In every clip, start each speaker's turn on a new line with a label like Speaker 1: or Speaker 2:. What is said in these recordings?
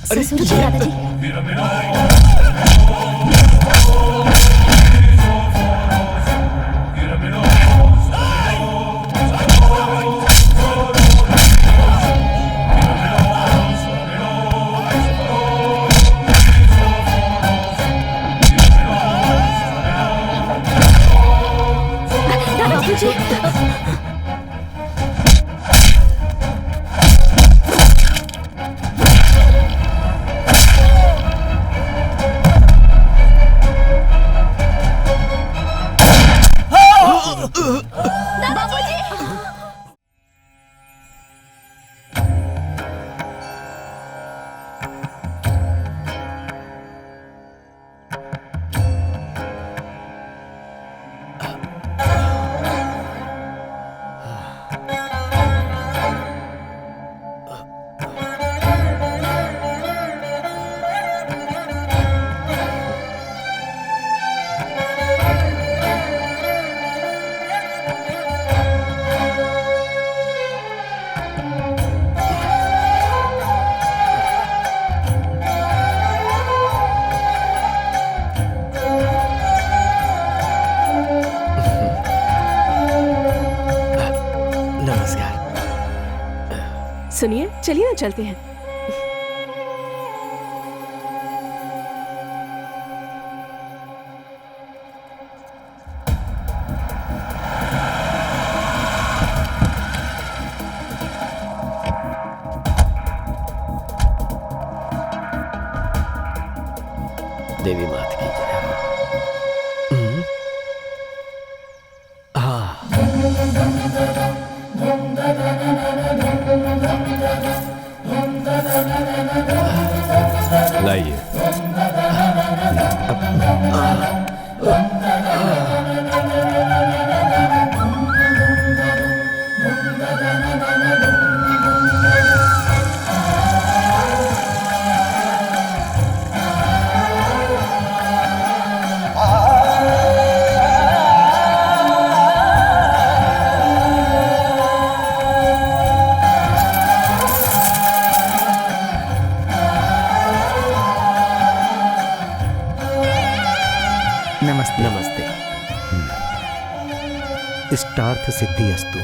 Speaker 1: ससुर जी, दादाजी। बाबूजी।
Speaker 2: सुनिए, चलिए ना चलते हैं।
Speaker 3: देवी मात की जय।
Speaker 4: लाइए।
Speaker 3: नमस्ते। नमस्ते।
Speaker 5: इष्टार्थ सिद्धि अस्तु।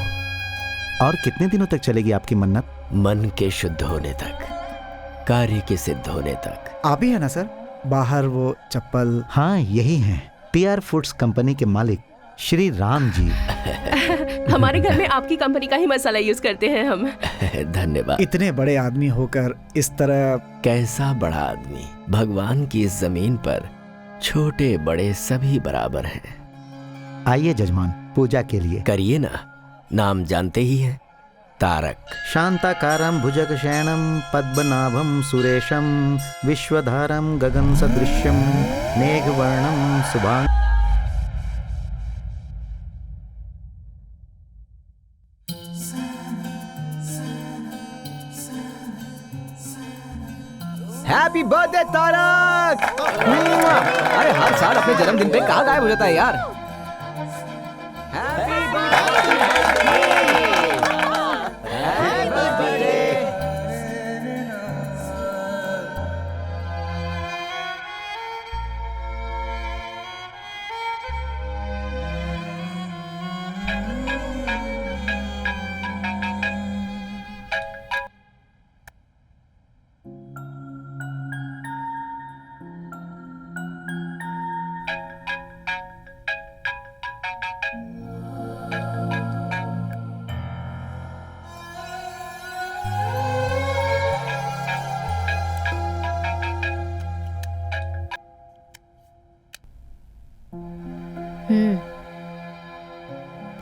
Speaker 5: और कितने दिनों तक चलेगी आपकी मन्नत?
Speaker 3: मन के शुद्ध होने तक, कार्य के सिद्ध होने तक।
Speaker 5: आप ही है ना सर, बाहर वो चप्पल? हाँ, यही हैं। PR फूड्स कंपनी के मालिक श्री राम जी।
Speaker 2: हमारे घर में आपकी कंपनी का ही मसाला यूज करते हैं हम।
Speaker 3: धन्यवाद।
Speaker 5: इतने बड़े आदमी होकर इस तरह।
Speaker 3: कैसा बड़ा आदमी? भगवान की इस जमीन पर छोटे बड़े सभी बराबर हैं।
Speaker 5: आइए जजमान, पूजा के लिए।
Speaker 3: करिए ना। नाम जानते ही हैं, तारक।
Speaker 5: शांताकारं भुजगशयनं पद्मनाभं सुरेशं विश्वधारं गगन सदृश्यं मेघवर्णं शुभांग।
Speaker 6: Happy birthday Tarak! अरे हर साल अपने जन्मदिन पे कहाँ गायब हो जाता है यार। Happy birthday! Happy birthday!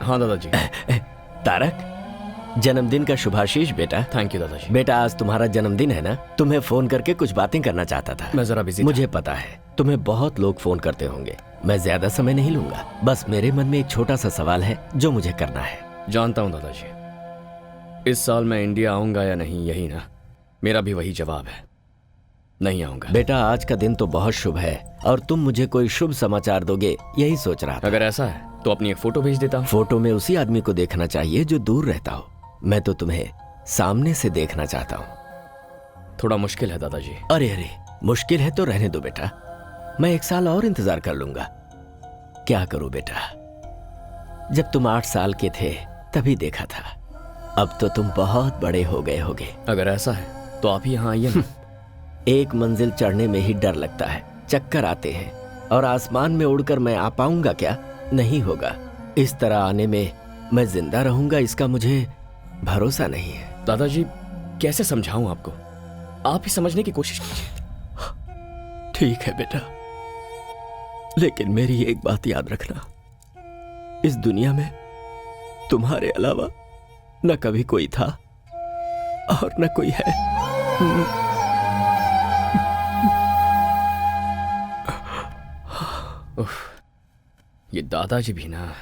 Speaker 4: हाँ दादाजी।
Speaker 3: तारक, जन्मदिन का शुभाशीष बेटा।
Speaker 4: थैंक यू दादाजी।
Speaker 3: बेटा, आज तुम्हारा जन्मदिन है ना? तुम्हें फोन करके कुछ बातें करना चाहता था।
Speaker 4: मैं जरा बिजी
Speaker 3: मुझे पता है तुम्हें बहुत लोग फोन करते होंगे। मैं ज्यादा समय नहीं लूंगा। बस मेरे मन में एक छोटा सा सवाल है जो मुझे करना है।
Speaker 4: जानता हूँ दादाजी, इस साल मैं इंडिया आऊंगा या नहीं, यही ना? मेरा भी वही जवाब है, नहीं आऊंगा।
Speaker 3: बेटा, आज का दिन तो बहुत शुभ है और तुम मुझे कोई शुभ समाचार दोगे, यही सोच रहा था।
Speaker 4: अगर ऐसा है तो अपनी एक फोटो भेज देता हूँ।
Speaker 3: फोटो में उसी आदमी को देखना चाहिए जो दूर रहता हो। मैं तो तुम्हें सामने से देखना चाहता हूँ।
Speaker 4: थोड़ा मुश्किल है दादाजी।
Speaker 3: अरे अरे, मुश्किल है तो रहने दो बेटा, मैं 1 साल और इंतजार कर लूंगा। क्या करूं बेटा, जब तुम 8 साल के थे तभी देखा था, अब तो तुम बहुत बड़े हो गए होगे।
Speaker 4: अगर ऐसा है तो आप ही यहाँ आइए ना।
Speaker 3: एक मंजिल चढ़ने में ही डर लगता है, चक्कर आते हैं, और आसमान में उड़कर मैं आ पाऊंगा क्या? नहीं होगा। इस तरह आने में मैं जिंदा रहूंगा इसका मुझे भरोसा नहीं है।
Speaker 4: दादाजी कैसे समझाऊं आपको, आप ही समझने की कोशिश कीजिए।
Speaker 3: ठीक है बेटा, लेकिन मेरी एक बात याद रखना, इस दुनिया में तुम्हारे अलावा न कभी कोई था और न कोई है।
Speaker 4: ये दादाजी भी ना,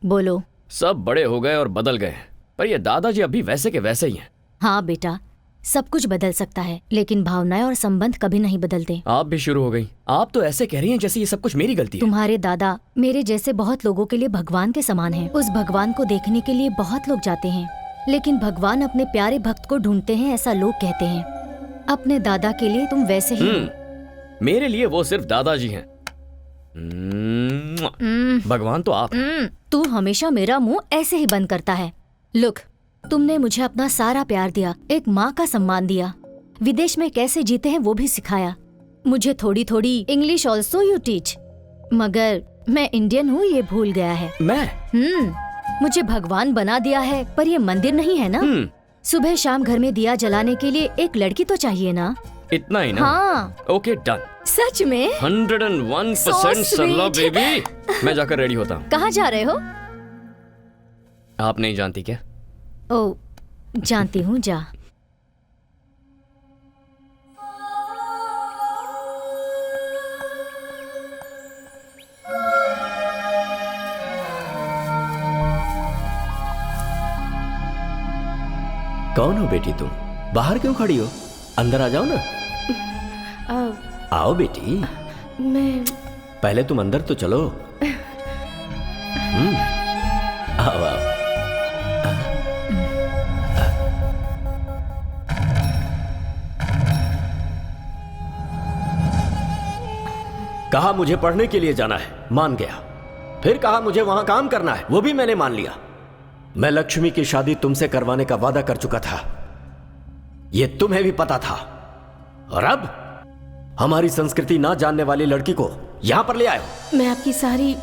Speaker 1: बोलो।
Speaker 4: सब बड़े हो गए और बदल गए, पर ये दादाजी अभी वैसे के वैसे ही हैं।
Speaker 1: हाँ बेटा, सब कुछ बदल सकता है, लेकिन भावनाएं और संबंध कभी नहीं बदलते।
Speaker 4: आप भी शुरू हो गई। आप तो ऐसे कह रही हैं जैसे ये सब कुछ मेरी गलती है।
Speaker 1: तुम्हारे दादा मेरे जैसे बहुत लोगों के लिए भगवान के समान हैं। उस भगवान को देखने के लिए बहुत लोग जाते हैं, लेकिन भगवान अपने प्यारे भक्त को ढूंढते हैं, ऐसा लोग कहते हैं। अपने दादा के लिए तुम वैसे ही हो।
Speaker 4: मेरे लिए वो सिर्फ दादाजी हैं। भगवान तो आप।
Speaker 1: तू हमेशा मेरा मुंह ऐसे ही बंद करता है। लुक, तुमने मुझे अपना सारा प्यार दिया, एक माँ का सम्मान दिया, विदेश में कैसे जीते हैं वो भी सिखाया, मुझे थोड़ी थोड़ी इंग्लिश ऑल्सो यू टीच। मगर मैं इंडियन हूँ ये भूल गया है।
Speaker 4: मैं
Speaker 1: मुझे भगवान बना दिया है, पर ये मंदिर नहीं है ना। सुबह शाम घर में दिया जलाने के लिए एक लड़की तो चाहिए ना।
Speaker 4: इतना ही ना?
Speaker 1: हाँ।
Speaker 4: Okay done.
Speaker 1: सच में
Speaker 4: 101% सरला बेबी। मैं जाकर रेडी होता हूँ।
Speaker 1: कहाँ जा रहे हो?
Speaker 4: आप नहीं जानती क्या?
Speaker 1: ओ, जानती हूँ, जा।
Speaker 3: कौन हो बेटी तुम? बाहर क्यों खड़ी हो? अंदर आ जाओ ना। आओ बेटी।
Speaker 2: मैं
Speaker 3: पहले तुम अंदर तो चलो। आओ आओ। कहा मुझे पढ़ने के लिए जाना है, मान गया। फिर कहा मुझे वहां काम करना है, वो भी मैंने मान लिया। मैं लक्ष्मी की शादी तुमसे करवाने का वादा कर चुका था, ये तुम्हें भी पता था। और अब हमारी संस्कृति ना जानने वाली लड़की को यहां पर ले आए हो।
Speaker 2: मैं आपकी सारी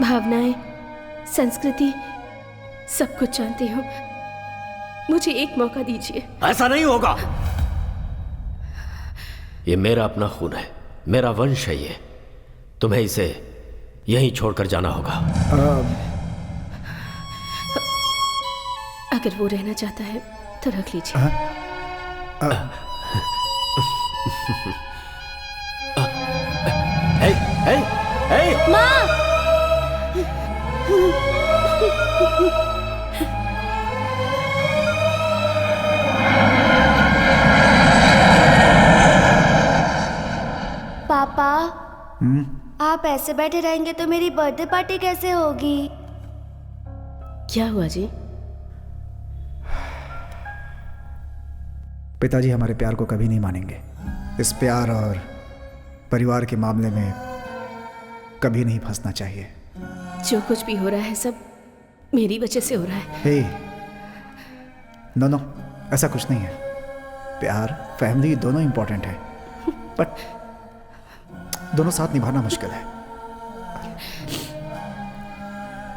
Speaker 2: भावनाएं, संस्कृति, सब कुछ जानती हूँ। मुझे एक मौका दीजिए।
Speaker 3: ऐसा नहीं होगा। ये मेरा अपना खून है, मेरा वंश है ये। तुम्हें इसे यहीं छोड़कर जाना होगा।
Speaker 2: अगर वो रहना चाहता है तो रख लीजिए।
Speaker 1: माँ!
Speaker 7: पापा, आप ऐसे बैठे रहेंगे तो मेरी बर्थडे पार्टी कैसे होगी?
Speaker 2: क्या हुआ जी?
Speaker 5: पिताजी हमारे प्यार को कभी नहीं मानेंगे। इस प्यार और परिवार के मामले में कभी नहीं फंसना चाहिए।
Speaker 2: जो कुछ भी हो रहा है सब मेरी वजह से हो रहा है।
Speaker 5: हे, नो, ऐसा कुछ नहीं है। प्यार, फैमिली दोनों इंपॉर्टेंट है, बट दोनों साथ निभाना मुश्किल है।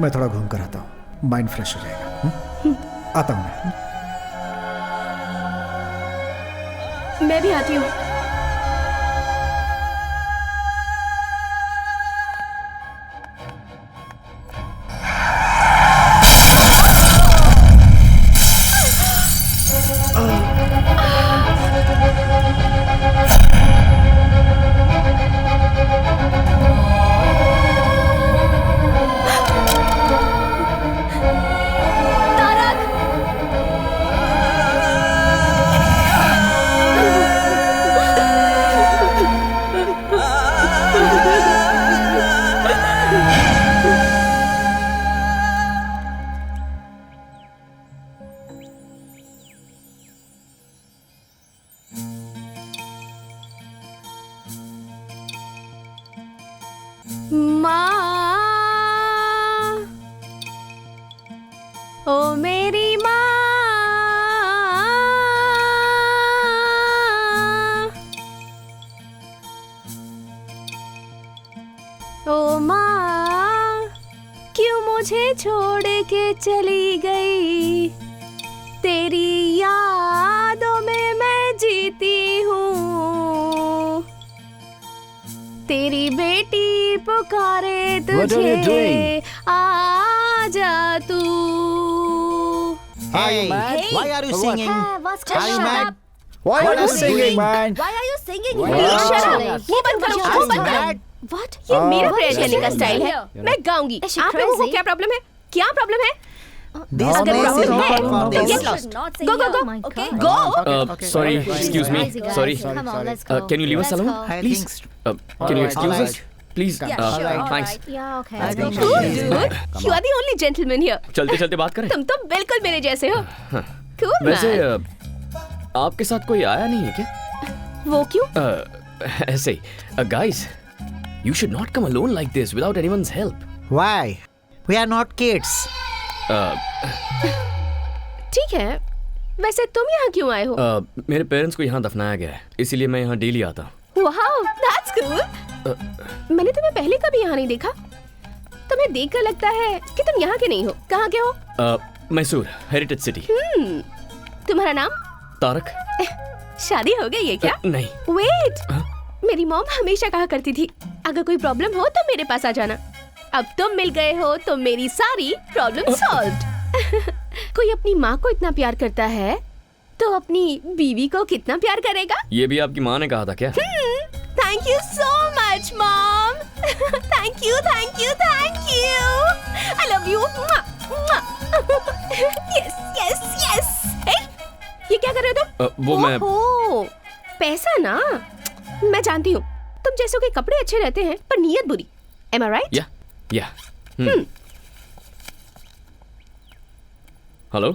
Speaker 5: मैं थोड़ा घूम कर आता हूँ, माइंड फ्रेश हो जाएगा। आता हूँ मैं।
Speaker 2: मैं भी आती हूँ। चली गई, तेरी यादों में मैं जीती हूँ, तेरी बेटी पुकारे
Speaker 6: What are you
Speaker 2: तुझे,
Speaker 6: doing?
Speaker 2: आजा तू।
Speaker 6: Hey, why are you singing? Are you mad?
Speaker 5: Why
Speaker 6: What
Speaker 5: are you
Speaker 6: are you
Speaker 5: singing,
Speaker 6: doing?
Speaker 5: man?
Speaker 7: Why are you singing?
Speaker 2: Please shut up. मुंह बंद करो, मुंह बंद करो।
Speaker 6: Mad?
Speaker 2: What? ये मेरा प्रेयर करने का
Speaker 1: crazy?
Speaker 2: स्टाइल है। मैं गाऊंगी।
Speaker 1: Is she
Speaker 2: आप लोगों को
Speaker 1: crazy?
Speaker 2: क्या प्रॉब्लम है? क्या प्रॉब्लम है?
Speaker 6: This
Speaker 2: अगर
Speaker 6: place
Speaker 2: problem
Speaker 6: is not
Speaker 2: है,
Speaker 6: for
Speaker 2: then
Speaker 6: this.
Speaker 2: get lost.
Speaker 7: Not
Speaker 2: Go, go, go.
Speaker 1: Oh my
Speaker 7: Okay.
Speaker 1: God.
Speaker 2: Go.
Speaker 4: Sorry, excuse me. Sorry.
Speaker 1: Come on, let's go.
Speaker 4: Can you leave us
Speaker 1: Let's
Speaker 4: alone,
Speaker 1: go.
Speaker 6: I
Speaker 4: please?
Speaker 6: think
Speaker 4: Can you
Speaker 6: Alright,
Speaker 4: excuse
Speaker 6: alright.
Speaker 4: us, please?
Speaker 7: Yeah, sure.
Speaker 4: Thanks.
Speaker 1: Yeah, okay.
Speaker 6: I
Speaker 1: let's go.
Speaker 6: think
Speaker 2: Cool,
Speaker 6: she is
Speaker 2: dude.
Speaker 6: mad. Come
Speaker 2: You
Speaker 6: on.
Speaker 2: are the only gentleman here.
Speaker 4: चलते चलते बात करें।
Speaker 2: तुम तो बिल्कुल मेरे जैसे हो। Cool,
Speaker 4: वैसे
Speaker 2: man.
Speaker 4: आपके साथ कोई आया नहीं है क्या?
Speaker 2: वो क्यों?
Speaker 4: ऐसे ही। Guys, you should not come alone like this without anyone's help.
Speaker 6: Why? We are not kids.
Speaker 2: ठीक है। वैसे तुम यहाँ क्यों आए हो?
Speaker 4: मेरे पेरेंट्स को यहाँ दफनाया गया है, इसीलिए मैं यहाँ डेली आता हूँ।
Speaker 2: Wow, that's cool. मैंने तुम्हें पहले कभी यहाँ नहीं देखा। तुम्हें देखकर लगता है कि तुम यहाँ के नहीं हो। कहाँ के हो?
Speaker 4: Mysore, heritage city.
Speaker 2: तुम्हारा नाम?
Speaker 4: तारक?
Speaker 2: शादी हो गई है क्या?
Speaker 4: नहीं।
Speaker 2: वेट, मेरी मॉम हमेशा कहा करती थी अगर कोई प्रॉब्लम हो तो मेरे पास आ जाना। अब तुम मिल गए हो तो मेरी सारी प्रॉब्लम सॉल्व्ड। कोई अपनी माँ को इतना प्यार करता है तो अपनी बीवी को कितना प्यार करेगा?
Speaker 4: ये भी आपकी माँ ने कहा था क्या?
Speaker 2: Thank you so much mom. Thank you, thank you, thank you. I love you. Yes yes yes. ये क्या कर रहे हो तुम?
Speaker 4: वो मैं
Speaker 2: ओहो, पैसा ना। मैं जानती हूँ तुम जैसों के कपड़े अच्छे रहते हैं पर नीयत बुरी। Am I right?
Speaker 4: या हेलो,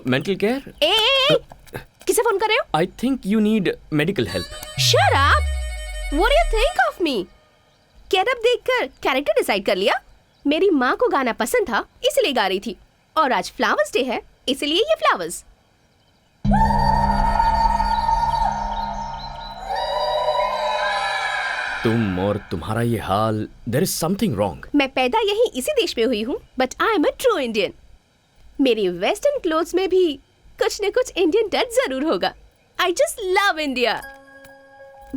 Speaker 4: मेंटल केयर?
Speaker 2: ए, किसे फोन कर रहे हो?
Speaker 4: I think you need medical help.
Speaker 2: Shut up! What do you think of me? Getup देखकर कैरेक्टर डिसाइड कर लिया? मेरी माँ को गाना पसंद था इसलिए गा रही थी, और आज फ्लावर्स डे है इसलिए ये फ्लावर्स।
Speaker 4: तुम और तुम्हारा ये हाल, देयर इज समथिंग रॉन्ग।
Speaker 2: मैं पैदा यही इसी देश में हुई हूँ, but I am a true Indian. मेरी वेस्टर्न क्लोथ्स में भी कुछ न कुछ इंडियन टच जरूर होगा। I just love India.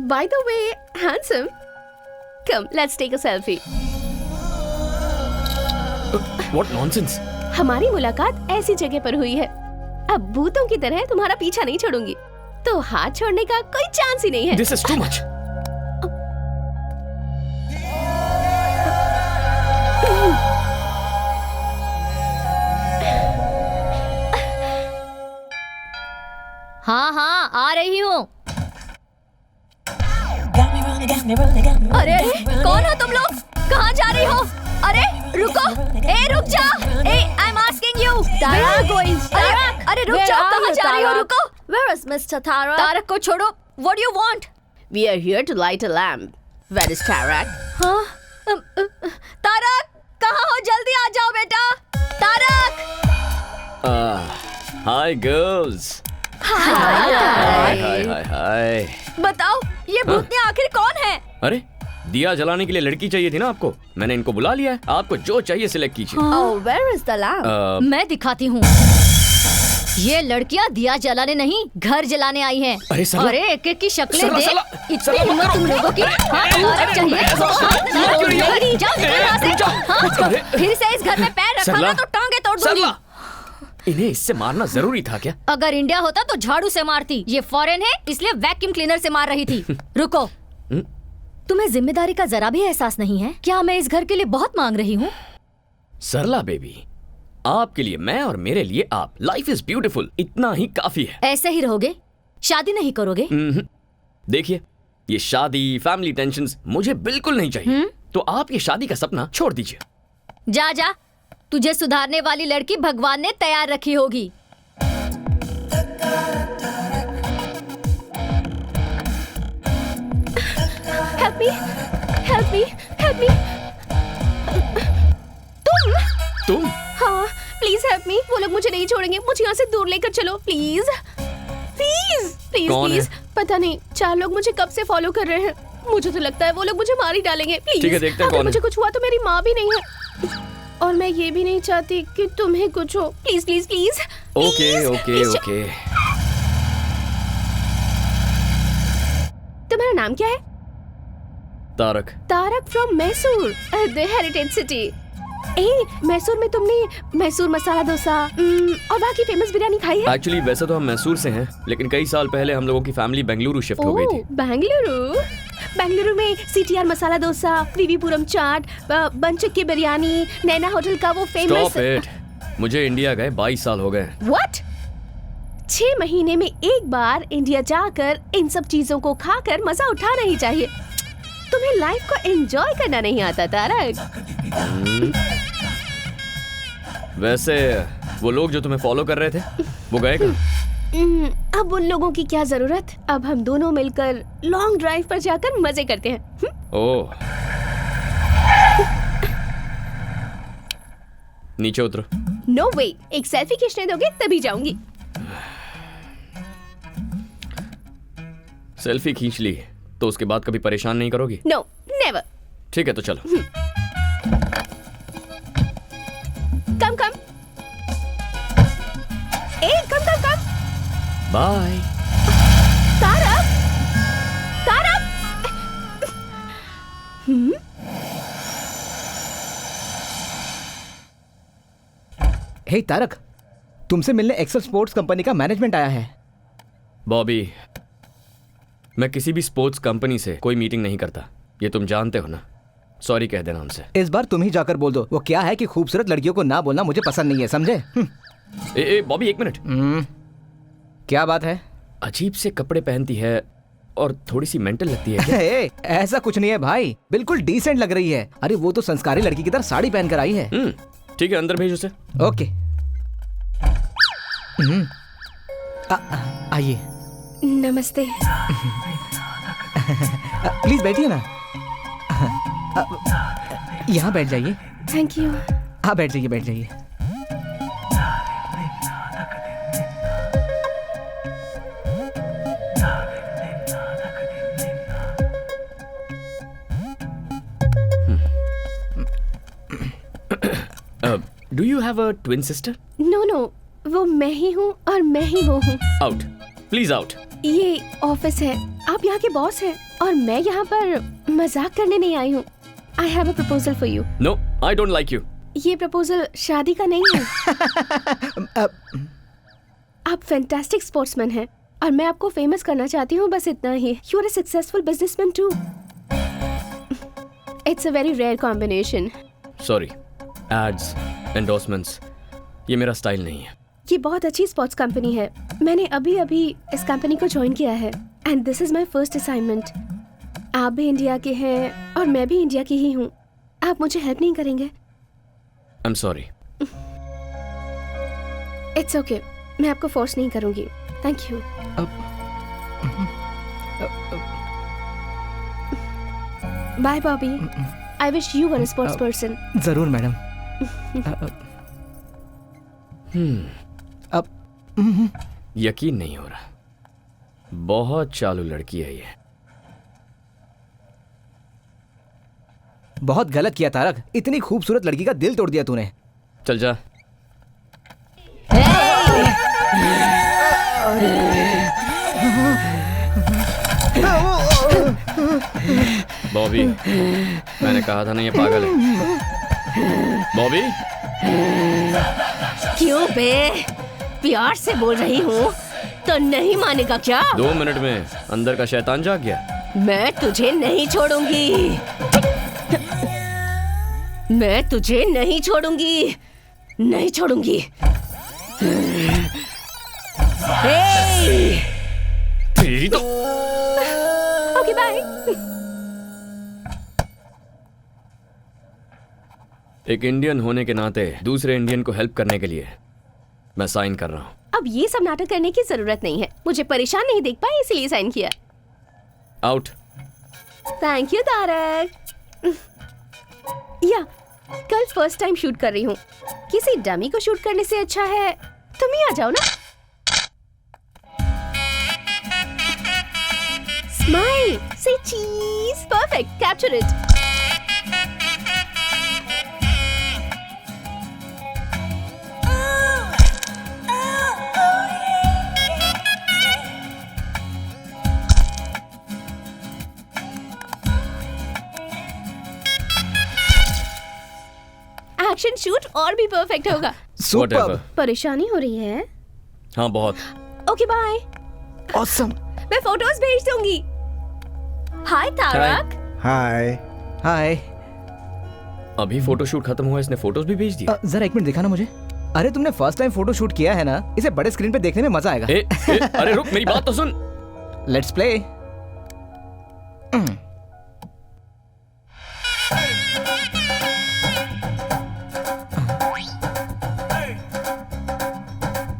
Speaker 2: By the way, handsome, come let's take a selfie.
Speaker 4: What nonsense.
Speaker 2: हमारी मुलाकात ऐसी जगह पर हुई है, अब भूतों की तरह तुम्हारा पीछा नहीं छोड़ूंगी, तो हाथ छोड़ने का कोई चांस ही नहीं है।
Speaker 4: This is too much.
Speaker 1: हाँ हाँ, आ रही हूँ।
Speaker 7: अरे कौन हो तुम लोग? कहाँ जा रही हो? अरे रुको, रुक जा। I am asking you. अरे रुक जाओ, कहाँ जा रही हो? रुको। Where is Mr. Tarak? Tarak को छोड़ो। What do you want?
Speaker 2: We are here to light a lamp. Where is Tarak?
Speaker 7: हाँ? तारक, कहाँ हो? जल्दी आ जाओ बेटा। Tarak.
Speaker 4: Hi girls.
Speaker 7: Hi.
Speaker 4: Hi hi hi.
Speaker 7: बताओ ये भूतनी आखिर कौन है?
Speaker 4: अरे, दिया जलाने के लिए लड़की चाहिए थी ना आपको, मैंने इनको बुला लिया है। आपको जो चाहिए सिलेक्ट कीजिए।
Speaker 2: Oh, where is the lamp?
Speaker 1: मैं दिखाती हूँ। ये लड़कियाँ दिया जलाने नहीं, घर जलाने आई हैं।
Speaker 4: अरे सरला,
Speaker 1: अरे एक एक की शक्लें
Speaker 4: सरला,
Speaker 1: देख।
Speaker 4: सरला,
Speaker 1: इतनी
Speaker 4: सरला, मत
Speaker 1: हिम्मत
Speaker 4: करो।
Speaker 1: तुम लोगों की? हाँ, तारक चाहिए?
Speaker 4: क्यों रही हो?
Speaker 1: जाओ निकलो यहाँ से। हाँ, फिर से इस घर में पैर रखा
Speaker 4: सरला,
Speaker 1: ना तो टांगे तोड़ दूंगी।
Speaker 4: सरला, इन्हें इससे मारना जरूरी था क्या?
Speaker 1: अगर इंडिया होता तो झाड़ू से मारती। ये फॉरेन है इसलिए वैक्यूम क्लीनर से मार रही थी। रुको, तुम्हें जिम्मेदारी का जरा भी एहसास नहीं है? क्या मैं इस घर के लिए बहुत मांग रही हूँ?
Speaker 4: सरला बेबी, आपके लिए मैं और मेरे लिए आप। लाइफ इज ब्यूटीफुल, इतना ही काफी है।
Speaker 1: ऐसे ही रहोगे? शादी नहीं करोगे?
Speaker 4: देखिए, ये शादी, फैमिली टेंशन्स मुझे बिल्कुल नहीं चाहिए। तो आप ये शादी का सपना छोड़ दीजिए।
Speaker 1: जा जा, तुझे सुधारने वाली लड़की भगवान ने तैयार रखी होगी।
Speaker 2: Help me, help me, help me.
Speaker 4: तुम?
Speaker 2: हाँ, प्लीज हेल्प मी। वो लोग मुझे नहीं छोड़ेंगे, मुझे यहाँ से दूर लेकर चलो प्लीज प्लीज प्लीज
Speaker 4: कौन
Speaker 2: प्लीज।
Speaker 4: है?
Speaker 2: पता नहीं, 4 लोग मुझे कब से फॉलो कर रहे हैं। मुझे तो लगता है वो लोग मुझे मार ही डालेंगे। प्लीज,
Speaker 4: ठीक है, देखते हैं
Speaker 2: अगर
Speaker 4: कौन है।
Speaker 2: मुझे कुछ हुआ तो मेरी माँ भी नहीं है। और मैं ये भी नहीं चाहती कि तुम्हें कुछ हो। Please please please.
Speaker 4: Okay okay okay.
Speaker 2: तुम्हारा नाम क्या है?
Speaker 4: Tarak.
Speaker 2: Tarak from Mysore, the heritage city. Mysore में तुमने मैसूर मसाला डोसा और वहाँ की फेमस बिरयानी खाई है?
Speaker 4: एक्चुअली वैसे तो हम मैसूर से हैं, लेकिन कई साल पहले हम लोगों की फैमिली बेंगलुरु शिफ्ट हो गई थी।
Speaker 2: बेंगलुरु में सीटीआर मसाला डोसा, विवीपुरम चाट, बंचक की बिरयानी, नैना होटल का वो फेमस।
Speaker 4: Stop it. मुझे इंडिया गए 22 साल हो गए।
Speaker 2: व्हाट? 6 महीने में एक बार इंडिया जाकर इन सब चीजों को खाकर मजा उठाना ही चाहिए। तुम्हें लाइफ को एंजॉय करना नहीं आता तारक।
Speaker 4: वैसे वो लोग जो तुम्हें फॉलो कर रहे थे वो गए कहाँ?
Speaker 2: अब उन लोगों की क्या जरूरत। अब हम दोनों मिलकर लॉन्ग ड्राइव पर जाकर मजे करते हैं।
Speaker 4: ओह, नीचे उतरो।
Speaker 2: नो वे, एक सेल्फी खींचने दोगे तभी जाऊंगी।
Speaker 4: सेल्फी खींच ली तो उसके बाद कभी परेशान नहीं करोगी?
Speaker 2: No, never.
Speaker 4: ठीक है तो चलो।
Speaker 2: Come come. Come come come.
Speaker 4: Bye.
Speaker 2: Tarak, Tarak.
Speaker 6: Hey Tarak, तुमसे मिलने एक्सेल स्पोर्ट्स कंपनी का मैनेजमेंट आया है।
Speaker 4: बॉबी, मैं किसी भी स्पोर्ट्स कंपनी से कोई मीटिंग नहीं करता, ये तुम जानते हो ना। सॉरी कह देना उनसे।
Speaker 6: इस बार तुम ही जाकर बोल दो। वो क्या है कि खूबसूरत लड़कियों को ना बोलना मुझे पसंद नहीं है, समझे?
Speaker 4: बॉबी एक मिनट।
Speaker 6: क्या बात है?
Speaker 4: अजीब से कपड़े पहनती है और थोड़ी सी मेंटल लगती है क्या?
Speaker 6: ऐसा कुछ नहीं है भाई, बिल्कुल डिसेंट लग रही है। अरे वो तो संस्कारी लड़की की तरह साड़ी पहनकर आई है।
Speaker 4: ठीक है, अंदर भेज उसे।
Speaker 6: ओके। आइए।
Speaker 2: नमस्ते।
Speaker 6: प्लीज बैठिए ना। यहाँ बैठ जाइए।
Speaker 2: Thank you.
Speaker 6: हाँ बैठ जाइए, बैठ जाइए।
Speaker 4: Do you have a twin sister?
Speaker 2: No no, वो मैं ही हूँ और मैं ही वो हूँ।
Speaker 4: Out, please out.
Speaker 2: ये ऑफिस है, आप यहाँ के बॉस हैं और मैं यहाँ पर मजाक करने नहीं आई हूँ। I have a proposal for you.
Speaker 4: No, I don't like you.
Speaker 2: ये प्रपोजल शादी का नहीं है। आप फैंटास्टिक स्पोर्ट्समैन हैं और मैं आपको फेमस करना चाहती हूँ, बस इतना ही। You are a successful businessman too. It's a very rare combination.
Speaker 4: Sorry, ads, endorsements, ये मेरा स्टाइल नहीं है।
Speaker 2: ये बहुत अच्छी स्पोर्ट्स कंपनी है। मैंने अभी अभी इस कंपनी को ज्वाइन किया है and this is my first assignment. आप भी इंडिया के हैं और मैं भी इंडिया की ही हूँ। आप मुझे हेल्प नहीं करेंगे?
Speaker 4: I am sorry.
Speaker 2: It's okay, मैं आपको फोर्स नहीं करूंगी। Thank you. Bye Bobby. I wish you were a sports person.
Speaker 6: जरूर मैडम। अब
Speaker 4: यकीन नहीं हो रहा, बहुत चालू लड़की है ये।
Speaker 6: बहुत गलत किया तारक, इतनी खूबसूरत लड़की का दिल तोड़ दिया तूने।
Speaker 4: चल जा। बॉबी, मैंने कहा था ना ये पागल है। बॉबी,
Speaker 2: क्यों बे? प्यार से बोल रही हूँ तो नहीं मानेगा क्या?
Speaker 4: 2 मिनट में अंदर का शैतान जाग गया।
Speaker 2: मैं तुझे नहीं छोड़ूंगी। मैं तुझे नहीं छोड़ूंगी, नहीं छोड़ूंगी।
Speaker 4: तेरी तो।
Speaker 2: Okay bye.
Speaker 4: एक इंडियन होने के नाते दूसरे इंडियन को हेल्प करने के लिए मैं साइन कर रहा हूँ।
Speaker 2: अब ये सब नाटक करने की जरूरत नहीं है। मुझे परेशान नहीं देख पाए इसलिए साइन किया।
Speaker 4: आउट।
Speaker 2: Thank you Tarak. या कल फर्स्ट टाइम शूट कर रही हूँ। किसी डमी को शूट करने से अच्छा है तुम ही आ जाओ ना। स्माइल, से चीज। Perfect, capture it. शूट और भी परफेक्ट होगा।
Speaker 4: Whatever.
Speaker 2: परेशानी हो रही है?
Speaker 4: हाँ बहुत।
Speaker 2: Okay bye.
Speaker 5: ऑसम।
Speaker 2: मैं फोटोज भेज दूंगी। हाय तारक।
Speaker 5: हाय।
Speaker 6: हाय।
Speaker 4: अभी फोटोशूट खत्म हुआ, इसने फोटोज भी भेज दिया।
Speaker 6: जरा एक मिनट दिखाना मुझे। अरे तुमने फर्स्ट टाइम फोटो शूट किया है ना, इसे बड़े स्क्रीन पे देखने में मजा आएगा।
Speaker 4: अरे रुक, मेरी बात तो सुन।
Speaker 6: Let's play.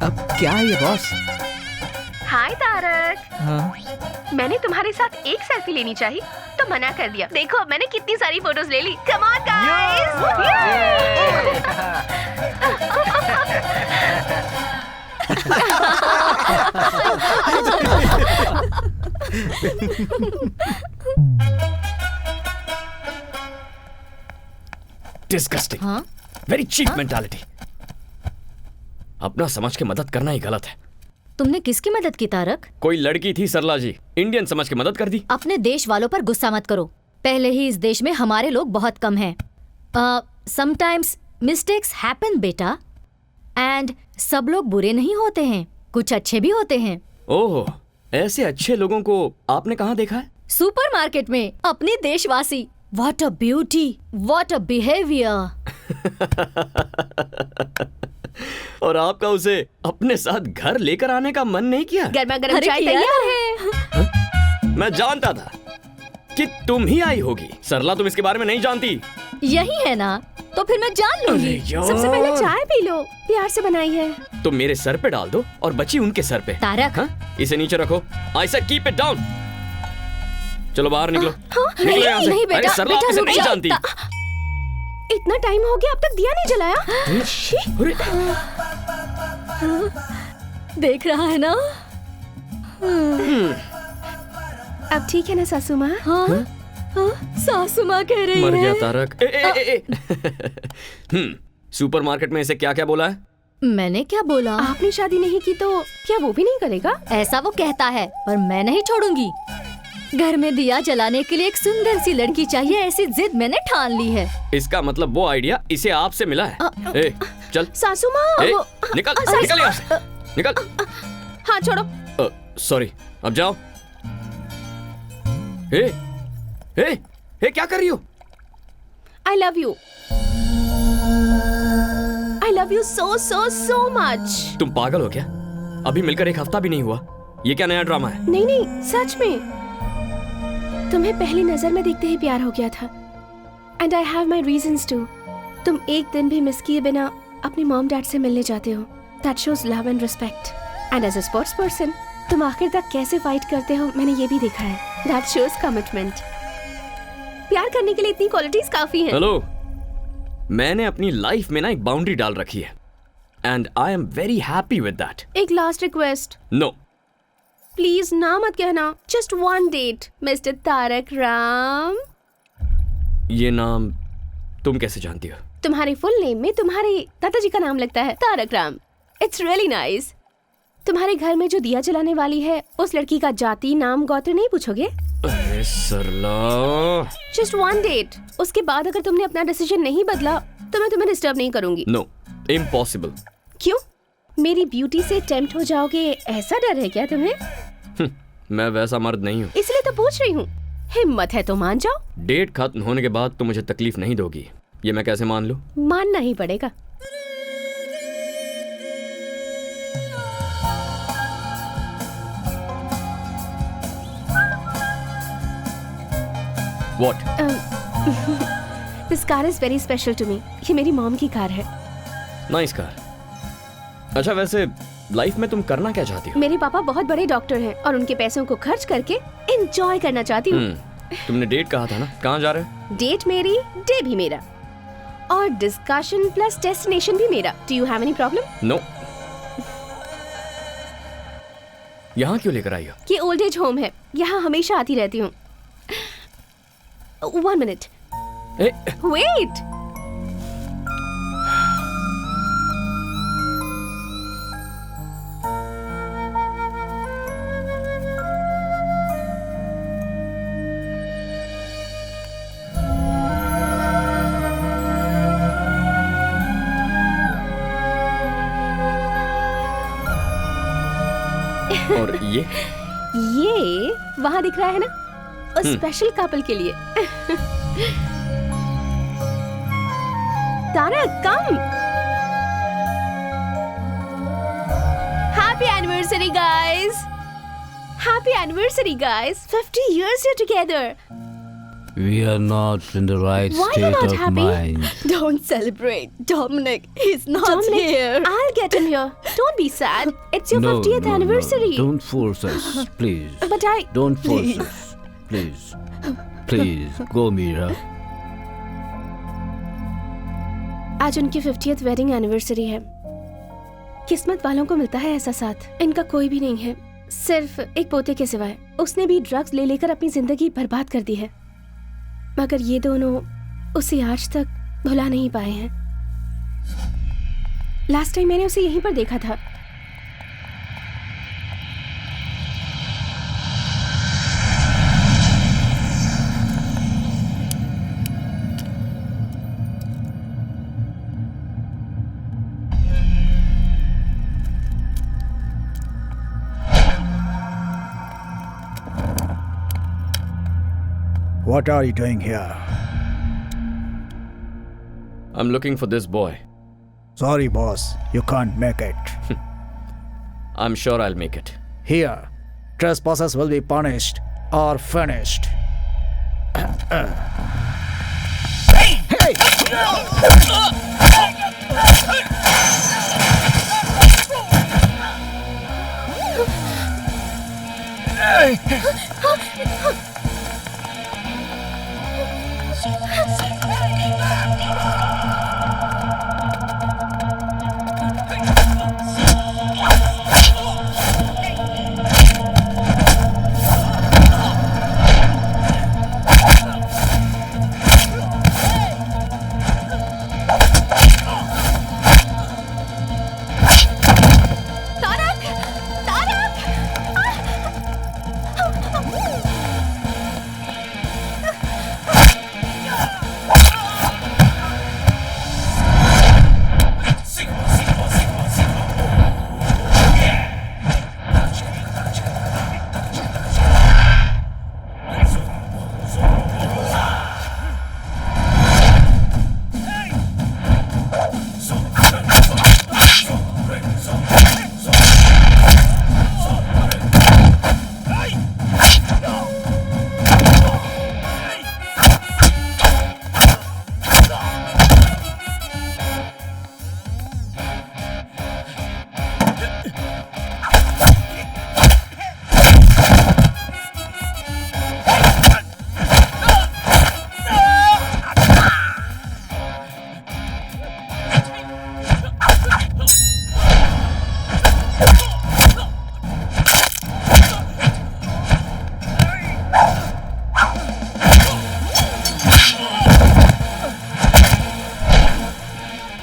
Speaker 6: अब क्या है ये बॉस?
Speaker 2: हाय तारक।
Speaker 6: हाँ।
Speaker 2: मैंने तुम्हारे साथ एक सेल्फी लेनी चाहिए तो मना कर दिया। देखो मैंने कितनी सारी फोटोज ले ली। Come on
Speaker 4: disgusting.
Speaker 1: हाँ?
Speaker 4: Very cheap mentality. अपना समझ के मदद करना ही गलत है।
Speaker 1: तुमने किसकी मदद की तारक?
Speaker 4: कोई लड़की थी सरला जी, इंडियन समझ के मदद कर दी।
Speaker 1: अपने देश वालों पर गुस्सा मत करो। पहले ही इस देश में हमारे लोग बहुत कम हैं। समटाइम्स मिस्टेक्स हैपन बेटा, एंड सब लोग बुरे नहीं होते हैं, कुछ अच्छे भी होते हैं।
Speaker 4: ओह, ऐसे अच्छे लोगों को आपने कहाँ देखा है?
Speaker 1: सुपरमार्केट में अपने देशवासी। What a beauty, what a behaviour.
Speaker 4: और आपका उसे अपने साथ घर लेकर आने का मन नहीं किया?
Speaker 2: गर्मा गर्म
Speaker 1: अरे
Speaker 2: चाय
Speaker 1: किया
Speaker 2: तैयार है।
Speaker 4: मैं जानता था कि तुम ही आई होगी। सरला तुम इसके बारे में नहीं जानती।
Speaker 1: यही है ना, तो फिर मैं जान लूंगी।
Speaker 2: सबसे पहले चाय पी लो, प्यार से बनाई है।
Speaker 4: तो मेरे सर पे डाल दो और बची उनके सर पे।
Speaker 1: तारक।
Speaker 4: हाँ? इसे नीचे रखो। I said keep it down. चलो बाहर निकलो। निकलो
Speaker 1: नहीं,
Speaker 4: यहाँ से।
Speaker 1: नहीं बेटा,
Speaker 4: अरे सरला
Speaker 1: बेटा,
Speaker 4: आप इसे
Speaker 1: रुक
Speaker 4: नहीं
Speaker 1: जाओ।
Speaker 4: जानती।
Speaker 2: इतना टाइम हो गया अब तक दिया नहीं जलाया।
Speaker 4: अरे
Speaker 1: देख रहा है ना?
Speaker 2: अब ठीक है ना सासू माँ?
Speaker 1: हाँ? हाँ? सासू माँ कह रही
Speaker 4: मर
Speaker 1: है।
Speaker 4: गया तारक। सुपरमार्केट में इसे क्या क्या बोला है?
Speaker 1: मैंने क्या बोला?
Speaker 2: आपने शादी नहीं की तो क्या वो भी नहीं करेगा?
Speaker 1: ऐसा वो कहता है, पर मैं नहीं छोड़ूंगी। घर में दिया जलाने के लिए एक सुंदर सी लड़की चाहिए, ऐसी जिद मैंने ठान ली है।
Speaker 4: इसका मतलब वो आइडिया इसे आपसे मिला है। ए, चल।
Speaker 2: सासू माँ
Speaker 4: ए,
Speaker 2: वो
Speaker 4: निकल
Speaker 2: सासू
Speaker 4: निकल यहाँ से। निकल।
Speaker 2: हाँ छोड़ो।
Speaker 4: सॉरी, अब जाओ। ए, क्या कर रही हो?
Speaker 2: I love you. I love you so so so much.
Speaker 4: तुम पागल हो क्या? अभी मिलकर एक हफ्ता भी नहीं हुआ। ये क्या नया ड्रामा है?
Speaker 2: नहीं नहीं सच में तुम्हें पहली नजर में देखते ही प्यार हो गया था। And I have my reasons too. तुम एक दिन भी मिस किए बिना अपने मॉम डैड से मिलने जाते हो। That shows love and respect. And as a sports person तुम आखिर तक कैसे फाइट करते हो मैंने ये भी देखा है। That shows commitment. प्यार करने के लिए इतनी क्वालिटीज काफी हैं।
Speaker 4: हेलो, मैंने अपनी लाइफ में ना एक बाउंड्री डाल रखी है and I am very happy with that.
Speaker 2: एक लास्ट रिक्वेस्ट।
Speaker 4: नो,
Speaker 2: प्लीज ना मत कहना। Just one date mister Tarak Ram.
Speaker 4: ये नाम तुम कैसे जानती हो?
Speaker 2: तुम्हारे फुल नेम में तुम्हारे दादाजी का नाम लगता है, Tarak Ram. It's really nice. तुम्हारे घर में जो दिया जलाने वाली है उस लड़की का जाति नाम गोत्र नहीं पूछोगे?
Speaker 4: अरे सरला।
Speaker 2: Just one date. उसके बाद अगर तुमने अपना डिसीजन नहीं बदला तो मैं तुम्हें डिस्टर्ब नहीं करूंगी।
Speaker 4: No, impossible.
Speaker 2: क्यों? मेरी ब्यूटी से टेम्प्ट हो जाओगे ऐसा डर है क्या तुम्हें?
Speaker 4: मैं वैसा मर्द नहीं हूँ।
Speaker 2: इसलिए तो पूछ रही हूँ। हिम्मत है तो मान जाओ।
Speaker 4: डेट खत्म होने के बाद तुम मुझे तकलीफ नहीं दोगी, ये मैं कैसे मान लूं?
Speaker 2: मानना ही पड़ेगा।
Speaker 4: What?
Speaker 2: This car is very special to me. ये मेरी मॉम की कार है।
Speaker 4: Nice car. अच्छा, वैसे लाइफ में तुम करना क्या चाहती हो?
Speaker 2: मेरे पापा बहुत बड़े डॉक्टर हैं और उनके पैसों को खर्च करके एंजॉय करना चाहती हूँ।
Speaker 4: तुमने डेट कहा था ना, कहाँ जा रहे हो?
Speaker 2: डेट मेरी, डे भी मेरा, और डिस्कशन प्लस डेस्टिनेशन भी मेरा। Do you have any problem?
Speaker 4: No. यहाँ क्यों लेकर आई हो?
Speaker 2: ये ओल्ड एज होम है, यहाँ हमेशा आती रहती हूँ। 1 मिनट। वेट।
Speaker 4: और ये
Speaker 2: वहाँ दिख रहा है ना, उस स्पेशल कपल के लिए। Tarak come. Happy anniversary guys, happy anniversary guys, 50 years you're together.
Speaker 6: We are not in the right
Speaker 2: Why you're
Speaker 6: state
Speaker 2: not
Speaker 6: of
Speaker 2: happy?
Speaker 6: mind.
Speaker 7: Don't celebrate. Dominic, he's not
Speaker 2: Dominic,
Speaker 7: here.
Speaker 2: I'll get him here. Don't be sad. It's your
Speaker 6: No,
Speaker 2: 50th
Speaker 6: no,
Speaker 2: anniversary.
Speaker 6: No. Don't force us, please.
Speaker 2: But
Speaker 6: Don't force
Speaker 7: Please.
Speaker 6: us, please. Please, go, Mira.
Speaker 2: आज उनकी 50th wedding anniversary है। किस्मत वालों को मिलता है ऐसा साथ। इनका कोई भी नहीं है, सिर्फ एक पोते के सिवाय। उसने भी ड्रग्स ले लेकर अपनी जिंदगी बर्बाद कर दी है, मगर ये दोनों उसे आज तक भुला नहीं पाए हैं। लास्ट टाइम मैंने उसे यहीं पर देखा था।
Speaker 5: What are you doing here?
Speaker 4: I'm looking for this boy.
Speaker 5: Sorry, boss. You can't make it.
Speaker 4: I'm sure I'll make it.
Speaker 5: Here, trespassers will be punished or finished.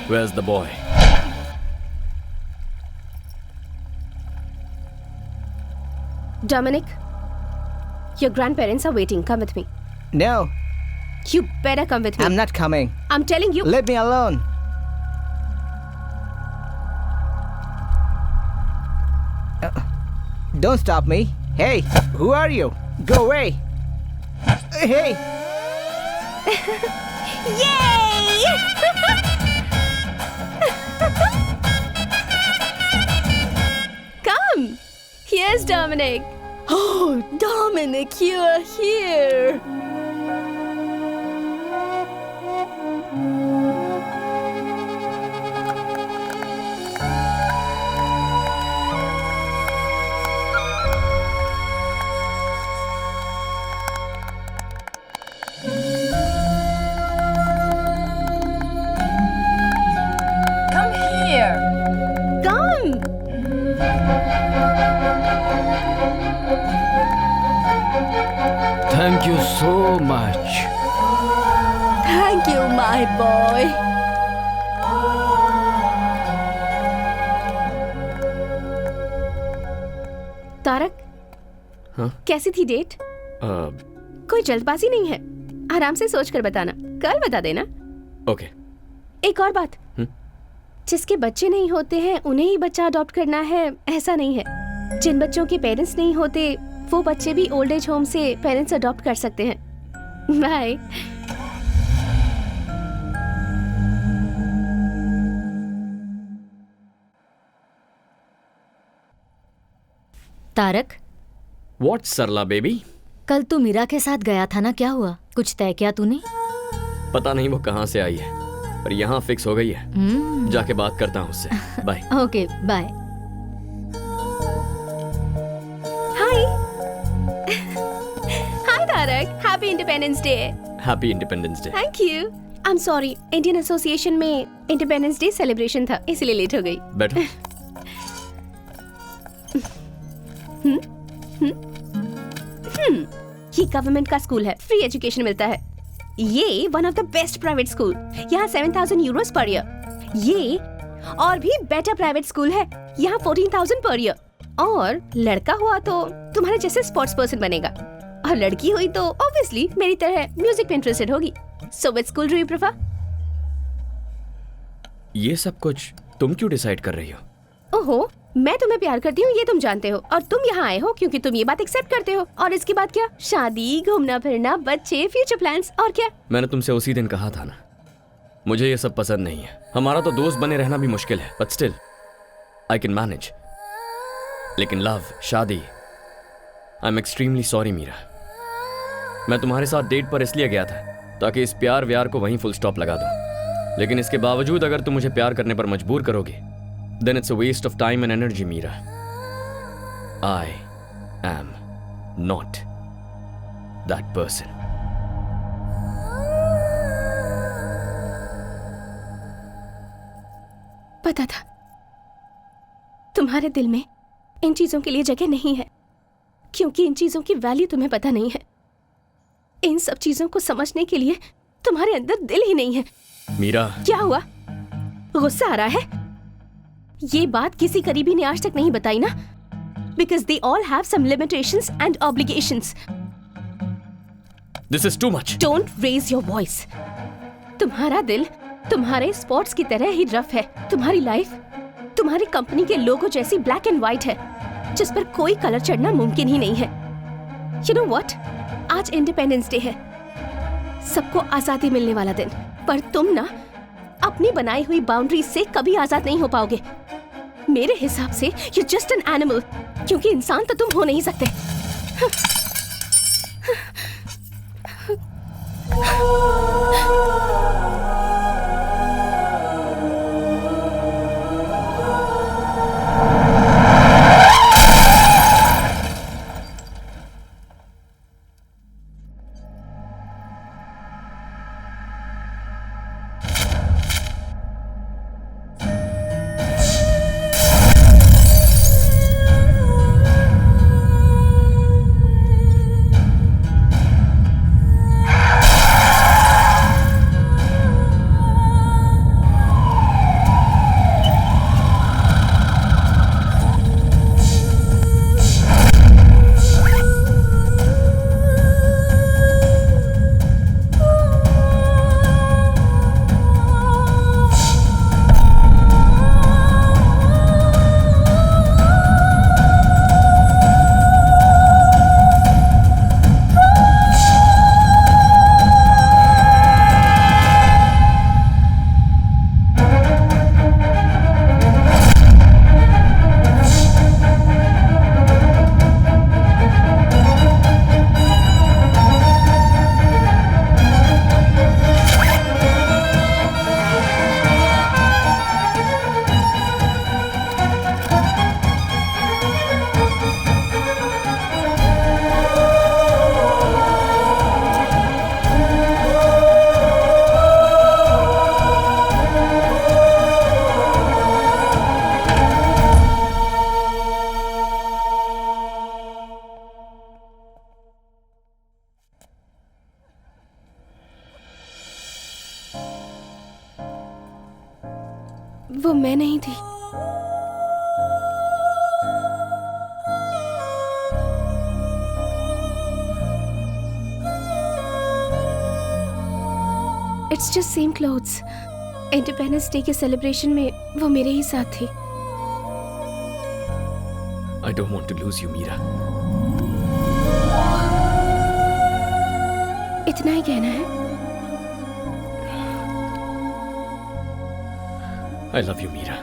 Speaker 4: Where's the boy?
Speaker 2: Dominic, your grandparents are waiting. Come with me.
Speaker 6: No,
Speaker 2: You better come with me.
Speaker 6: I'm not coming.
Speaker 2: I'm telling you.
Speaker 6: Leave me alone. Don't stop me. Hey, who are you? Go away. Hey.
Speaker 2: Come. Here's Dominic.
Speaker 7: Oh, Dominic, you are here.
Speaker 8: Come here.
Speaker 2: Come.
Speaker 6: Thank you so much.
Speaker 7: Thank you, my boy.
Speaker 2: Tarak,
Speaker 4: हाँ?
Speaker 2: कैसी थी date? कोई जल्दबाजी नहीं है, आराम से सोच कर बताना, कल बता देना।
Speaker 4: ओके।
Speaker 2: एक और बात, जिसके बच्चे नहीं होते हैं उन्हें ही बच्चा अडॉप्ट करना है ऐसा नहीं है। जिन बच्चों के पेरेंट्स नहीं होते वो बच्चे भी ओल्ड एज होम से पेरेंट्स अडॉप्ट कर सकते हैं। Bye.
Speaker 1: Tarak,
Speaker 4: what Sarla baby?
Speaker 1: कल तू मीरा के साथ गया था ना, क्या हुआ? कुछ तय किया तूने?
Speaker 4: पता नहीं वो कहाँ से आई है, पर यहाँ फिक्स हो गई है। जाके बात करता हूँ उससे। Bye.
Speaker 1: Okay bye.
Speaker 2: Hi. Hi Tarak, happy independence day.
Speaker 4: Happy independence day.
Speaker 2: Thank you. I am sorry, Indian association में इंडिपेंडेंस डे सेलिब्रेशन था, इसलिए लेट हो गई।
Speaker 4: बैठो।
Speaker 2: ये गवर्नमेंट का स्कूल है, फ्री एजुकेशन मिलता है। ये one of the best private school, यहाँ 7,000 यूरोस पर ईयर। ये और भी बेटर प्राइवेट स्कूल है, यहाँ 14,000 पर ईयर। और लड़का हुआ तो तुम्हारे जैसे स्पोर्ट्स पर्सन बनेगा, और लड़की हुई तो ऑब्वियसली मेरी तरह म्यूजिक में इंटरेस्टेड होगी। So which school do you prefer?
Speaker 4: ये सब कुछ तुम क्यों डिसाइड कर रही हो?
Speaker 2: ओहो, मैं तुम्हें प्यार करती हूँ ये तुम जानते हो, और तुम यहाँ आए हो क्योंकि तुम ये बात एक्सेप्ट करते हो। और इसके बाद क्या? शादी, घूमना फिरना, बच्चे, फ्यूचर प्लान्स, और क्या?
Speaker 4: मैंने तुमसे उसी दिन कहा था ना, मुझे ये सब पसंद नहीं है। हमारा तो दोस्त बने रहना भी मुश्किल है, but still I can manage. लेकिन लव, शादी, I am extremely sorry Meera. मैं तुम्हारे साथ डेट पर इसलिए गया था ताकि इस प्यार व्यार को वहीं फुल स्टॉप लगा दूं। लेकिन इसके बावजूद अगर तुम मुझे प्यार करने पर मजबूर करोगे, then it's a waste of time and energy, Meera. I am not that person.
Speaker 2: पता था तुम्हारे दिल में इन चीजों के लिए जगह नहीं है, क्योंकि इन चीजों की वैल्यू तुम्हें पता नहीं है। इन सब चीजों को समझने के लिए तुम्हारे अंदर दिल ही नहीं है।
Speaker 4: मीरा,
Speaker 2: क्या हुआ? गुस्सा आ रहा है? ये बात किसी करीबी ने आज तक नहीं बताई ना, because they all have some limitations and obligations.
Speaker 4: This is too much.
Speaker 2: Don't raise your voice. तुम्हारा दिल तुम्हारे स्पॉट्स की तरह ही रफ है। तुम्हारी लाइफ तुम्हारी कंपनी के लोगो जैसी ब्लैक एंड व्हाइट है, जिस पर कोई कलर चढ़ना मुमकिन ही नहीं है। यू नो व्हाट, आज इंडिपेंडेंस डे है, सबको आजादी मिलने वाला दिन, पर तुम ना अपनी बनाई हुई बाउंड्रीज से कभी आजाद नहीं हो पाओगे। मेरे हिसाब से यू जस्ट एन एनिमल, क्योंकि इंसान तो तुम हो नहीं सकते। वो मैं नहीं थी। It's just same clothes. Independence day के सेलिब्रेशन में वो मेरे ही साथ थी।
Speaker 4: I don't want to lose you, Meera.
Speaker 2: इतना ही कहना है?
Speaker 4: I love you, Meera.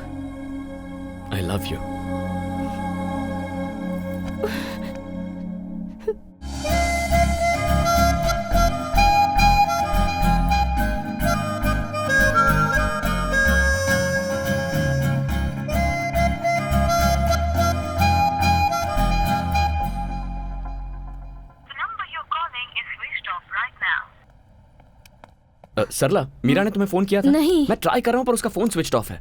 Speaker 4: I love you. सरला, मीरा ने तुम्हें फोन किया था?
Speaker 1: नहीं।
Speaker 4: मैं ट्राई कर रहा हूँ पर उसका फोन स्विच ऑफ है।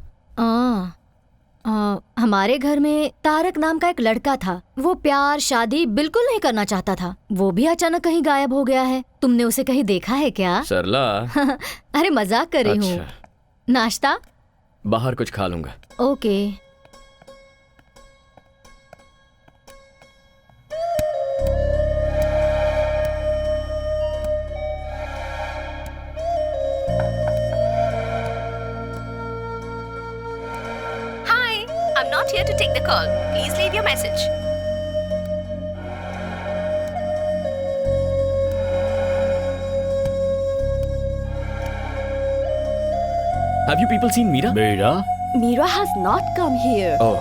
Speaker 1: हमारे घर में तारक नाम का एक लड़का था। वो प्यार शादी बिल्कुल नहीं करना चाहता था। वो भी अचानक कहीं गायब हो गया है। तुमने उसे कहीं देखा है क्या?
Speaker 4: सरला।
Speaker 1: अरे मजाक कर रही हूँ।
Speaker 4: अच्छा।
Speaker 1: नाश्ता?
Speaker 4: बाहर कुछ खा लूंगा।
Speaker 1: Okay.
Speaker 2: I'm not here to take the call. Please leave your message.
Speaker 4: Have you people seen Meera?
Speaker 3: Meera?
Speaker 2: Meera has not come here.
Speaker 4: Oh.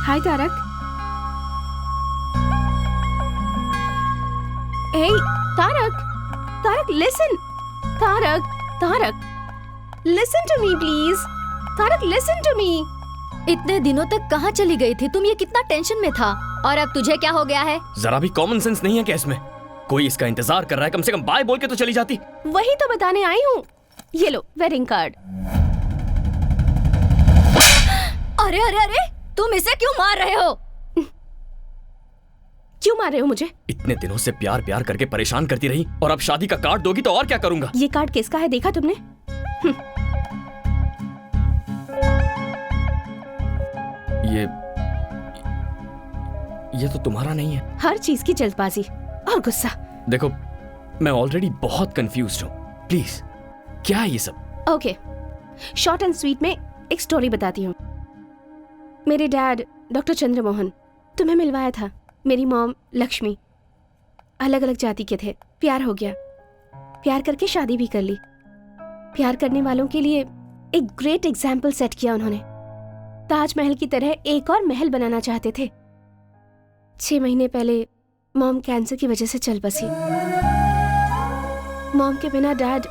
Speaker 2: Hi, Tarak. Hey, Tarak. Tarak, listen. Tarak. Listen to me, please. Tarak, listen to me.
Speaker 1: इतने दिनों तक कहाँ चली गई थी तुम? ये कितना टेंशन में था और अब तुझे क्या हो गया है?
Speaker 4: जरा भी कॉमन सेंस नहीं है क्या इसमें? कोई इसका इंतजार कर रहा है, कम से कम बाय बोल के तो चली जाती।
Speaker 2: वही तो बताने आई हूँ। ये लो वेडिंग कार्ड।
Speaker 1: अरे अरे अरे, तुम इसे क्यों मार रहे हो?
Speaker 2: क्यों मार रहे हो मुझे?
Speaker 4: इतने दिनों से प्यार प्यार करके परेशान करती रही और अब शादी का कार्ड दोगी तो और क्या करूंगा?
Speaker 2: ये कार्ड किसका है देखा तुमने?
Speaker 4: ये तो तुम्हारा नहीं है।
Speaker 2: हर चीज की जल्दबाजी और गुस्सा।
Speaker 4: देखो, मैं ऑलरेडी बहुत कंफ्यूज्ड हूँ। प्लीज, क्या है ये सब?
Speaker 2: ओके, शॉर्ट एंड स्वीट में एक स्टोरी बताती हूँ। मेरे डैड डॉक्टर चंद्रमोहन तुम्हें मिलवाया था। मेरी मॉम लक्ष्मी। अलग अलग जाति के थे। प्यार हो गया। प्यार करके शादी भी कर ली। प्यार करने वालों के लिए एक ग्रेट एग्जाम्पल सेट किया उन्होंने। ताजमहल की तरह एक और महल बनाना चाहते थे। 6 महीने पहले मॉम कैंसर की वजह से चल बसी। मॉम के बिना डैड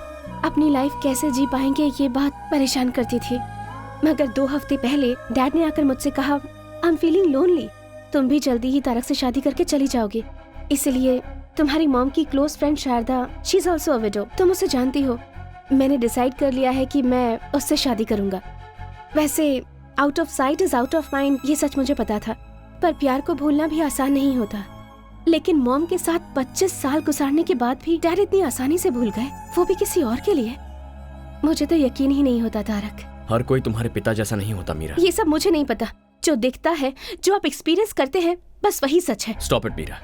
Speaker 2: अपनी लाइफ कैसे जी पाएंगे ये बात परेशान करती थी। मगर 2 हफ्ते पहले डैड ने आकर मुझसे कहा, आई एम फीलिंग लोनली। तुम भी जल्दी ही तारक से शादी करके चली जाओगी। इसलिए तुम्हारी मॉम की close friend Sharda, she is also a widow, तुम उसे जानती हो। मैंने डिसाइड कर लिया है कि मैं उससे शादी करूंगा। वैसे out of site is out of mind, ये सच मुझे पता था। पर प्यार को भूलना भी आसान नहीं होता। लेकिन मॉम के साथ 25 साल गुजारने के बाद भी डैड इतनी आसानी से भूल गए, वो भी किसी और के लिए। मुझे तो यकीन ही नहीं होता तारक।
Speaker 4: हर कोई तुम्हारे पिता जैसा नहीं होता मीरा।
Speaker 2: ये सब मुझे नहीं पता। जो दिखता है, जो आप एक्सपीरियंस करते हैं, बस वही सच है।
Speaker 4: Stop it Meera.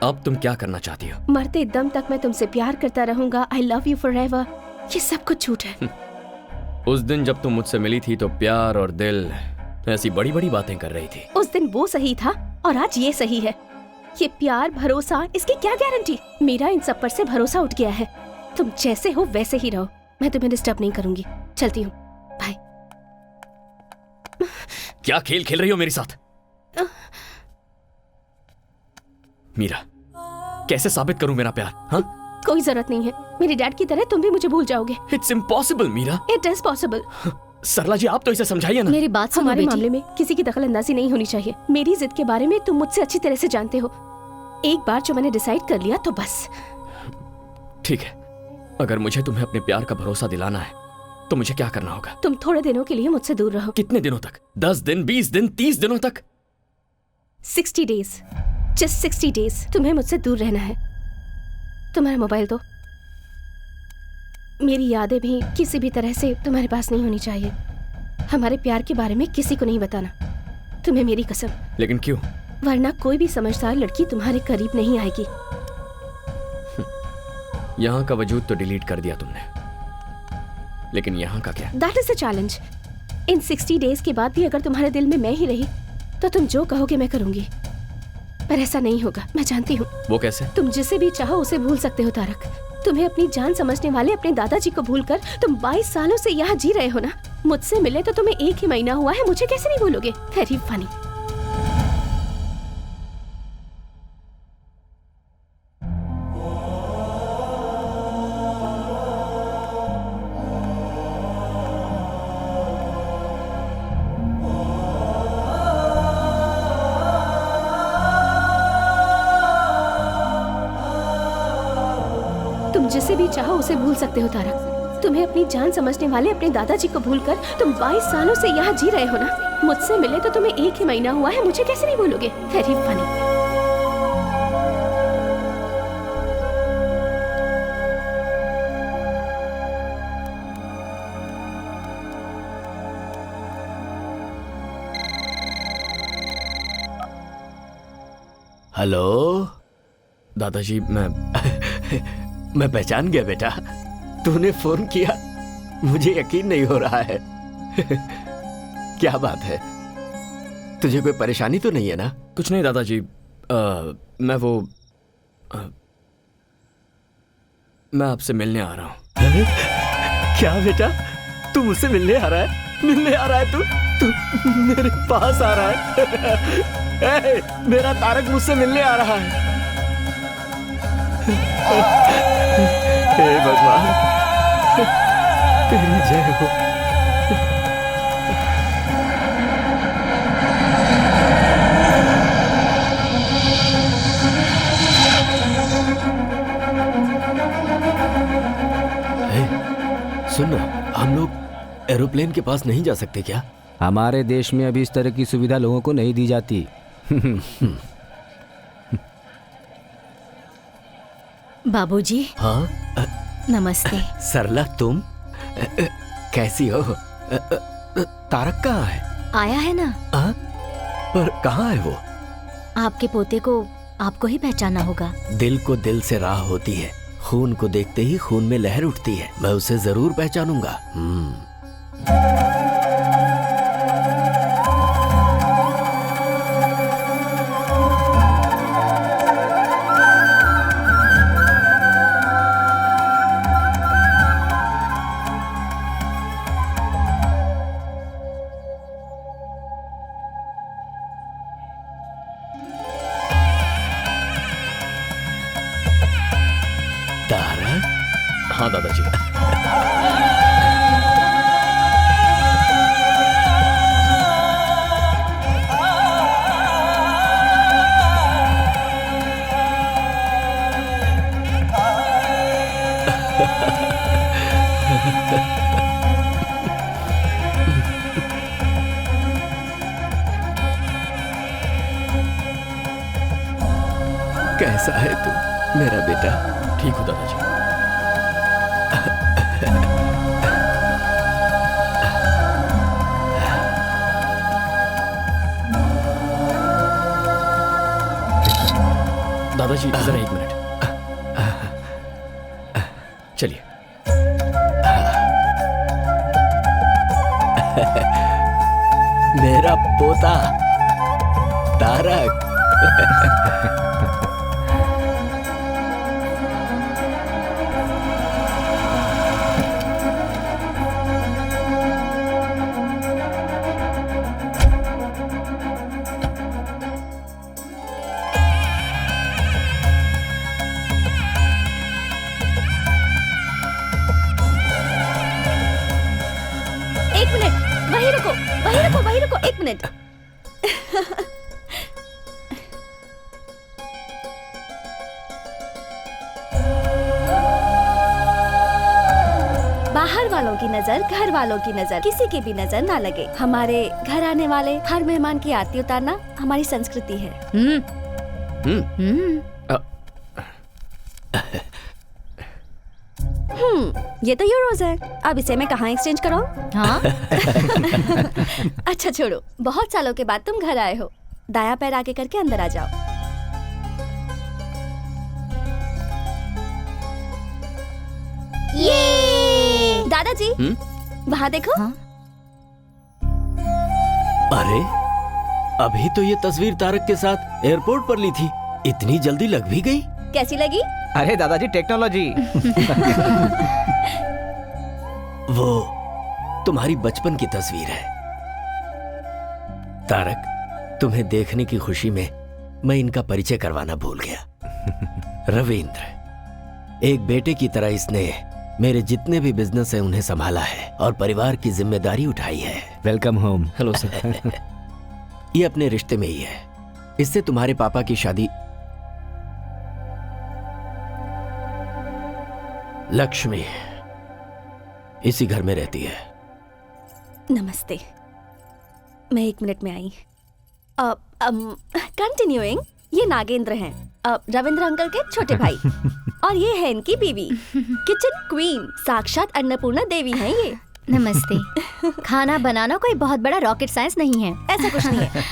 Speaker 4: अब तुम क्या करना चाहती हो?
Speaker 2: मरते दम तक मैं तुमसे प्यार करता रहूंगा। I love you forever. ये सब कुछ झूठ है।
Speaker 4: उस दिन जब तुम मुझसे मिली थी तो प्यार और दिल ऐसी बड़ी बड़ी बातें कर रही थी।
Speaker 2: उस दिन वो सही था और आज ये सही है। ये प्यार भरोसा, इसकी क्या गारंटी? मेरा इन सब पर से भरोसा उठ गया है। तुम जैसे हो वैसे ही रहो। मैं तुम्हें डिस्टर्ब नहीं करूंगी। चलती हूँ। बाय।
Speaker 4: क्या खेल खेल रही हो मेरे साथ? मीरा, कैसे साबित करूं मेरा प्यार? हाँ?
Speaker 2: कोई जरूरत नहीं है। मेरे डैड की तरह तुम भी मुझे भूल जाओगे।
Speaker 4: It's impossible Meera.
Speaker 2: It is possible.
Speaker 4: Sarla ji, आप तो इसे समझाइए ना।
Speaker 1: मेरी बात सुनो
Speaker 2: हमारे
Speaker 1: बेटी।
Speaker 2: मामले में किसी की दखलंदाजी नहीं होनी चाहिए। मेरी जिद के बारे में तुम मुझसे अच्छी तरह से जानते हो। एक बार जो मैंने डिसाइड कर लिया तो बस।
Speaker 4: ठीक है, अगर मुझे तुम्हें अपने प्यार का भरोसा दिलाना है तो मुझे क्या करना होगा?
Speaker 2: तुम थोड़े दिनों के लिए मुझसे दूर रहो।
Speaker 4: कितने दिनों तक? 10 दिन, 20 दिन, 30 दिनों तक?
Speaker 2: 60 डेज। जस्ट 60 डेज तुम्हें मुझसे दूर रहना है। तुम्हारा मोबाइल दो। मेरी यादें भी किसी भी तरह से तुम्हारे पास नहीं होनी चाहिए। हमारे प्यार के बारे में किसी को नहीं बताना, तुम्हें मेरी कसम।
Speaker 4: लेकिन क्यों?
Speaker 2: वरना कोई भी समझदार लड़की तुम्हारे करीब नहीं आएगी।
Speaker 4: यहाँ का वजूद तो डिलीट कर दिया तुमने, लेकिन यहाँ का क्या?
Speaker 2: That is the challenge. In 60 days के बाद भी अगर तुम्हारे दिल में मैं ही रही तो तुम जो कहोगे मैं करूंगी, पर ऐसा नहीं होगा, मैं जानती हूँ।
Speaker 4: वो कैसे?
Speaker 2: तुम जिसे भी चाहो उसे भूल सकते हो तारक। तुम्हें अपनी जान समझने वाले अपने दादाजी को भूलकर तुम 22 सालों से यहाँ जी रहे हो ना। मुझसे मिले तो तुम्हें 1 ही महीना हुआ है, मुझे कैसे नहीं भूलोगे? Very funny. तुम जिसे भी चाहो उसे भूल सकते हो तारक। तुम्हें अपनी जान समझने वाले अपने दादाजी को भूलकर तुम 22 सालों से यहाँ जी रहे हो ना। मुझसे मिले तो तुम्हें 1 ही महीना हुआ है, मुझे कैसे नहीं भूलोगे? Very funny.
Speaker 3: हेलो
Speaker 4: दादाजी,
Speaker 3: मैं पहचान गया बेटा, तूने फोन किया, मुझे यकीन नहीं हो रहा है। क्या बात है, तुझे कोई परेशानी तो नहीं है ना?
Speaker 4: कुछ नहीं दादाजी, मैं आपसे मिलने आ रहा हूँ।
Speaker 3: क्या बेटा, तू मुझसे मिलने आ रहा है? मिलने आ रहा है तू मेरे पास आ रहा है? मेरा तारक मुझसे मिलने आ रहा है। हे भगवान, तेरी जय हो। सुन ना, हम लोग एरोप्लेन के पास नहीं जा सकते क्या?
Speaker 6: हमारे देश में अभी इस तरह की सुविधा लोगों को नहीं दी जाती।
Speaker 1: बाबूजी।
Speaker 3: हाँ
Speaker 1: नमस्ते।
Speaker 3: सरला, तुम कैसी हो? तारक कहाँ है?
Speaker 1: आया है ना।
Speaker 3: पर कहाँ है वो?
Speaker 1: आपके पोते को आपको ही पहचाना होगा।
Speaker 3: दिल को दिल से राह होती है, खून को देखते ही खून में लहर उठती है। मैं उसे जरूर पहचानूंगा। तारक?
Speaker 4: हाँ दादाजी।
Speaker 3: कैसा है तू मेरा बेटा?
Speaker 4: ठीक हो दादाजी। दादाजी जरा 1 मिनट, चलिए।
Speaker 3: मेरा पोता तारक।
Speaker 1: वहीं रुको 1 मिनट। बाहर वालों की नजर, घर वालों की नजर, किसी की भी नजर ना लगे। हमारे घर आने वाले हर मेहमान की आरती उतारना हमारी संस्कृति है।
Speaker 7: ये तो यूरोज है, अब इसे मैं कहाँ एक्सचेंज कराऊं?
Speaker 1: हाँ
Speaker 7: अच्छा छोड़ो, बहुत सालों के बाद तुम घर आए हो, दाया पैर आगे करके अंदर आ जाओ। ये दादाजी वहाँ देखो।
Speaker 1: हाँ?
Speaker 3: अरे अभी तो ये तस्वीर तारक के साथ एयरपोर्ट पर ली थी, इतनी जल्दी लग भी गई।
Speaker 7: कैसी लगी?
Speaker 6: अरे दादाजी टेक्नोलॉजी।
Speaker 3: वो तुम्हारी बचपन की तस्वीर है तारक, तुम्हें देखने की खुशी में मैं इनका परिचय करवाना भूल गया। रविंद्र, एक बेटे की तरह इसने मेरे जितने भी बिजनेस है उन्हें संभाला है और परिवार की जिम्मेदारी उठाई है।
Speaker 6: Welcome home.
Speaker 4: Hello sir.
Speaker 3: ये अपने रिश्ते में ही है, इससे तुम्हारे पापा की शादी। लक्ष्मी इसी घर में रहती है।
Speaker 7: नमस्ते, मैं 1 मिनट में आई। कंटिन्यूइंग, ये नागेंद्र हैं, रविंद्र अंकल के छोटे भाई, और ये है इनकी बीवी, किचन क्वीन, साक्षात अन्नपूर्णा देवी हैं ये।
Speaker 1: नमस्ते। खाना बनाना कोई बहुत बड़ा रॉकेट साइंस नहीं है।
Speaker 7: ऐसा कुछ नहीं है,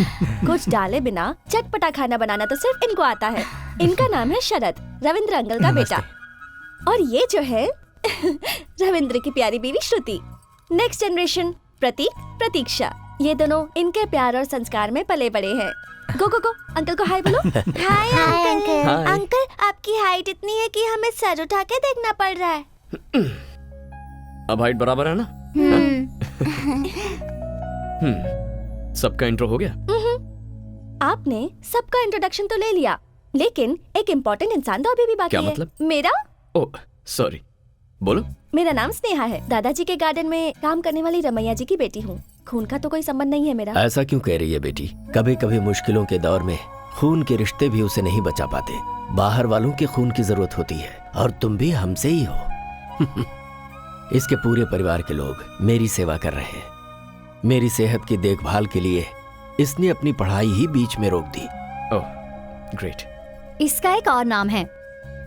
Speaker 7: कुछ डाले बिना चटपटा खाना बनाना तो सिर्फ इनको आता है। इनका नाम है शरद, रविंद्र अंकल का बेटा, और ये जो है रविंद्र की प्यारी बीवी श्रुति। नेक्स्ट जनरेशन प्रतीक, प्रतीक्षा, ये दोनों इनके प्यार और संस्कार में पले बड़े हैं। गो गो गो, अंकल को हाय बोलो। Hi uncle.
Speaker 4: हाय।
Speaker 7: अंकल, आपकी हाइट इतनी है कि हमें सर उठा के देखना पड़ रहा है।
Speaker 4: अब हाइट बराबर है ना? सबका इंट्रो हो गया?
Speaker 7: आपने सबका इंट्रोडक्शन तो ले लिया, लेकिन एक इम्पोर्टेंट इंसान तो अभी भी बाकी
Speaker 4: क्या
Speaker 7: है।
Speaker 4: मतलब?
Speaker 7: मेरा
Speaker 4: ओह सॉरी, बोलो।
Speaker 7: मेरा नाम स्नेहा है, दादाजी के गार्डन में काम करने वाली रमैया जी की बेटी हूँ। खून का तो कोई संबंध नहीं है मेरा।
Speaker 3: ऐसा क्यों कह रही है बेटी? कभी कभी मुश्किलों के दौर में खून के रिश्ते भी उसे नहीं बचा पाते। बाहर वालों के खून की जरूरत होती है, और तुम भी हमसे ही हो। इसके पूरे परिवार के लोग मेरी सेवा कर रहे हैं। मेरी सेहत की देखभाल के लिए इसने अपनी पढ़ाई ही बीच में रोक दी।
Speaker 4: Oh great.
Speaker 1: इसका एक और नाम है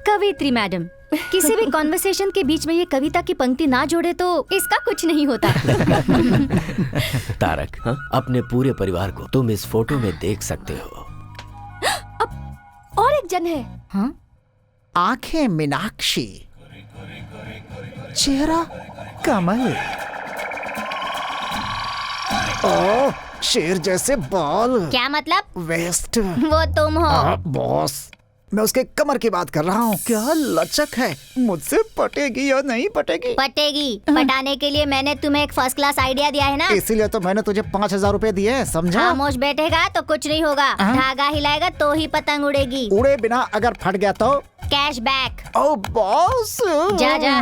Speaker 1: कवित्री मैडम। किसी भी कॉन्वर्सेशन के बीच में ये कविता की पंक्ति ना जोड़े तो इसका कुछ नहीं होता।
Speaker 3: तारक, अपने पूरे परिवार को तुम इस फोटो में देख सकते हो।
Speaker 7: और एक जन है।
Speaker 1: हाँ?
Speaker 5: आंखें मीनाक्षी, चेहरा कमल, ओ शेर जैसे बाल,
Speaker 1: क्या मतलब?
Speaker 5: वेस्ट।
Speaker 1: वो तुम हो।
Speaker 5: बॉस, मैं उसके कमर की बात कर रहा हूँ। क्या लचक है, मुझसे पटेगी या नहीं पटेगी?
Speaker 1: पटेगी। पटाने के लिए मैंने तुम्हें एक फर्स्ट क्लास आइडिया दिया है ना।
Speaker 5: इसीलिए तो मैंने तुझे 5000 रुपए दिए, समझा?
Speaker 1: खामोश बैठेगा तो कुछ नहीं होगा, धागा हिलाएगा तो ही पतंग उड़ेगी।
Speaker 5: उड़े बिना अगर फट गया तो?
Speaker 1: Cash back.
Speaker 5: ओ बॉस,
Speaker 1: जा जा।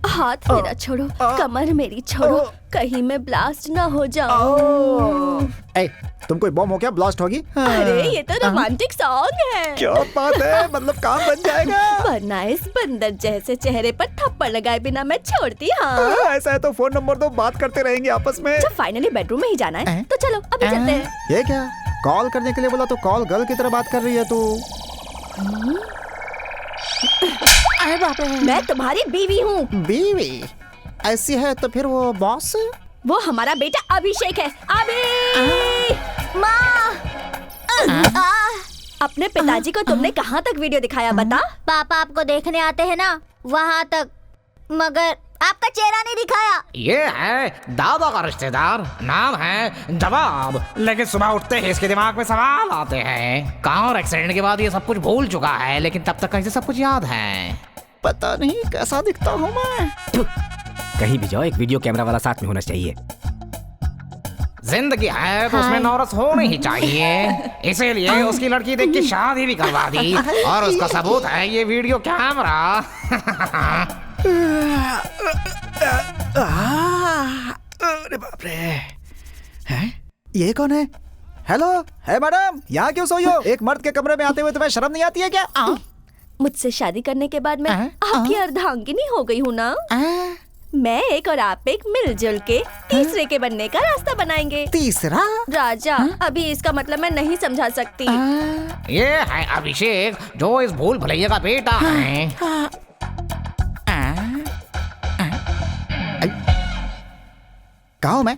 Speaker 7: हाथ मेरा छोड़ो, कमर मेरी छोड़ो, कहीं मैं ब्लास्ट ना हो जाऊं।
Speaker 5: ए, तुम कोई बम हो क्या ब्लास्ट होगी?
Speaker 7: अरे ये तो रोमांटिक सॉन्ग है।
Speaker 5: क्या बात है, मतलब काम बन जाएगा।
Speaker 7: वरना इस बंदर जैसे चेहरे पर थप्पड़ लगाए बिना मैं छोड़ती। हाँ,
Speaker 5: ऐसा है तो फोन नंबर दो, बात करते रहेंगे आपस में।
Speaker 7: जब फाइनली बेडरूम में ही जाना है तो चलो अभी चलते हैं।
Speaker 5: ये क्या, कॉल करने के लिए बोला तो कॉल गर्ल की तरह बात कर रही है तू। अरे बाप रे,
Speaker 7: मैं तुम्हारी बीवी हूँ।
Speaker 5: बीवी ऐसी है तो फिर वो बॉस?
Speaker 7: वो हमारा बेटा अभिषेक है। अभी माँ, अपने पिताजी को तुमने कहाँ तक वीडियो दिखाया बता?
Speaker 1: पापा आपको देखने आते हैं ना, वहाँ तक, मगर आपका चेहरा नहीं दिखाया।
Speaker 9: ये है दादा का रिश्तेदार, नाम है जवाब। लेकिन सुबह उठते ही इसके दिमाग में सवाल आते हैं। कार एक्सीडेंट के बाद ये सब कुछ भूल चुका है, लेकिन तब तक इसे सब कुछ याद है।
Speaker 5: पता नहीं कैसा दिखता हूँ मैं।
Speaker 6: कहीं भी जाओ एक वीडियो कैमरा वाला साथ में होना चाहिए।
Speaker 9: जिंदगी है तो उसमें नौरस होनी ही चाहिए, इसीलिए उसकी लड़की देख के शादी भी करवा दी, और उसका सबूत है ये वीडियो कैमरा।
Speaker 5: अरे बाप रे, हैं? ये कौन है? हेलो, है मैडम, यहाँ क्यों सोई हो? एक मर्द के कमरे में आते हुए तुम्हें शर्म नहीं आती है क्या?
Speaker 7: मुझसे शादी करने के बाद मैं आपकी अर्धांगिनी हो गई हूँ ना। मैं एक और आप एक मिलजुल के तीसरे के बनने का रास्ता बनाएंगे।
Speaker 5: तीसरा?
Speaker 7: राजा, अभी इसका मतलब मैं नहीं समझा सकती।
Speaker 9: ये है अभिषेक, जो इस भूल भुलैया का बेटा है।
Speaker 5: कहाँ हूँ मैं?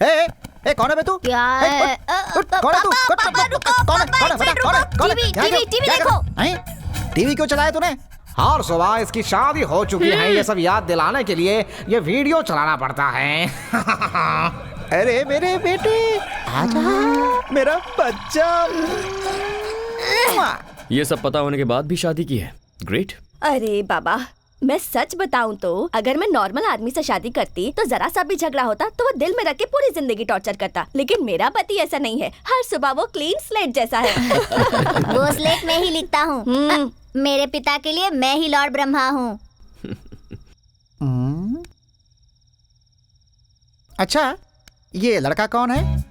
Speaker 5: ए, कौन है बे तू?
Speaker 7: क्या है?
Speaker 5: कौन है तू? कौन है?
Speaker 7: टीवी देखो।
Speaker 5: टीवी क्यों चलाया तूने?
Speaker 9: हर सुबह इसकी शादी हो चुकी है, ये सब याद दिलाने के लिए ये वीडियो चलाना पड़ता है।
Speaker 5: अरे मेरे बेटे, आजा मेरा बच्चा।
Speaker 4: ये सब पता होने के बाद भी शादी की है। ग्रेट।
Speaker 7: अरे बाबा, मैं सच बताऊं तो अगर मैं नॉर्मल आदमी से शादी करती तो जरा सा भी झगड़ा होता तो वो दिल में रख के पूरी जिंदगी टॉर्चर करता, लेकिन मेरा पति ऐसा नहीं है। हर सुबह वो क्लीन स्लेट जैसा है।
Speaker 10: वो स्लेट में ही लिखता हूँ। मेरे पिता के लिए मैं ही लॉर्ड ब्रह्मा हूँ।
Speaker 5: अच्छा, ये लड़का कौन है?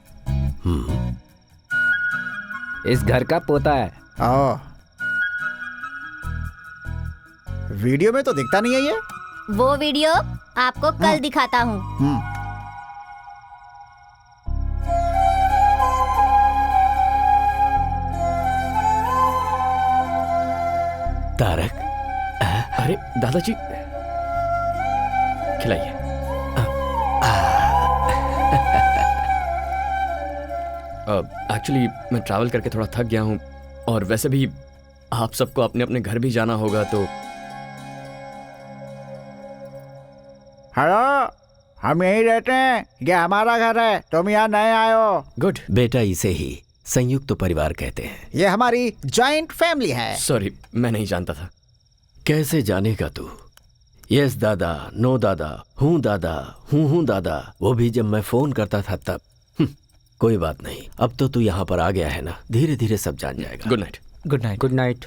Speaker 6: इस घर का पोता है।
Speaker 5: वीडियो में तो दिखता नहीं है ये।
Speaker 10: वो वीडियो आपको कल दिखाता हूँ।
Speaker 3: तारक,
Speaker 4: अरे दादाजी, खिलाइए। एक्चुअली मैं ट्रैवल करके थोड़ा थक गया हूँ, और वैसे भी आप सबको अपने अपने घर भी जाना होगा, तो
Speaker 5: हेलो, हम यहीं रहते हैं, ये हमारा घर है, तुम यहाँ नए आए हो।
Speaker 4: गुड।
Speaker 3: बेटा, इसे ही संयुक्त परिवार कहते हैं।
Speaker 5: ये हमारी जॉइंट फैमिली है।
Speaker 4: सॉरी, मैं नहीं जानता था।
Speaker 3: कैसे जानेगा तू? यस दादा, नो दादा, हूँ दादा, हूँ दादा, वो भी जब मैं फोन करता था तब। कोई बात नहीं, अब तो तू यहाँ पर आ गया है ना, धीरे धीरे सब जान जाएगा।
Speaker 4: Good night.
Speaker 6: Good night. Good night.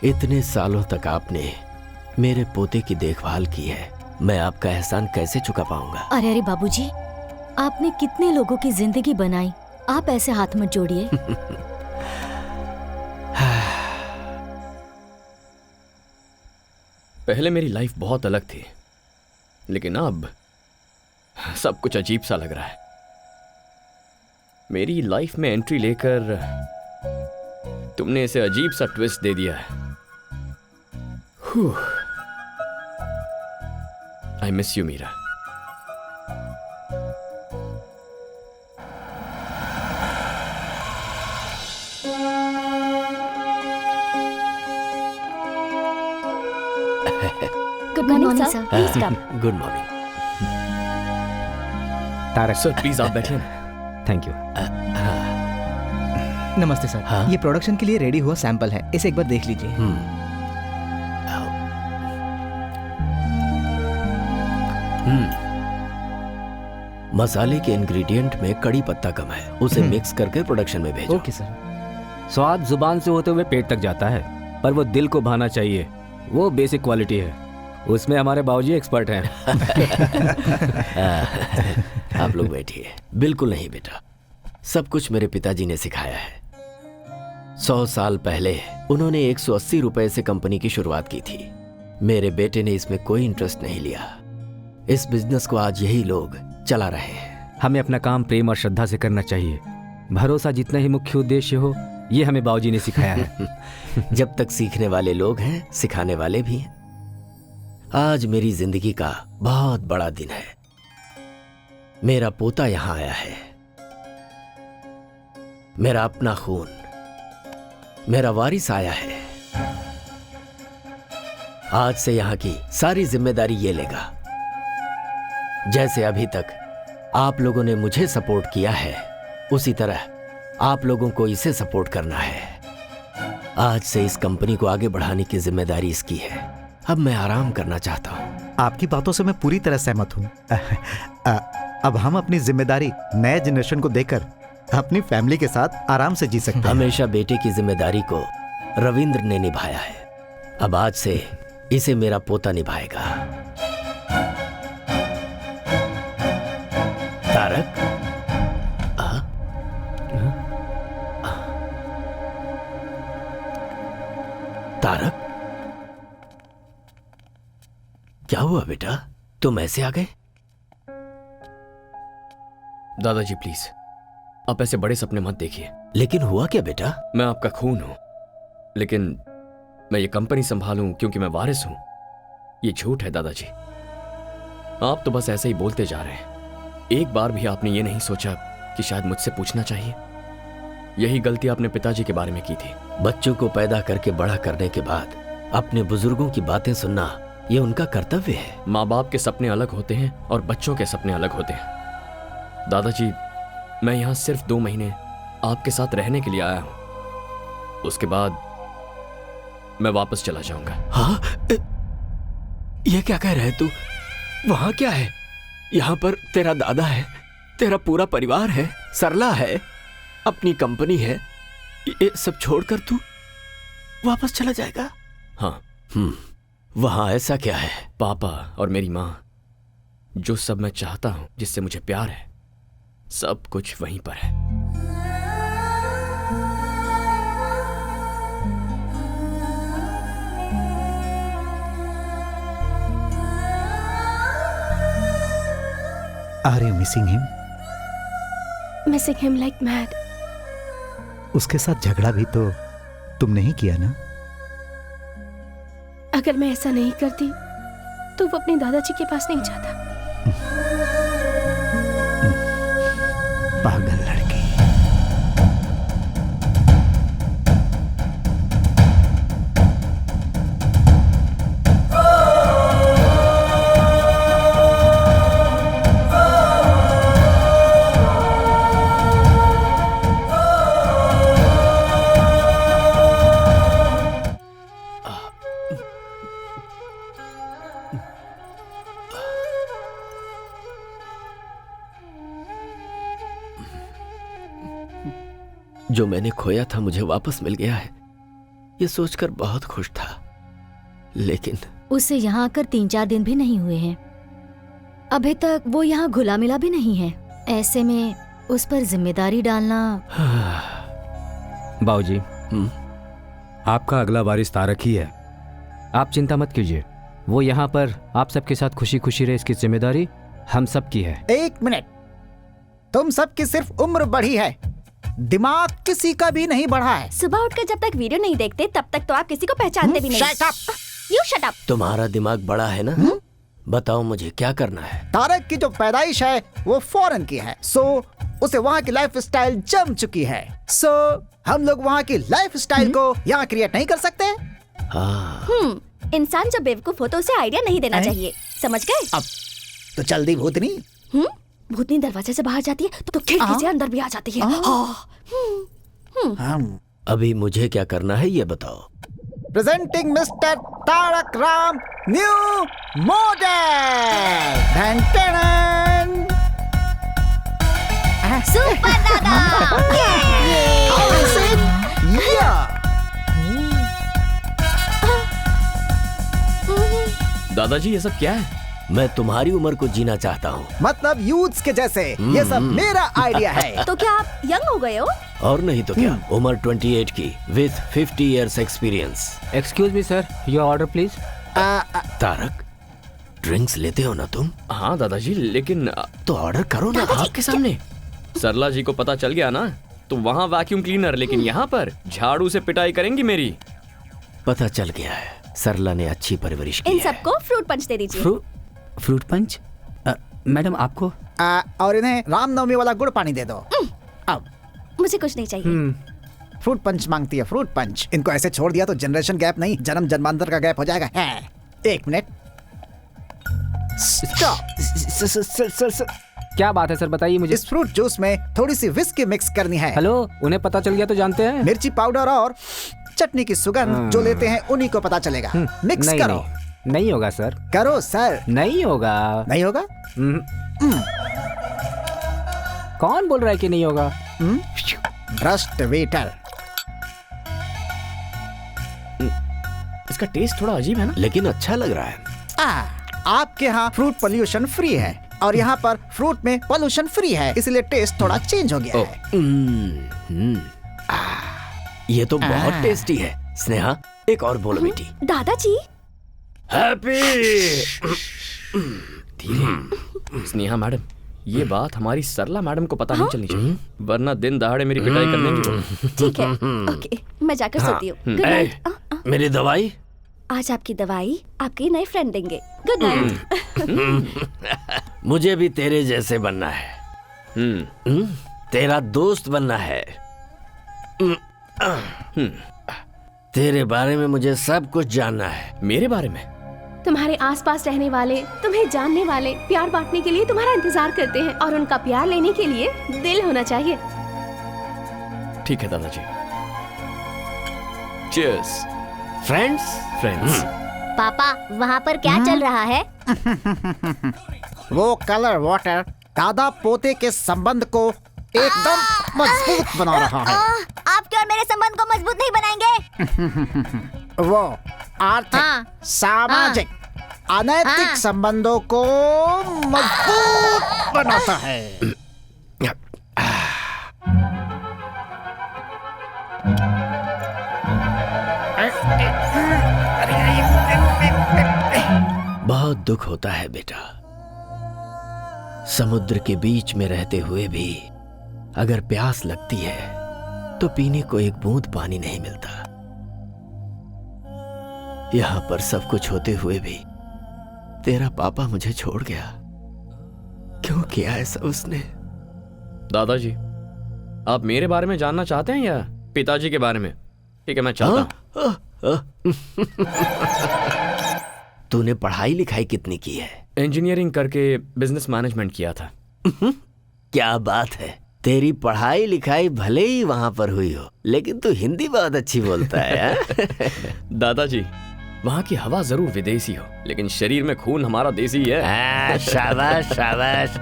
Speaker 3: इतने सालों तक आपने मेरे पोते की देखभाल की है, मैं आपका एहसान कैसे चुका पाऊंगा?
Speaker 1: अरे अरे बाबूजी, आपने कितने लोगों की जिंदगी बनाई, आप ऐसे हाथ मत जोड़िए।
Speaker 4: पहले मेरी लाइफ बहुत अलग थी, लेकिन अब सब कुछ अजीब सा लग रहा है। मेरी लाइफ में एंट्री लेकर तुमने इसे अजीब सा ट्विस्ट दे दिया है। I miss you Meera.
Speaker 1: Good morning sir, please come.
Speaker 3: Good morning.
Speaker 6: Tarak
Speaker 4: sir please आप बैठिए ना।
Speaker 6: Thank you.
Speaker 11: नमस्ते सर।
Speaker 3: हाँ?
Speaker 11: ये प्रोडक्शन के लिए रेडी हुआ सैंपल है, इसे एक बार देख लीजिए।
Speaker 3: मसाले के इंग्रेडिएंट में कड़ी पत्ता कम है, उसे मिक्स करके प्रोडक्शन में भेजो।
Speaker 11: Okay sir.
Speaker 6: स्वाद जुबान से होते हुए पेट तक जाता है, पर वो दिल को भाना चाहिए, वो बेसिक क्वालिटी है। उसमें हमारे बाबूजी एक्सपर्ट हैं।
Speaker 3: आप लोग बैठिए। बिल्कुल नहीं बेटा, सब कुछ मेरे पिताजी ने सिखाया है। 100 साल पहले उन्होंने 180 रुपए से कंपनी की शुरुआत की थी। मेरे बेटे ने इसमें कोई इंटरेस्ट नहीं लिया। इस बिजनेस को आज यही लोग चला रहे हैं।
Speaker 6: हमें अपना काम प्रेम और श्रद्धा से करना चाहिए। भरोसा जितना ही मुख्य उद्देश्य हो, ये हमें बाबूजी ने सिखाया है।
Speaker 3: जब तक सीखने वाले लोग हैं, सिखाने वाले भी हैं। आज मेरी जिंदगी का बहुत बड़ा दिन है। मेरा पोता यहां आया है, मेरा अपना खून, मेरा वारिस आया है। आज से यहां की सारी जिम्मेदारी ये लेगा। जैसे अभी तक आप लोगों ने मुझे सपोर्ट किया है, उसी तरह आप लोगों को इसे सपोर्ट करना है। आज से इस कंपनी को आगे बढ़ाने की जिम्मेदारी इसकी है। अब मैं आराम करना चाहता हूँ।
Speaker 5: आपकी बातों से मैं पूरी तरह सहमत हूँ। अब हम अपनी जिम्मेदारी नए जनरेशन को देकर अपनी फैमिली के साथ आराम से जी सकते हैं।
Speaker 3: हमेशा बेटे की जिम्मेदारी को रविंद्र ने निभाया है, अब आज से इसे मेरा पोता निभाएगा। तारक, तारक, क्या हुआ बेटा? तुम ऐसे आ गए?
Speaker 4: दादाजी प्लीज, आप ऐसे बड़े सपने मत देखिए।
Speaker 3: लेकिन हुआ क्या बेटा?
Speaker 4: मैं आपका खून हूं, लेकिन मैं ये कंपनी संभालूं क्योंकि मैं वारिस हूं, ये झूठ है दादाजी। आप तो बस ऐसे ही बोलते जा रहे हैं। एक बार भी आपने ये नहीं सोचा कि शायद मुझसे पूछना चाहिए? यही गलती आपने पिताजी के बारे में की थी।
Speaker 3: बच्चों को पैदा करके बड़ा करने के बाद अपने बुजुर्गों की बातें सुनना, ये उनका कर्तव्य है।
Speaker 4: माँ बाप के सपने अलग होते हैं और बच्चों के सपने अलग होते हैं। दादाजी, मैं यहाँ सिर्फ 2 महीने आपके साथ रहने के लिए आया हूँ, उसके बाद मैं वापस चला जाऊंगा।
Speaker 3: हाँ? ये क्या कह रहे तू? वहां क्या है? यहाँ पर तेरा दादा है, तेरा पूरा परिवार है, सरला है, अपनी कंपनी है, ये सब छोड़कर तू वापस चला जाएगा?
Speaker 4: हाँ।
Speaker 3: वहां ऐसा क्या है?
Speaker 4: पापा और मेरी माँ, जो सब मैं चाहता हूं, जिससे मुझे प्यार है, सब कुछ वहीं पर है।
Speaker 5: Are you missing him?
Speaker 2: Missing him like mad.
Speaker 5: उसके साथ झगड़ा भी तो तुमने ही किया ना?
Speaker 2: अगर मैं ऐसा नहीं करती तो वो अपने दादाजी के पास नहीं जाता।
Speaker 5: पागल लड़की।
Speaker 3: जो मैंने खोया था मुझे वापस मिल गया है, ये सोचकर बहुत खुश था। लेकिन
Speaker 1: उसे यहाँ आकर 3-4 दिन भी नहीं हुए हैं। अभी तक वो यहाँ घुला मिला भी नहीं है। ऐसे में उस पर जिम्मेदारी डालना।
Speaker 6: बाबूजी, आपका अगला वारिस तारक ही है। आप चिंता मत कीजिए, वो यहाँ पर आप सबके साथ खुशी खुशी रहे, इसकी जिम्मेदारी हम सब की है।
Speaker 5: 1 मिनट, तुम सबकी सिर्फ उम्र बढ़ी है, दिमाग किसी का भी नहीं बढ़ा है।
Speaker 7: सुबह उठकर जब तक वीडियो नहीं देखते तब तक तो आप किसी को पहचानते भी नहीं।
Speaker 5: Shut up!
Speaker 7: You shut up!
Speaker 3: तुम्हारा दिमाग बड़ा है ना? बताओ मुझे क्या करना है?
Speaker 5: तारक की जो पैदाइश है वो फॉरेन की है, सो उसे वहाँ की लाइफ स्टाइल जम चुकी है। सो हम लोग वहाँ की लाइफ स्टाइल को यहाँ क्रिएट नहीं कर सकते।
Speaker 7: इंसान जब बेवकूफ हो तो उसे आइडिया नहीं देना चाहिए, समझ गए?
Speaker 5: अब तो जल्दी भूतनी।
Speaker 7: भूतनी दरवाजे से बाहर जाती है तो खिड़की से अंदर भी आ जाती है।
Speaker 3: अभी मुझे क्या करना है ये बताओ।
Speaker 5: Presenting mister Tarak Ram new model.
Speaker 7: Super दादा।
Speaker 4: दादाजी, ये सब क्या है?
Speaker 3: मैं तुम्हारी उम्र को जीना चाहता हूँ।
Speaker 5: मतलब यूथ्स के जैसे। ये सब मेरा आइडिया है।
Speaker 7: तो क्या आप यंग हो गए हो?
Speaker 3: और नहीं तो क्या, उम्र 28 की with 50 years experience.
Speaker 6: Excuse me sir, your order please.
Speaker 3: Tarak, drinks लेते हो ना तुम?
Speaker 4: हाँ दादाजी, लेकिन
Speaker 3: तो ऑर्डर करो ना
Speaker 4: आपके सामने। सरला जी को पता चल गया ना तो वहाँ वैक्यूम क्लीनर, लेकिन यहाँ पर झाड़ू से पिटाई करेंगी मेरी।
Speaker 3: पता चल गया है, सरला ने अच्छी परवरिश की
Speaker 7: इन
Speaker 3: है।
Speaker 7: सबको फ्रूट पंच दे दीजिए।
Speaker 6: Fruit punch? मैडम आपको?
Speaker 5: और इन्हें रामनवमी वाला गुड़ पानी दे दो। अब
Speaker 7: मुझे कुछ नहीं चाहिए।
Speaker 5: फ्रूट पंच मांगती है, फ्रूट पंच। इनको ऐसे छोड़ दिया तो जनरेशन गैप नहीं, जन्म जन्मांतर का गैप हो जाएगा। 1 मिनट, स्टॉप।
Speaker 6: क्या बात है सर, बताइए मुझे।
Speaker 5: इस फ्रूट जूस में थोड़ी सी विस्की मिक्स करनी है।
Speaker 6: हेलो, उन्हें पता चल गया तो जानते हैं।
Speaker 5: मिर्ची पाउडर और चटनी की सुगंध जो लेते हैं उन्हीं को पता चलेगा। मिक्स
Speaker 6: नहीं,
Speaker 5: करो।
Speaker 6: नहीं होगा सर।
Speaker 5: करो सर।
Speaker 6: नहीं होगा।
Speaker 5: नहीं होगा?
Speaker 6: कौन बोल रहा है कि नहीं होगा?
Speaker 5: भ्रष्ट वेटर।
Speaker 4: इसका टेस्ट थोड़ा अजीब है ना,
Speaker 3: लेकिन अच्छा लग रहा है।
Speaker 5: आपके यहाँ फ्रूट पोल्यूशन फ्री है और यहाँ पर फ्रूट में पोल्यूशन फ्री है, इसलिए टेस्ट थोड़ा चेंज हो गया है।
Speaker 3: ये तो बहुत टेस्टी है। स्नेहा, एक और बोलो बेटी।
Speaker 7: दादाजी।
Speaker 3: हैप्पी।
Speaker 4: धीरे। स्नेहा मैडम, ये बात हमारी सरला मैडम को पता नहीं चलनी चाहिए, वरना दिन दहाड़े मेरी पिटाई करने की वो।
Speaker 7: ठीक है, ओके, मैं जाकर सोती हूँ। Good night.
Speaker 3: मेरी दवाई?
Speaker 7: आज आपकी दवाई आपके नए फ्रेंड देंगे। Good night.
Speaker 3: मुझे भी तेरे जैसे बनना है। तेरा दोस्त बनना है। तेरे बारे में मुझे सब कुछ जानना है।
Speaker 4: मेरे बारे में?
Speaker 2: तुम्हारे आसपास रहने वाले, तुम्हें जानने वाले, प्यार बांटने के लिए तुम्हारा इंतजार करते हैं, और उनका प्यार लेने के लिए दिल होना चाहिए।
Speaker 4: ठीक है दादाजी। चीयर्स। फ्रेंड्स।
Speaker 10: पापा, वहाँ पर क्या चल रहा है?
Speaker 9: वो कलर वाटर दादा पोते के संबंध को एकदम मजबूत बना रहा है।
Speaker 10: आपके और मेरे संबंध को मजबूत नहीं बनाएंगे।
Speaker 9: वो आर्थिक, सामाजिक, अनैतिक संबंधों को मजबूत बनाता है।
Speaker 3: बहुत दुख होता है बेटा, समुद्र के बीच में रहते हुए भी अगर प्यास लगती है तो पीने को एक बूंद पानी नहीं मिलता। यहां पर सब कुछ होते हुए भी तेरा पापा मुझे छोड़ गया। क्यों किया ऐसा उसने?
Speaker 4: दादाजी, आप मेरे बारे में जानना चाहते हैं या पिताजी के बारे में? ठीक है, मैं चाहता हूं।
Speaker 3: तूने पढ़ाई लिखाई कितनी की है?
Speaker 4: इंजीनियरिंग करके बिजनेस मैनेजमेंट किया था।
Speaker 3: क्या बात है, तेरी पढ़ाई लिखाई भले ही वहां पर हुई हो, लेकिन तू हिंदी बहुत अच्छी बोलता है।
Speaker 4: दादाजी, वहाँ की हवा जरूर विदेशी हो, लेकिन शरीर में खून हमारा देसी है।
Speaker 3: शाबाश शाबाश।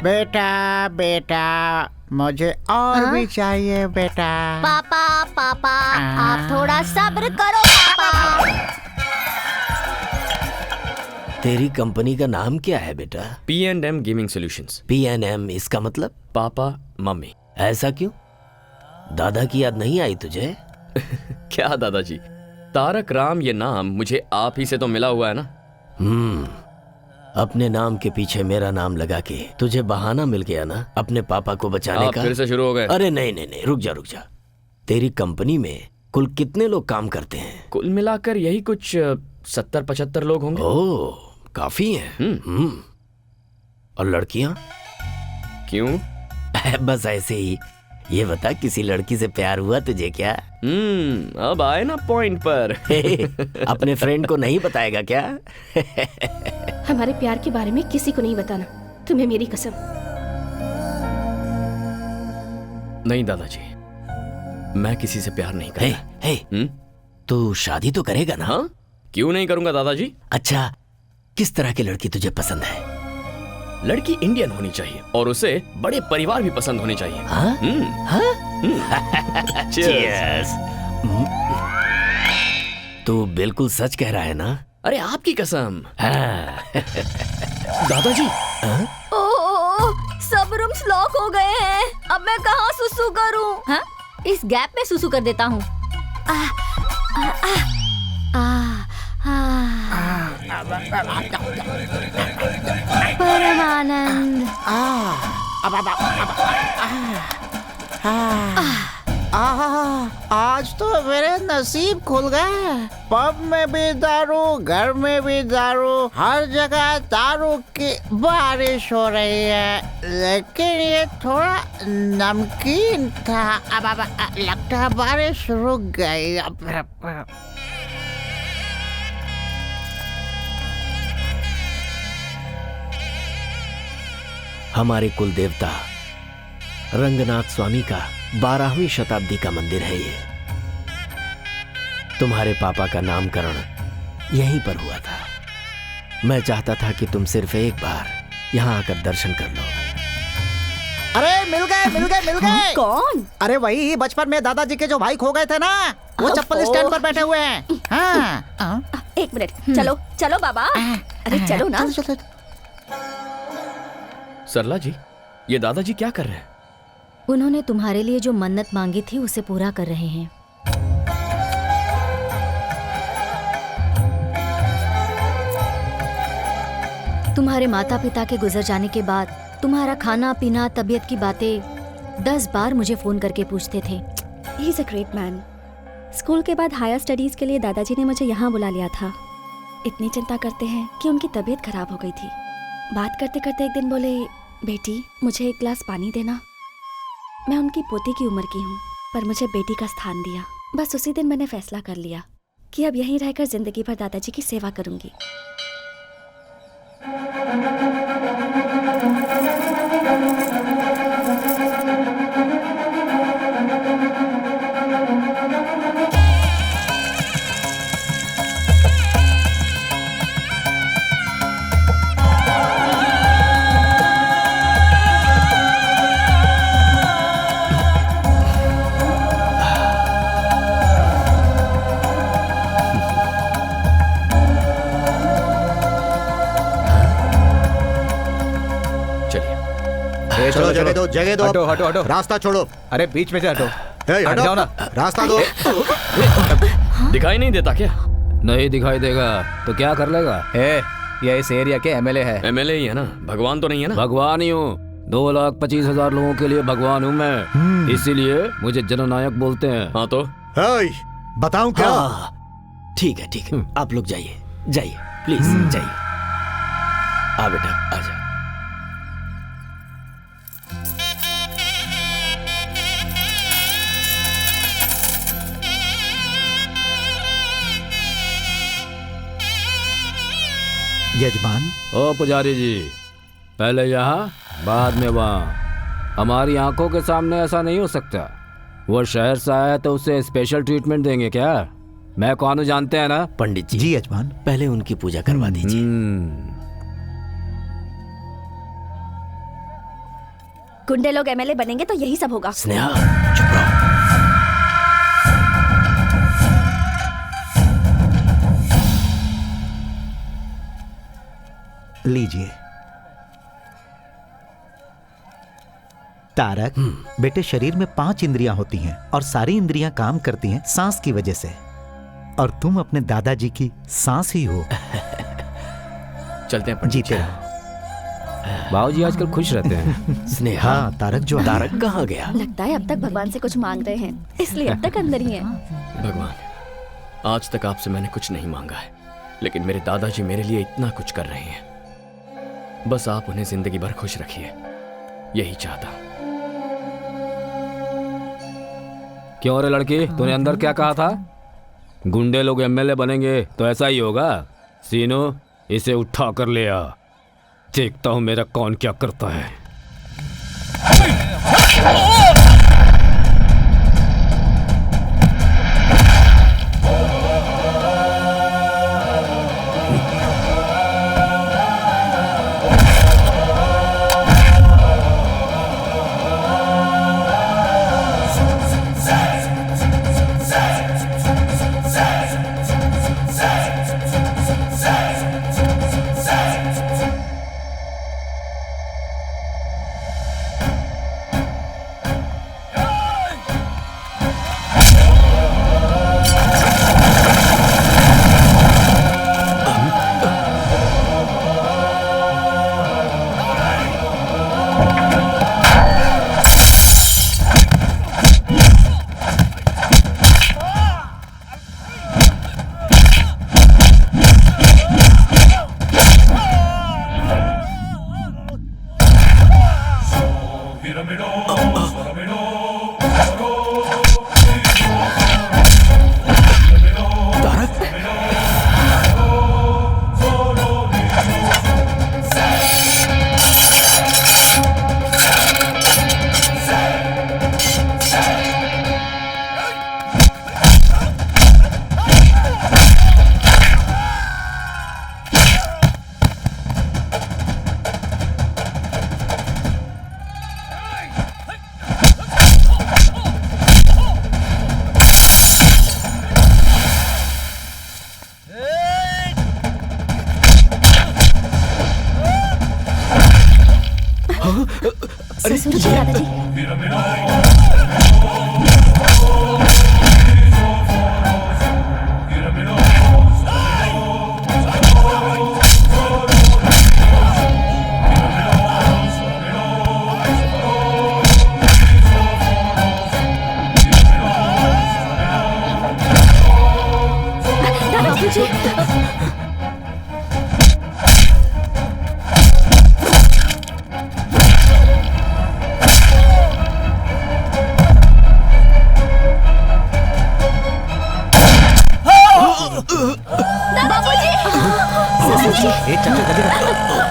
Speaker 9: बेटा बेटा, मुझे और भी चाहिए बेटा।
Speaker 10: पापा पापा, आप थोड़ा सब्र करो पापा।
Speaker 3: तेरी कंपनी का नाम क्या है बेटा?
Speaker 4: P&M gaming solutions.
Speaker 3: P&M, इसका मतलब?
Speaker 4: Papa mummy.
Speaker 3: ऐसा क्यों? दादा की याद नहीं आई तुझे?
Speaker 4: क्या दादाजी, तारक राम ये नाम मुझे आप ही से तो मिला हुआ है ना।
Speaker 3: अपने नाम के पीछे मेरा नाम लगा के तुझे बहाना मिल गया ना अपने पापा को बचाने का।
Speaker 4: फिर से शुरू हो गए?
Speaker 3: अरे नहीं, रुक जा। तेरी कंपनी में कुल कितने लोग काम करते हैं?
Speaker 4: कुल मिलाकर यही कुछ 70-75 लोग होंगे।
Speaker 3: ओह, काफी हैं। और लड़कियां?
Speaker 4: क्यों?
Speaker 3: बस ऐसे ही। ये बता, किसी लड़की से प्यार हुआ तुझे क्या?
Speaker 4: अब आए ना पॉइंट पर।
Speaker 3: अपने फ्रेंड को नहीं बताएगा क्या?
Speaker 2: हमारे प्यार के बारे में किसी को नहीं बताना, तुम्हें मेरी कसम।
Speaker 4: नहीं दादाजी, मैं किसी से प्यार नहीं करता।
Speaker 3: तू शादी तो करेगा ना?
Speaker 4: हाँ? क्यों नहीं करूंगा दादाजी।
Speaker 3: अच्छा, किस तरह की लड़की तुझे पसंद है?
Speaker 4: लड़की इंडियन होनी चाहिए और उसे बड़े परिवार भी पसंद होने चाहिए।
Speaker 3: Cheers। तू बिल्कुल सच कह रहा है ना?
Speaker 4: अरे आपकी कसम।
Speaker 7: दादाजी। सब रूम्स लॉक हो गए हैं, अब मैं कहाँ सुसु करूं?
Speaker 1: हाँ? इस गैप में सुसु कर देता हूँ।
Speaker 7: परमानंद।
Speaker 9: आज तो मेरे नसीब खुल गए। पब में भी दारू, घर में भी दारू, हर जगह दारू की बारिश हो रही है। लेकिन ये थोड़ा नमकीन था। अब लगता है बारिश रुक गई।
Speaker 3: हमारे कुल देवता रंगनाथ स्वामी का 12वीं शताब्दी का मंदिर है ये। तुम्हारे पापा का नामकरण यहीं पर हुआ था। मैं चाहता था कि तुम सिर्फ एक बार यहाँ आकर दर्शन कर लो।
Speaker 9: अरे मिल गए।
Speaker 7: कौन?
Speaker 9: अरे वही बचपन में दादाजी के जो भाई खो गए थे ना, वो चप्पल स्टैंड पर बैठे हुए हैं। हाँ।
Speaker 7: एक मिनट, चलो बाबा। अरे चलो ना।
Speaker 4: सरला जी, ये दादाजी क्या कर रहे हैं?
Speaker 1: उन्होंने तुम्हारे लिए जो मन्नत मांगी थी उसे पूरा कर रहे हैं। तुम्हारे माता पिता के गुजर जाने के बाद तुम्हारा खाना पीना तबीयत की बातें 10 बार मुझे फोन करके पूछते थे।
Speaker 7: He is a great man. School के बाद हायर स्टडीज के लिए दादाजी ने मुझे यहाँ बुला लिया था। इतनी चिंता करते हैं कि उनकी तबीयत खराब हो गई थी। बात करते करते एक दिन बोले, बेटी मुझे एक गिलास पानी देना। मैं उनकी पोती की उम्र की हूँ, पर मुझे बेटी का स्थान दिया। बस उसी दिन मैंने फैसला कर लिया कि अब यहीं रहकर जिंदगी भर दादाजी की सेवा करूंगी।
Speaker 12: चलो जगह दो, जगह दो।
Speaker 11: हटो हटो हटो,
Speaker 12: रास्ता छोड़ो।
Speaker 11: अरे बीच में से हटो।
Speaker 12: हट जाओ ना, रास्ता दो।
Speaker 4: दिखाई नहीं देता क्या?
Speaker 6: नहीं दिखाई देगा तो क्या कर लेगा?
Speaker 11: ये इस एरिया के एमएलए है।
Speaker 4: एमएलए ही है ना, भगवान तो नहीं है ना?
Speaker 6: भगवान ही हूँ। 2,25,000 लोगों के लिए भगवान हूँ मैं, इसीलिए मुझे जननायक बोलते हैं।
Speaker 4: हाँ तो
Speaker 12: बताऊं क्या?
Speaker 3: ठीक है ठीक है, आप लोग जाइए जाइए प्लीज जाइए। आ बेटा आजा।
Speaker 5: यजमान।
Speaker 6: ओ पुजारी जी, पहले यहाँ बाद में वहाँ। हमारी आंखों के सामने ऐसा नहीं हो सकता। वो शहर से आया है तो उसे स्पेशल ट्रीटमेंट देंगे क्या? मैं कौन हूँ जानते हैं ना?
Speaker 3: पंडित जी।
Speaker 5: जी यजमान।
Speaker 3: पहले उनकी पूजा करवा दीजिए।
Speaker 7: गुंडे लोग एमएलए बनेंगे तो यही सब होगा।
Speaker 3: स्नेहा चुप रहो।
Speaker 5: लीजिए। तारक, बेटे शरीर में 5 इंद्रियां होती हैं और सारी इंद्रियां काम करती हैं सांस की वजह से, और तुम अपने दादाजी की सांस ही हो।
Speaker 4: चलते हैं।
Speaker 5: जीते रहो।
Speaker 6: बाबूजी आजकल खुश रहते हैं।
Speaker 3: स्नेहा।
Speaker 5: हाँ, तारक जो
Speaker 3: तारक कहाँ गया?
Speaker 7: लगता है अब तक भगवान से कुछ मांग रहे हैं, इसलिए अब तक अंदर ही हैं।
Speaker 4: भगवान, आज तक आपसे मैंने कुछ नहीं मांगा है, लेकिन मेरे दादाजी मेरे लिए इतना कुछ कर रहे हैं। बस आप उन्हें जिंदगी भर खुश रखिए, यही चाहता हूं।
Speaker 6: क्यों रे लड़की, तूने अंदर क्या कहा था? गुंडे लोग एमएलए बनेंगे तो ऐसा ही होगा। सीनो, इसे उठा कर ले आ, देखता हूं मेरा कौन क्या करता है।
Speaker 1: बाबूजी।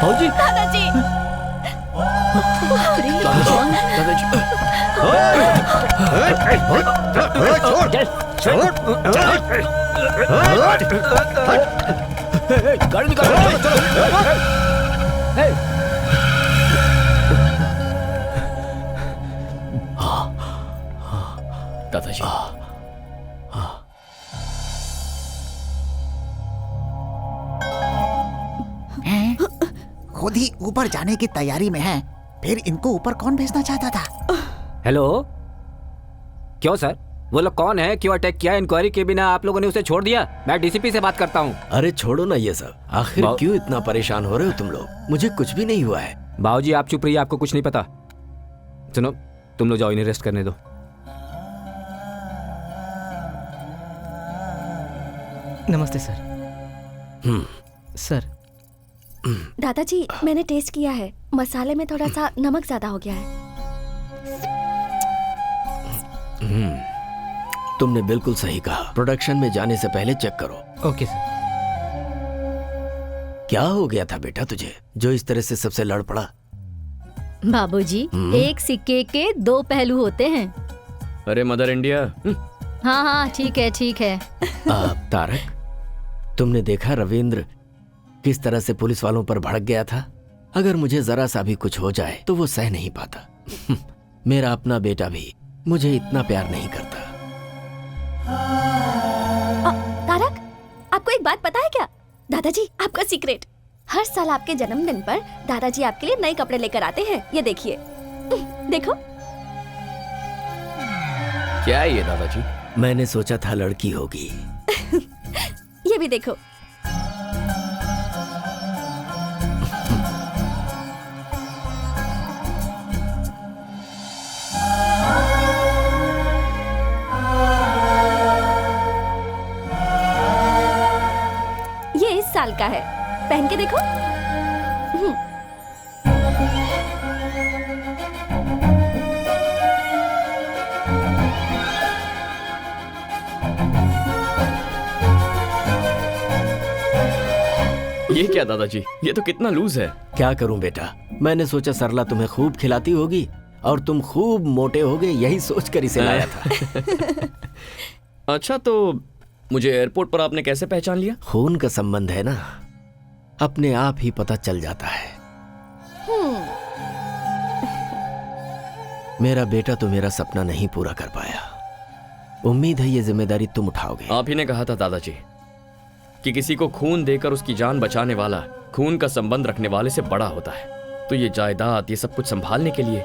Speaker 7: बाबूजी।
Speaker 6: बाबूजी।
Speaker 7: दादाजी।
Speaker 6: गाड़ी निकालो।
Speaker 4: दादाजी।
Speaker 9: खुद ही ऊपर जाने की तैयारी में है, फिर इनको ऊपर कौन भेजना चाहता था?
Speaker 6: हेलो, क्यों सर? वो लोग कौन है? क्यों अटैक किया? इंक्वायरी के बिना आप लोगों ने उसे छोड़ दिया? मैं डीसीपी से बात करता हूँ।
Speaker 3: अरे छोड़ो ना ये सब, आखिर क्यों इतना परेशान हो रहे हो तुम लोग? मुझे कुछ भी नहीं हुआ है।
Speaker 6: बाबूजी आप चुप रहिए, आपको कुछ नहीं पता। सुनो, तुम लोग जाओ, इन्हें रेस्ट करने दो।
Speaker 11: नमस्ते सर। सर
Speaker 2: दादाजी, मैंने टेस्ट किया है, मसाले में थोड़ा सा नमक ज्यादा हो गया है।
Speaker 3: तुमने बिल्कुल सही कहा, प्रोडक्शन में जाने से पहले चेक करो।
Speaker 11: Okay sir.
Speaker 3: क्या हो गया था बेटा तुझे, जो इस तरह से सबसे लड़ पड़ा?
Speaker 1: बाबूजी, एक सिक्के के दो पहलू होते हैं।
Speaker 4: अरे मदर इंडिया।
Speaker 1: हाँ हाँ, ठीक है ठीक है।
Speaker 3: तारक, तुमने देखा रविंद्र किस तरह से पुलिस वालों पर भड़क गया था? अगर मुझे जरा सा भी कुछ हो जाए तो वो सह नहीं पाता। मेरा अपना बेटा भी मुझे इतना प्यार नहीं करता।
Speaker 2: तारक, आपको एक बात पता है क्या? दादाजी, आपका सीक्रेट, हर साल आपके जन्मदिन पर दादाजी आपके लिए नए कपड़े लेकर आते हैं। ये देखिए, देखो।
Speaker 4: क्या है ये दादाजी?
Speaker 3: मैंने सोचा था लड़की होगी।
Speaker 2: ये भी देखो। ये इस साल का है, पहन के देखो।
Speaker 4: ये क्या दादाजी, ये तो कितना लूज है।
Speaker 3: क्या करूं बेटा, मैंने सोचा सरला तुम्हें खूब खिलाती होगी और तुम खूब मोटे होगे, यही सोचकर इसे लाया था।
Speaker 4: अच्छा, तो मुझे एयरपोर्ट पर आपने कैसे पहचान लिया?
Speaker 3: खून का संबंध है ना, अपने आप ही पता चल जाता है। मेरा बेटा तो मेरा सपना नहीं पूरा कर पाया। उम्मीद है ये जिम्मेदारी तुम उठाओगे।
Speaker 4: आप ही ने कहा था दादाजी कि किसी को खून देकर उसकी जान बचाने वाला खून का संबंध रखने वाले से बड़ा होता है। तो ये जायदाद, ये सब कुछ संभालने के लिए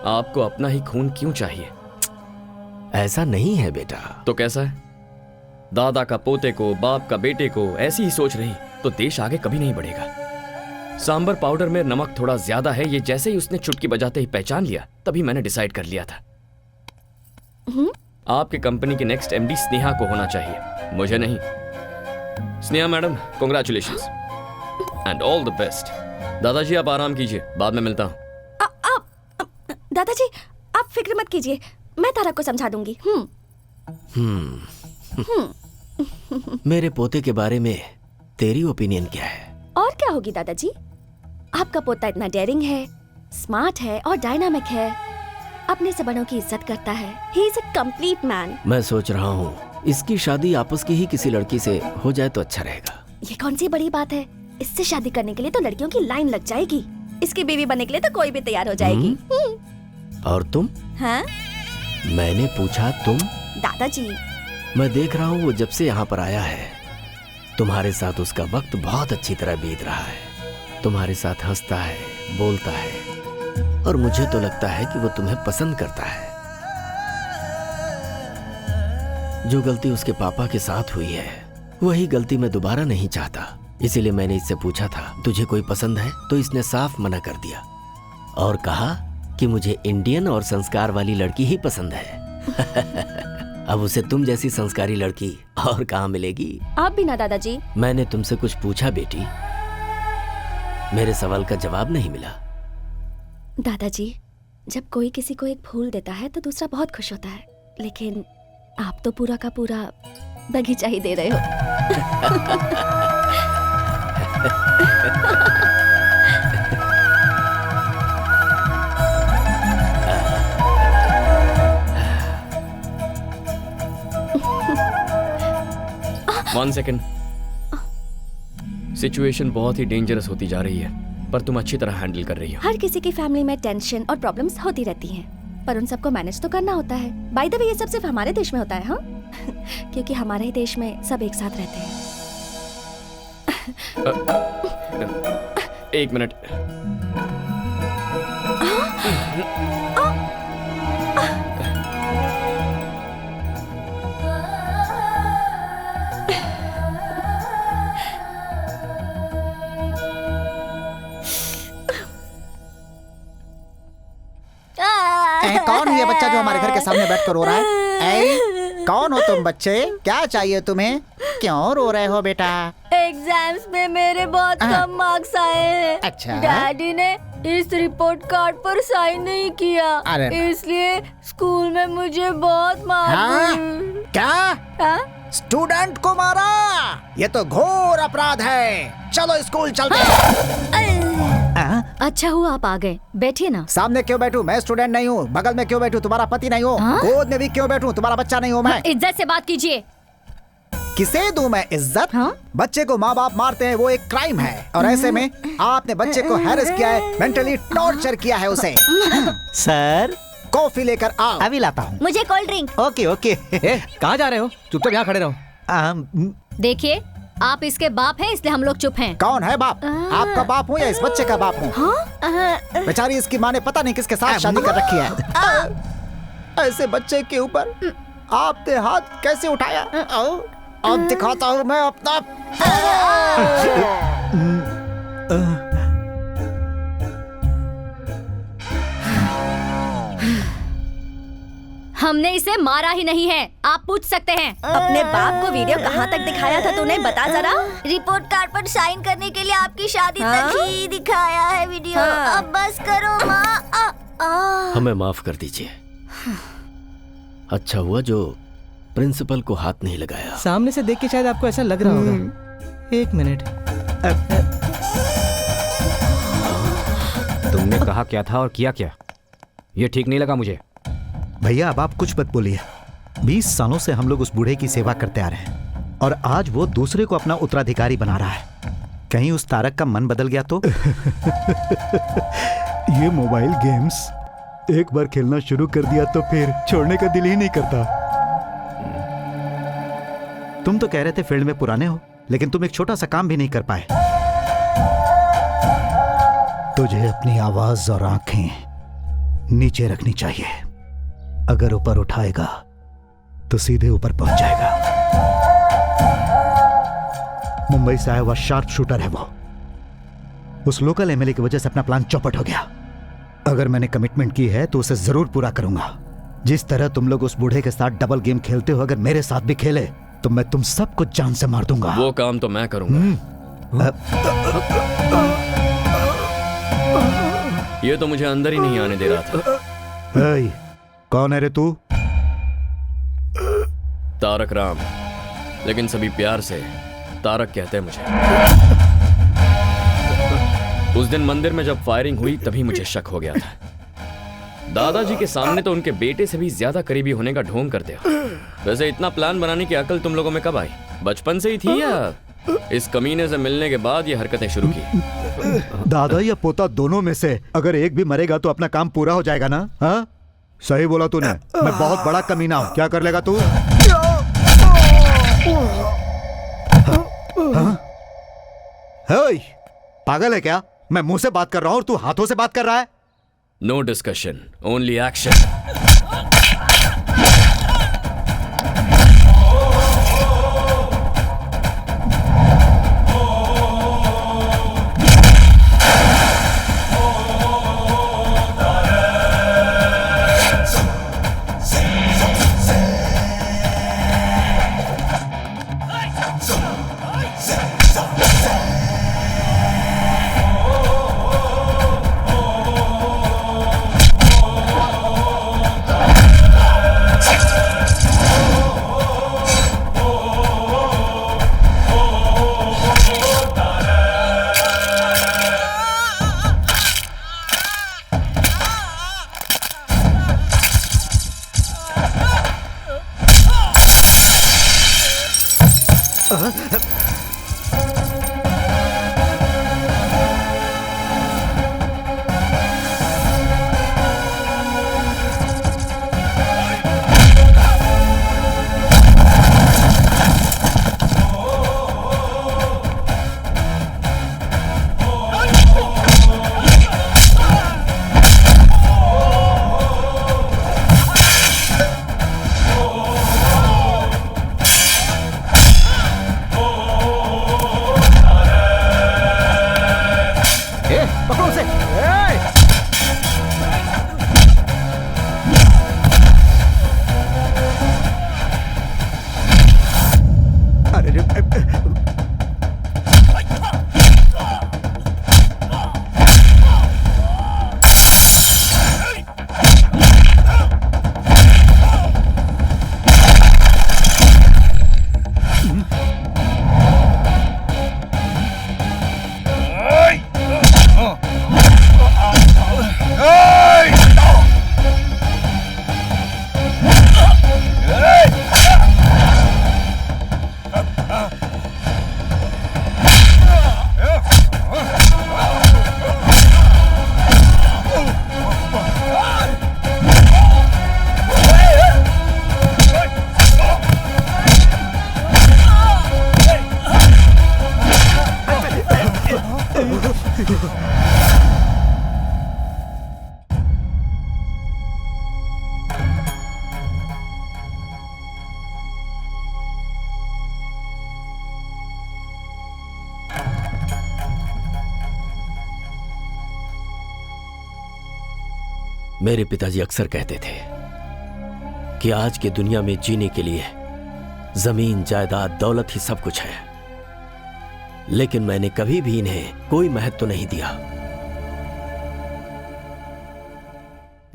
Speaker 4: आपको अपना ही खून क्यों चाहिए?
Speaker 3: ऐसा नहीं है बेटा।
Speaker 4: तो कैसा है? दादा का पोते को, बाप का बेटे को ऐसी ही सोच रही तो देश आगे कभी नहीं बढ़ेगा। सांबर पाउडर में नमक थोड़ा ज्यादा है, ये जैसे ही उसने चुटकी बजाते ही पहचान लिया, तभी मैंने डिसाइड कर लिया था आपके कंपनी की नेक्स्ट एमडी स्नेहा को होना चाहिए, मुझे नहीं। Sneha madam, congratulations and all the best. दादाजी आप आराम कीजिए, बाद में मिलता हूं।
Speaker 2: दादाजी, आप फिक्र मत कीजिए, मैं तारक को समझा दूंगी।
Speaker 3: मेरे पोते के बारे में तेरी ओपिनियन क्या है?
Speaker 2: और क्या होगी दादाजी, आपका पोता इतना डेयरिंग है, स्मार्ट है और डायनामिक है, अपने से बड़ों की इज्जत करता है। He is a complete man.
Speaker 3: मैं सोच रहा हूँ इसकी शादी आपस की ही किसी लड़की से हो जाए तो अच्छा रहेगा।
Speaker 2: ये कौन सी बड़ी बात है, इससे शादी करने के लिए तो लड़कियों की लाइन लग जाएगी, इसकी बीवी बनने के लिए तो कोई भी तैयार हो जाएगी।
Speaker 3: और तुम?
Speaker 2: हाँ?
Speaker 3: मैंने पूछा तुम?
Speaker 2: दादाजी,
Speaker 3: मैं देख रहा हूँ वो जब से यहाँ पर आया है तुम्हारे साथ उसका वक्त बहुत अच्छी तरह बीत रहा है। तुम्हारे साथ हंसता है, बोलता है और मुझे तो लगता है कि वो तुम्हें पसंद करता है। जो गलती उसके पापा के साथ हुई है वही गलती मैं दोबारा नहीं चाहता। इसीलिए मैंने इससे पूछा था तुझे कोई पसंद है, तो इसने साफ मना कर दिया और कहा कि मुझे इंडियन और संस्कार वाली लड़की ही पसंद है। अब उसे तुम जैसी संस्कारी लड़की और कहाँ मिलेगी?
Speaker 7: आप भी ना दादाजी।
Speaker 3: मैंने तुमसे कुछ पूछा बेटी, मेरे सवाल का जवाब नहीं मिला।
Speaker 7: दादाजी, जब कोई किसी को एक फूल देता है तो दूसरा बहुत खुश होता है, लेकिन आप तो पूरा का पूरा बगीचा ही दे रहे हो।
Speaker 4: One second. सिचुएशन बहुत ही डेंजरस होती जा रही है, पर तुम अच्छी तरह हैंडल कर रही हो।
Speaker 7: हर किसी की फैमिली में टेंशन और प्रॉब्लम्स होती रहती हैं, पर उन सबको मैनेज तो करना होता है। बाय द वे, ये सब सिर्फ हमारे देश में होता है, हाँ? क्योंकि हमारे ही देश में सब एक साथ रहते हैं।
Speaker 4: एक मिनट।
Speaker 9: कौन है ये बच्चा जो हमारे घर के सामने बैठ कर रो रहा है? कौन हो तुम बच्चे? क्या चाहिए तुम्हें? क्यों रो रहे हो बेटा?
Speaker 10: एग्जाम्स में मेरे बहुत कम मार्क्स आए हैं।
Speaker 9: अच्छा।
Speaker 10: डैडी ने इस रिपोर्ट कार्ड पर साइन नहीं किया, इसलिए स्कूल में मुझे बहुत मार।
Speaker 9: क्या? स्टूडेंट को मारा? ये तो घोर अपराध है। चलो स्कूल चलते हैं।
Speaker 1: अच्छा हुआ आप आ गए, बैठिए ना।
Speaker 9: सामने क्यों बैठूं? मैं स्टूडेंट नहीं हूँ। बगल में क्यों बैठूं? तुम्हारा पति नहीं हूँ। गोद में भी क्यों बैठूं? तुम्हारा बच्चा नहीं हूँ मैं।
Speaker 1: इज्जत से बात कीजिए।
Speaker 9: किसे दूं मैं इज्जत? बच्चे को माँ बाप मारते हैं, वो एक क्राइम है, और ऐसे में आपने बच्चे को हैरेस किया है, मेंटली टॉर्चर किया है उसे।
Speaker 11: सर,
Speaker 9: कॉफी लेकर आओ। अभी लाता हूँ।
Speaker 10: मुझे कोल्ड ड्रिंक।
Speaker 9: Okay okay.
Speaker 11: कहाँ जा रहे हो? चुपचाप यहाँ खड़े रहो।
Speaker 1: देखिए, आप इसके बाप हैं, इसलिए हम लोग चुप हैं।
Speaker 9: कौन है बाप? आपका बाप हूँ या इस बच्चे का बाप हूँ? बेचारी इसकी माँ ने पता नहीं किसके साथ शादी कर रखी है। ऐसे बच्चे के ऊपर आपने हाथ कैसे उठाया? अब दिखाता हूँ मैं अपना।
Speaker 1: हमने इसे मारा ही नहीं है, आप पूछ सकते हैं।
Speaker 7: अपने बाप को वीडियो कहाँ तक दिखाया था तूने? बता जरा।
Speaker 10: रिपोर्ट कार्ड पर साइन करने के लिए आपकी शादी तक ही दिखाया है वीडियो। अब बस करो माँ।
Speaker 3: हमें माफ कर दीजिए। अच्छा हुआ जो प्रिंसिपल को हाथ नहीं लगाया।
Speaker 11: सामने से देख के शायद आपको ऐसा लग रहा होगा। एक मिनट।
Speaker 6: तुमने कहा क्या था और किया क्या? ये ठीक नहीं लगा मुझे।
Speaker 5: भैया अब आप कुछ मत बोलिए। 20 सालों से हम लोग उस बूढ़े की सेवा करते आ रहे हैं, और आज वो दूसरे को अपना उत्तराधिकारी बना रहा है। कहीं उस तारक का मन बदल गया तो? ये मोबाइल गेम्स एक बार खेलना शुरू कर दिया तो फिर छोड़ने का दिल ही नहीं करता। तुम तो कह रहे थे फील्ड में पुराने हो, लेकिन तुम एक छोटा सा काम भी नहीं कर पाए। तुझे अपनी आवाज और आंखें नीचे रखनी चाहिए। अगर ऊपर उठाएगा तो सीधे ऊपर पहुंच जाएगा। मुंबई से आया हुआ शार्प शूटर है वो। उस लोकल एमएलए की वजह से अपना प्लान चौपट हो गया। अगर मैंने कमिटमेंट की है तो उसे जरूर पूरा करूंगा। जिस तरह तुम लोग उस बूढ़े के साथ डबल गेम खेलते हो, अगर मेरे साथ भी खेले तो मैं तुम सबको जान से मार दूंगा।
Speaker 4: वो काम तो मैं करूंगा। ये तो मुझे अंदर ही नहीं आने दे रहा था।
Speaker 5: कौन है रे तू?
Speaker 4: तारक राम, लेकिन सभी प्यार से तारक कहते हैं मुझे। उस दिन मंदिर में जब फायरिंग हुई तभी मुझे शक हो गया था। दादाजी के सामने तो उनके बेटे से भी ज्यादा करीबी होने का ढोंग करते हो। वैसे इतना प्लान बनाने की अकल तुम लोगों में कब आई? बचपन से ही थी या इस कमीने से मिलने के बाद ये हरकतें शुरू की?
Speaker 5: दादा या पोता दोनों में से अगर एक भी मरेगा तो अपना काम पूरा हो जाएगा ना? हाँ, सही बोला तूने। मैं बहुत बड़ा कमीना हूं। क्या कर लेगा तू? पागल है क्या? मैं मुंह से बात कर रहा हूं और तू हाथों से बात कर रहा है।
Speaker 4: No discussion, only action.
Speaker 3: मेरे पिताजी अक्सर कहते थे कि आज की दुनिया में जीने के लिए जमीन, जायदाद, दौलत ही सब कुछ है, लेकिन मैंने कभी भी इन्हें कोई महत्व नहीं दिया।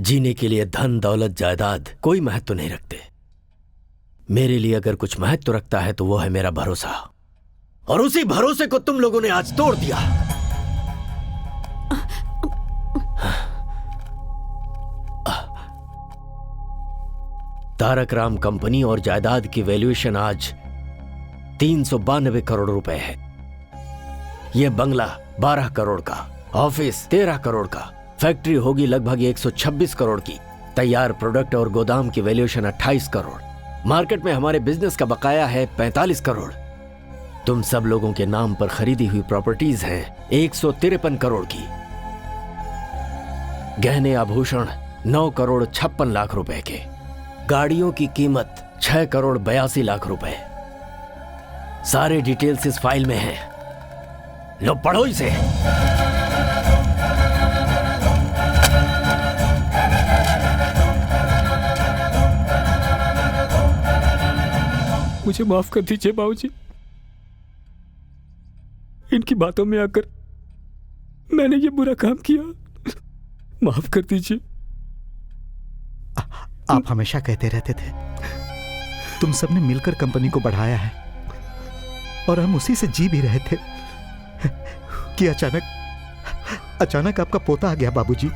Speaker 3: जीने के लिए धन, दौलत, जायदाद कोई महत्व नहीं रखते। मेरे लिए अगर कुछ महत्व रखता है तो वो है मेरा भरोसा, और उसी भरोसे को तुम लोगों ने आज तोड़ दिया। तारक राम कंपनी और जायदाद की वैल्यूएशन आज 392 करोड़ रुपए है। यह बंगला 12 करोड़ का, ऑफिस 13 करोड़ का, फैक्ट्री होगी लगभग 126 करोड़ की, तैयार प्रोडक्ट और गोदाम की वैल्यूएशन 28 करोड़, मार्केट में हमारे बिजनेस का बकाया है 45 करोड़। तुम सब लोगों के नाम पर खरीदी हुई प्रॉपर्टीज हैं 153 करोड़ की, गहने आभूषण 9 करोड़ 56 लाख रुपए के, गाड़ियों की कीमत 6 करोड़ 82 लाख रुपए। सारे डिटेल्स इस फाइल में हैं। लो पढ़ो इसे।
Speaker 6: मुझे माफ कर दीजिए बाबूजी, इनकी बातों में आकर मैंने ये बुरा काम किया, माफ कर दीजिए।
Speaker 5: आप हमेशा कहते रहते थे तुम सबने मिलकर कंपनी को बढ़ाया है, और हम उसी से जी भी रहे थे कि अचानक आपका पोता आ गया बाबूजी,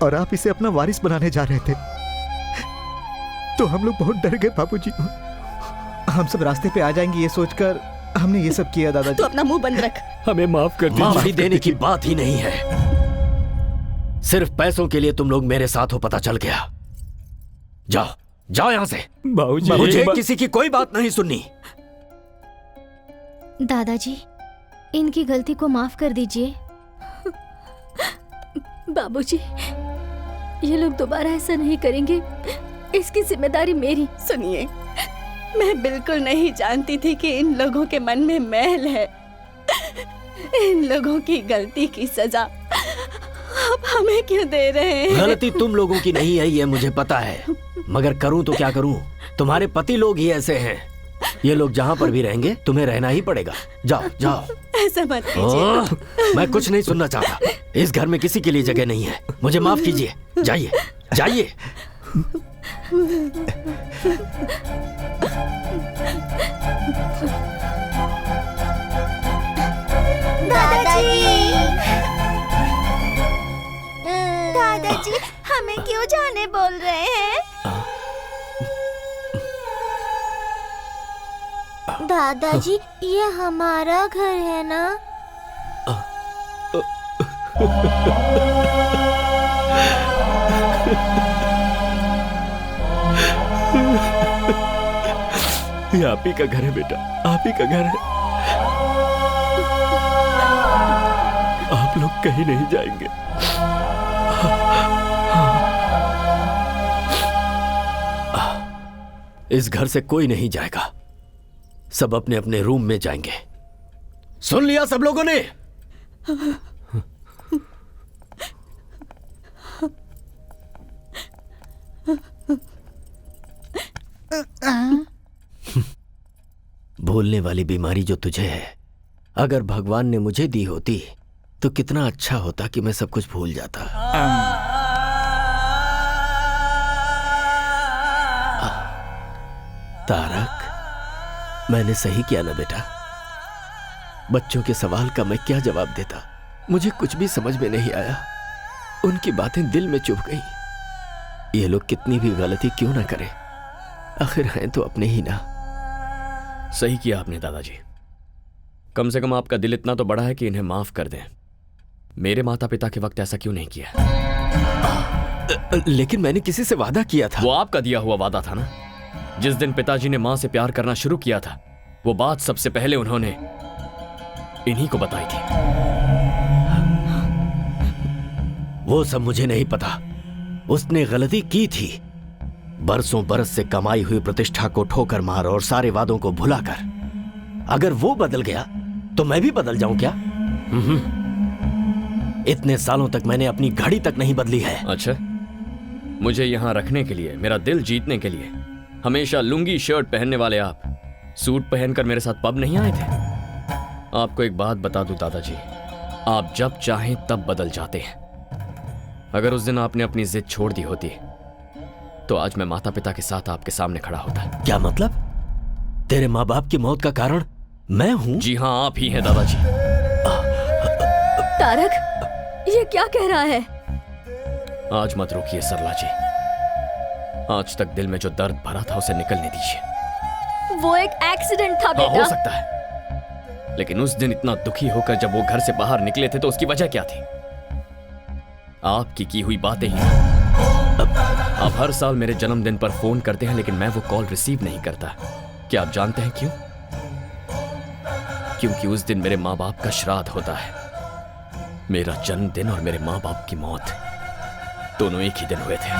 Speaker 5: और आप इसे अपना वारिस बनाने जा रहे थे। तो हम लोग बहुत डर गए बाबूजी।
Speaker 11: हम सब रास्ते पे आ जाएंगे ये सोचकर हमने ये सब किया दादाजी।
Speaker 2: तू अपना मुंह बंद रख।
Speaker 6: हमें माफ कर दीजिए।
Speaker 3: माफी देने की बात ही नहीं है, सिर्फ पैसों के लिए तुम लोग मेरे साथ हो, पता चल गया। जाओ जाओ यहां से।
Speaker 6: बाबूजी,
Speaker 3: मुझे किसी की कोई बात नहीं सुननी।
Speaker 1: दादाजी, इनकी गलती को माफ कर दीजिए।
Speaker 10: बाबूजी, ये लोग दोबारा ऐसा नहीं करेंगे, इसकी जिम्मेदारी मेरी।
Speaker 2: सुनिए, मैं बिल्कुल नहीं जानती थी कि इन लोगों के मन में मैल है। इन लोगों की गलती की सजा आप हमें क्यों दे रहे हैं?
Speaker 3: गलती तुम लोगों की नहीं है, ये मुझे पता है, मगर करूं तो क्या करूं? तुम्हारे पति लोग ही ऐसे हैं। ये लोग जहां पर भी रहेंगे तुम्हें रहना ही पड़ेगा। जाओ जाओ।
Speaker 2: ऐसा मत कीजिए।
Speaker 3: मैं कुछ नहीं सुनना चाहता। इस घर में किसी के लिए जगह नहीं है। मुझे माफ कीजिए। जाइए जाइए।
Speaker 7: दादाजी, हमें क्यों जाने बोल रहे हैं?
Speaker 10: दादाजी, ये हमारा घर है ना?
Speaker 3: ये आप ही का घर है बेटा, आप ही का घर है। आप लोग कहीं नहीं जाएंगे। इस घर से कोई नहीं जाएगा, सब अपने अपने रूम में जाएंगे। सुन लिया सब लोगों ने? भूलने वाली बीमारी जो तुझे है, अगर भगवान ने मुझे दी होती तो कितना अच्छा होता कि मैं सब कुछ भूल जाता। तारक, मैंने सही किया ना बेटा? बच्चों के सवाल का मैं क्या जवाब देता? मुझे कुछ भी समझ में नहीं आया। उनकी बातें दिल में चुभ गई। ये लोग कितनी भी गलती क्यों ना करें, आखिर हैं तो अपने ही ना।
Speaker 4: सही किया आपने दादाजी। कम से कम आपका दिल इतना तो बड़ा है कि इन्हें माफ कर दें। मेरे माता पिता के वक्त ऐसा क्यों नहीं किया?
Speaker 3: लेकिन मैंने किसी से वादा किया था।
Speaker 4: वो आपका दिया हुआ वादा था ना। जिस दिन पिताजी ने मां से प्यार करना शुरू किया था, वो बात सबसे पहले उन्होंने इन्हीं को बताई थी।
Speaker 3: वो सब मुझे नहीं पता। उसने गलती की थी। बरसों बरस से कमाई हुई प्रतिष्ठा को ठोकर मार और सारे वादों को भुलाकर। अगर वो बदल गया तो मैं भी बदल जाऊं क्या? इतने सालों तक मैंने अपनी घड़ी तक नहीं बदली है।
Speaker 4: अच्छा, मुझे यहां रखने के लिए, मेरा दिल जीतने के लिए हमेशा लुंगी शर्ट पहनने वाले आप सूट पहनकर मेरे साथ पब नहीं आए थे? आपको एक बात बता दूं दादाजी, आप जब चाहें तब बदल जाते हैं। अगर उस दिन आपने अपनी जिद छोड़ दी होती तो आज मैं माता पिता के साथ आपके सामने खड़ा होता।
Speaker 3: क्या मतलब? तेरे माँ बाप की मौत का कारण मैं हूं?
Speaker 4: जी हाँ, आप ही हैं दादाजी।
Speaker 7: तारक, ये क्या कह रहा है?
Speaker 4: आज मत रोकिए सरला जी। आज तक दिल में जो दर्द भरा था उसे निकलने दीजिए।
Speaker 7: वो एक एक्सीडेंट था बेटा।
Speaker 4: हो सकता है, लेकिन उस दिन इतना दुखी होकर जब वो घर से बाहर निकले थे तो उसकी वजह क्या थी? आपकी की हुई बातें ही। आप हर साल मेरे जन्मदिन पर फोन करते हैं, लेकिन मैं वो कॉल रिसीव नहीं करता। क्या आप जानते हैं क्यों? क्योंकि उस दिन मेरे माँ बाप का श्राद्ध होता है। मेरा जन्मदिन और मेरे माँ बाप की मौत दोनों एक ही दिन हुए थे।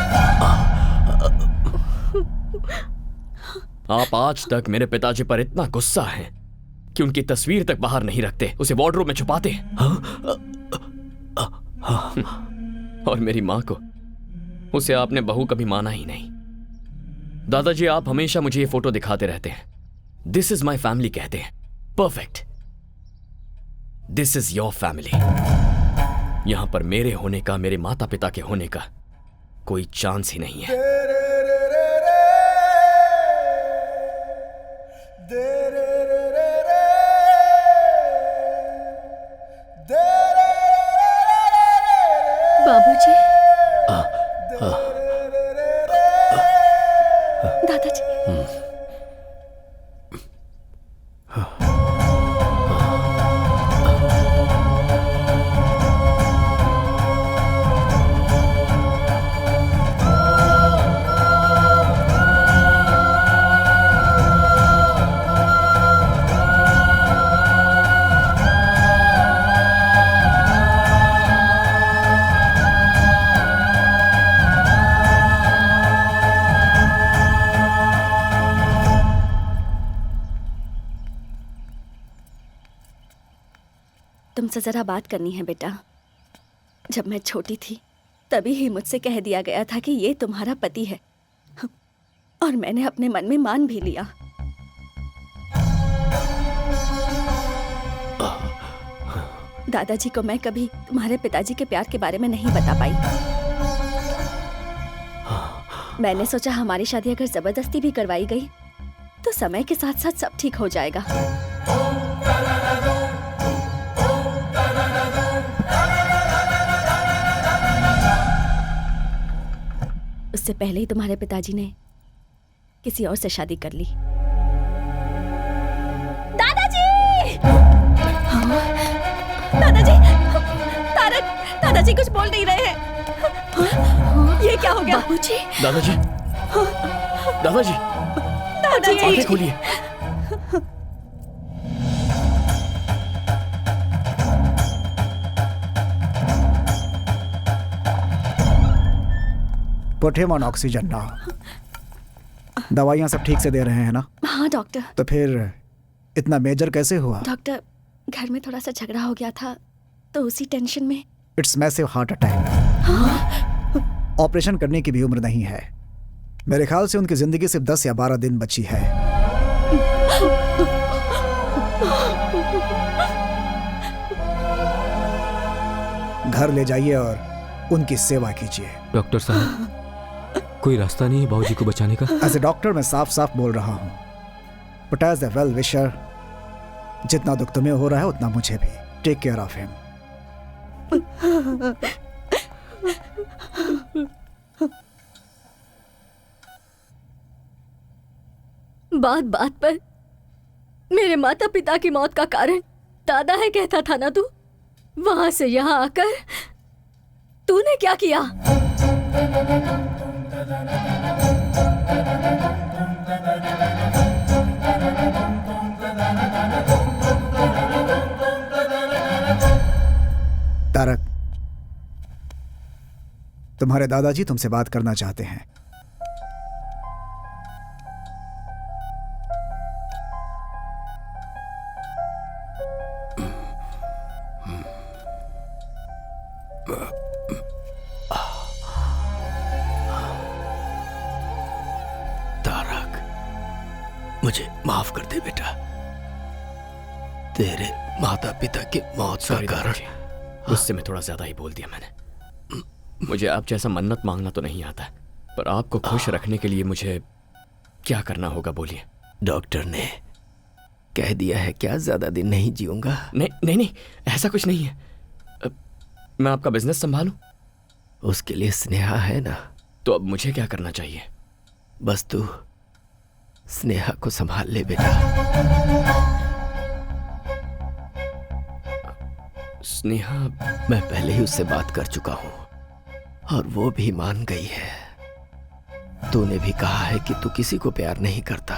Speaker 4: आप आज तक मेरे पिताजी पर इतना गुस्सा हैं कि उनकी तस्वीर तक बाहर नहीं रखते, उसे वार्डरोब में छुपाते हैं। और मेरी मां को, उसे आपने बहू कभी माना ही नहीं। दादाजी, आप हमेशा मुझे ये फोटो दिखाते रहते हैं। दिस इज माई फैमिली कहते हैं। Perfect, this is your family. यहां पर मेरे होने का, मेरे माता पिता के होने का कोई चांस ही नहीं है।
Speaker 2: बाबूजी, दादाजी,
Speaker 7: तुमसे जरा बात करनी है बेटा। जब मैं छोटी थी तभी ही मुझसे कह दिया गया था कि ये तुम्हारा पति है, और मैंने अपने मन में मान भी लिया। दादाजी को मैं कभी तुम्हारे पिताजी के प्यार के बारे में नहीं बता पाई। मैंने सोचा हमारी शादी अगर जबरदस्ती भी करवाई गई तो समय के साथ साथ सब ठीक हो जाएगा। उससे पहले ही तुम्हारे पिताजी ने किसी और से शादी कर ली। दादाजी, तारक, दादाजी कुछ बोल नहीं रहे हैं। ये क्या हो गया? बाबूजी,
Speaker 4: दादाजी, दादाजी,
Speaker 7: दादाजी,
Speaker 4: आंखें खोलिए।
Speaker 13: Put him on oxygen now. दवाइयाँ सब ठीक से दे रहे हैं ना?
Speaker 7: हाँ डॉक्टर।
Speaker 13: तो फिर इतना मेजर कैसे हुआ?
Speaker 7: डॉक्टर, घर में थोड़ा सा झगड़ा हो गया था तो उसी टेंशन में।
Speaker 13: It's massive heart attack. Operation करने की भी उम्र नहीं है। मेरे ख्याल से उनकी जिंदगी सिर्फ 10 या 12 दिन बची है। घर ले जाइए और उनकी सेवा कीजिए।
Speaker 6: डॉक्टर साहब, कोई रास्ता नहीं है बाबूजी को बचाने का?
Speaker 13: एज ए डॉक्टर मैं साफ साफ बोल रहा हूँ, but as a well wisher, जितना दुख तुम्हें हो रहा है उतना मुझे भी। Take care of him.
Speaker 10: बात बात पर मेरे माता पिता की मौत का कारण दादा है कहता था ना तू? वहां से यहां आकर तूने क्या किया?
Speaker 13: तारक, तुम्हारे दादाजी तुमसे बात करना चाहते हैं।
Speaker 3: तारक, मुझे माफ कर दे बेटा। तेरे माता पिता की मौत का कारण
Speaker 4: गुस्से में थोड़ा ज्यादा ही बोल दिया मैंने। मुझे आप जैसा मन्नत मांगना तो नहीं आता, पर आपको खुश रखने के लिए मुझे क्या करना होगा बोलिए।
Speaker 3: डॉक्टर ने कह दिया है क्या ज्यादा दिन नहीं जीऊंगा?
Speaker 4: नहीं नहीं नहीं, ऐसा कुछ नहीं है। मैं आपका बिजनेस संभालूं?
Speaker 3: उसके लिए स्नेहा है ना।
Speaker 4: तो अब मुझे क्या करना चाहिए?
Speaker 3: बस तू स्नेहा को संभाल ले बेटा।
Speaker 4: स्नेहा?
Speaker 3: मैं पहले ही उससे बात कर चुका हूं और वो भी मान गई है। तूने भी कहा है कि तू किसी को प्यार नहीं करता।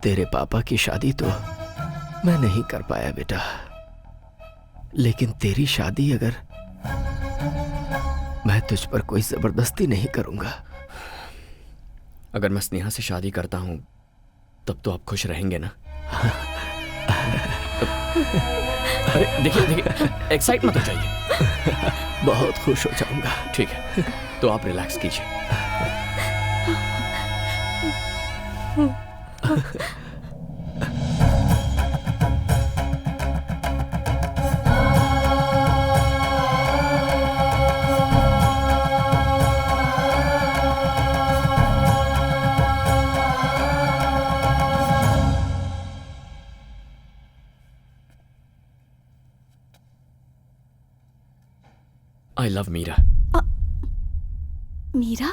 Speaker 3: तेरे पापा की शादी तो मैं नहीं कर पाया बेटा, लेकिन तेरी शादी अगर मैं तुझ पर कोई जबरदस्ती नहीं करूंगा।
Speaker 4: अगर मैं स्नेहा से शादी करता हूं तब तो आप खुश रहेंगे ना? अरे देखिए देखिए, एक्साइट मत हो जाइए।
Speaker 3: बहुत खुश हो जाऊंगा।
Speaker 4: ठीक है, तो आप रिलैक्स कीजिए। I love Meera.
Speaker 7: मीरा?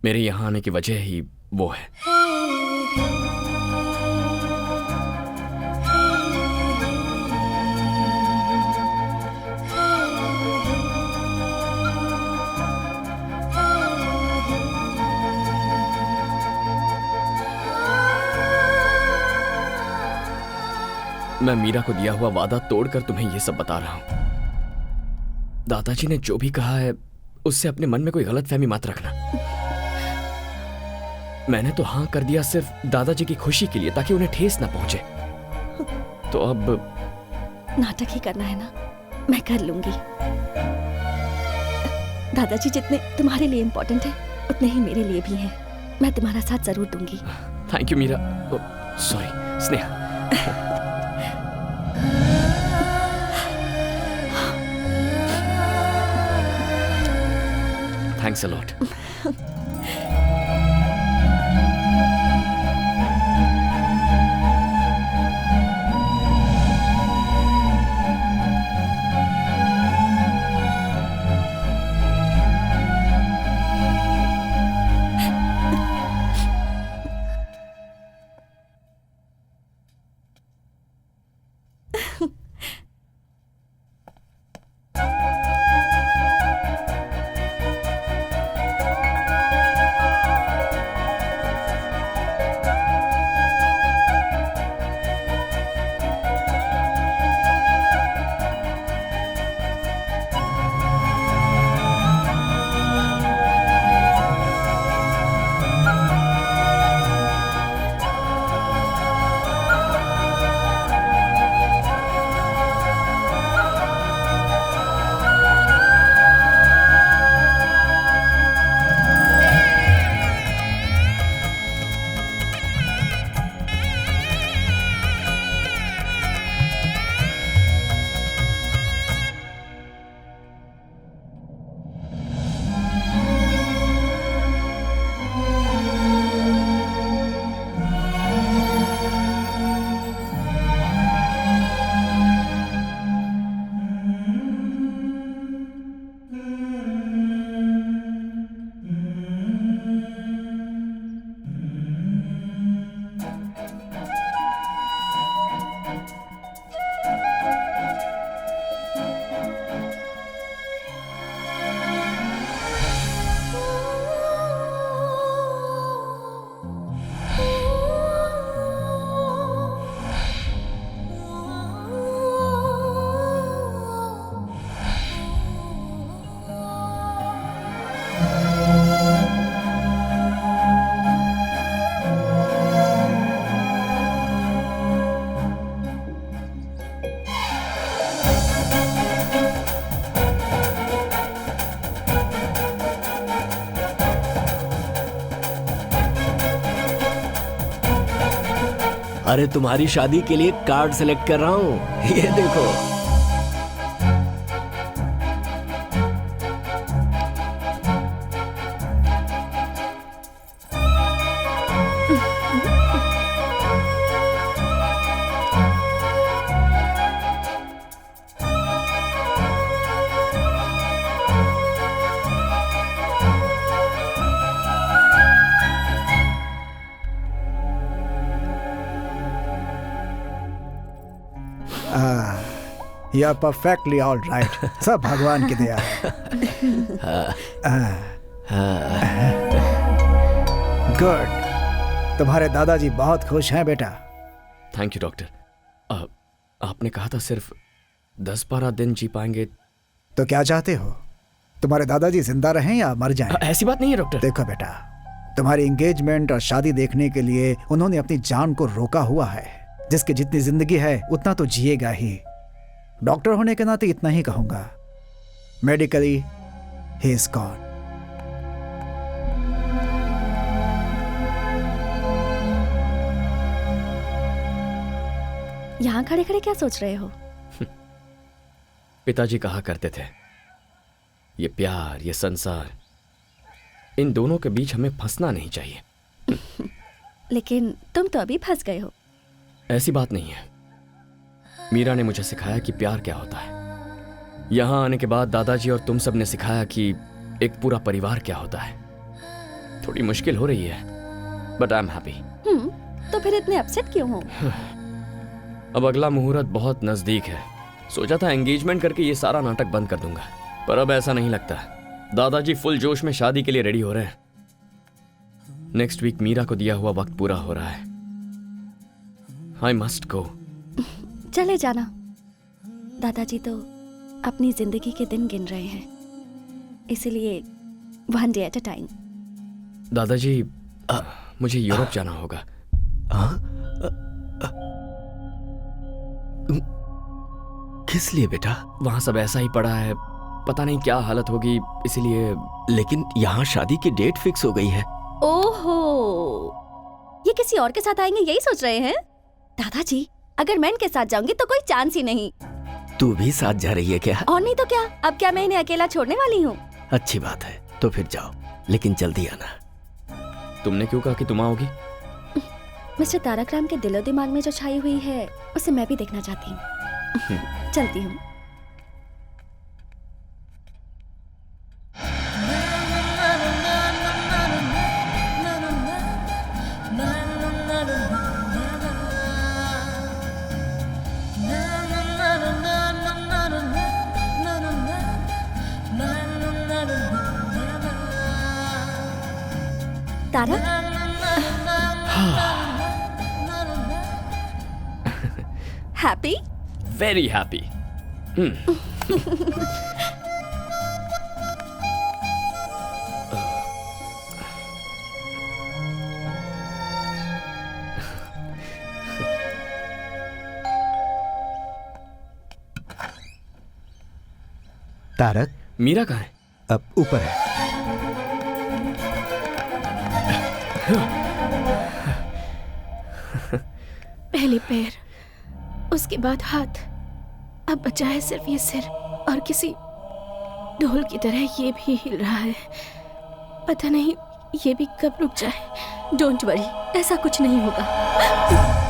Speaker 4: मेरे यहां आने की वजह ही वो है। मैं मीरा को दिया हुआ वादा तोड़कर तुम्हें यह सब बता रहा हूं। दादाजी ने जो भी कहा है उससे अपने मन में कोई गलतफहमी मत रखना। मैंने तो हां कर दिया सिर्फ दादाजी की खुशी के लिए, ताकि उन्हें ठेस ना पहुंचे। तो अब
Speaker 7: नाटक ही करना है ना? मैं कर लूंगी। दादाजी जितने तुम्हारे लिए इंपॉर्टेंट है उतने ही मेरे लिए भी हैं। मैं तुम्हारा साथ जरूर दूंगी।
Speaker 4: Thank you Meera. Sorry Sneha. Thanks a lot.
Speaker 3: अरे तुम्हारी शादी के लिए कार्ड सेलेक्ट कर रहा हूँ, ये देखो।
Speaker 13: You are perfectly all right. सब भगवान की दया है। गुड। तुम्हारे दादाजी बहुत खुश हैं बेटा।
Speaker 4: Thank you doctor. आपने कहा था सिर्फ 10-12 दिन जी पाएंगे।
Speaker 13: तो क्या चाहते हो, तुम्हारे दादाजी जिंदा रहें या मर जाएं?
Speaker 4: ऐसी बात नहीं है डॉक्टर।
Speaker 13: देखो बेटा, तुम्हारी एंगेजमेंट और शादी देखने के लिए उन्होंने अपनी जान को रोका हुआ है। जिसकी जितनी जिंदगी है उतना तो जिएगा ही। डॉक्टर होने के नाते इतना ही कहूंगा, मेडिकली ही इज गॉन।
Speaker 10: यहाँ खड़े खड़े क्या सोच रहे हो?
Speaker 4: पिताजी कहा करते थे, ये प्यार, ये संसार, इन दोनों के बीच हमें फंसना नहीं चाहिए।
Speaker 10: लेकिन तुम तो अभी फंस गए हो।
Speaker 4: ऐसी बात नहीं है। मीरा ने मुझे सिखाया कि प्यार क्या होता है। यहाँ आने के बाद दादाजी और तुम सब ने सिखाया कि एक पूरा परिवार क्या होता है। थोड़ी मुश्किल हो रही है, बट आई एम हैप्पी।
Speaker 10: तो फिर इतने अपसेट क्यों हो?
Speaker 4: अब अगला मुहूर्त बहुत नजदीक है। सोचा था एंगेजमेंट करके ये सारा नाटक बंद कर दूंगा, पर अब ऐसा नहीं लगता। दादाजी फुल जोश में शादी के लिए रेडी हो रहे हैं। नेक्स्ट वीक मीरा को दिया हुआ वक्त पूरा हो रहा है। I must go.
Speaker 10: चले जाना। दादाजी तो अपनी जिंदगी के दिन गिन रहे हैं, इसलिए one day at a time.
Speaker 4: दादाजी, मुझे यूरोप जाना होगा।
Speaker 3: किस लिए बेटा?
Speaker 4: वहां सब ऐसा ही पड़ा है, पता नहीं क्या हालत होगी, इसीलिए।
Speaker 3: लेकिन यहाँ शादी की डेट फिक्स हो गई है।
Speaker 10: ओहो, ये किसी और के साथ आएंगे यही सोच रहे हैं? दादाजी, अगर मैं इनके साथ जाऊंगी तो कोई चांस ही नहीं।
Speaker 3: तू भी साथ जा रही है क्या?
Speaker 10: और नहीं तो क्या, अब क्या मैं इन्हें अकेला छोड़ने वाली हूँ?
Speaker 3: अच्छी बात है, तो फिर जाओ, लेकिन जल्दी आना।
Speaker 4: तुमने क्यों कहा कि तुम आओगी?
Speaker 10: मिस्टर तारक राम के दिलो दिमाग में जो छाई हुई है उसे मैं भी देखना चाहती हूँ। चलती हूँ। Tarak, happy?
Speaker 4: Very happy.
Speaker 5: Tarak,
Speaker 4: Meera कहाँ है?
Speaker 5: अब ऊपर है।
Speaker 2: पहले पैर, उसके बाद हाथ, अब बचा है सिर्फ ये सिर, और किसी ढोल की तरह ये भी हिल रहा है। पता नहीं ये भी कब रुक जाए।
Speaker 10: डोंट वरी, ऐसा कुछ नहीं होगा।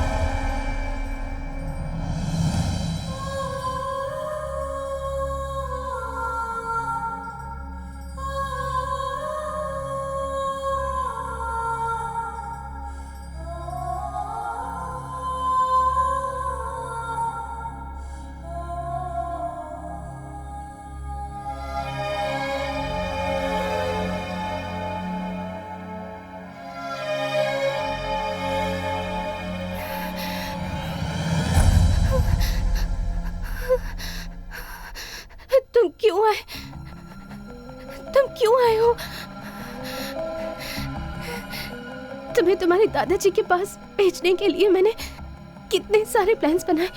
Speaker 2: तुम क्यों आए हो? तुम्हें तुम्हारे दादाजी के पास भेजने के लिए मैंने कितने सारे प्लान्स बनाए,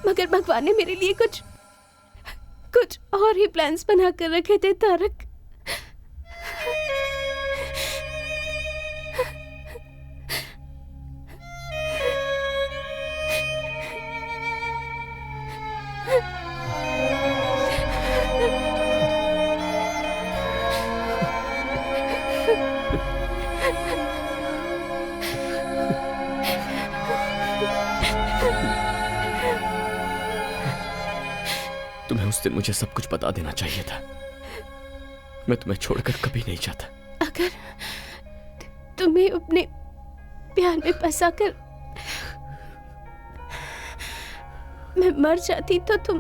Speaker 2: मगर भगवान ने मेरे लिए कुछ और ही प्लान्स बना कर रखे थे तारक।
Speaker 4: दिन मुझे सब कुछ बता देना चाहिए था। मैं तुम्हें छोड़कर कभी नहीं जाता।
Speaker 2: अगर तुम्हें अपने प्यार में फंसाकर मैं मर जाती तो तुम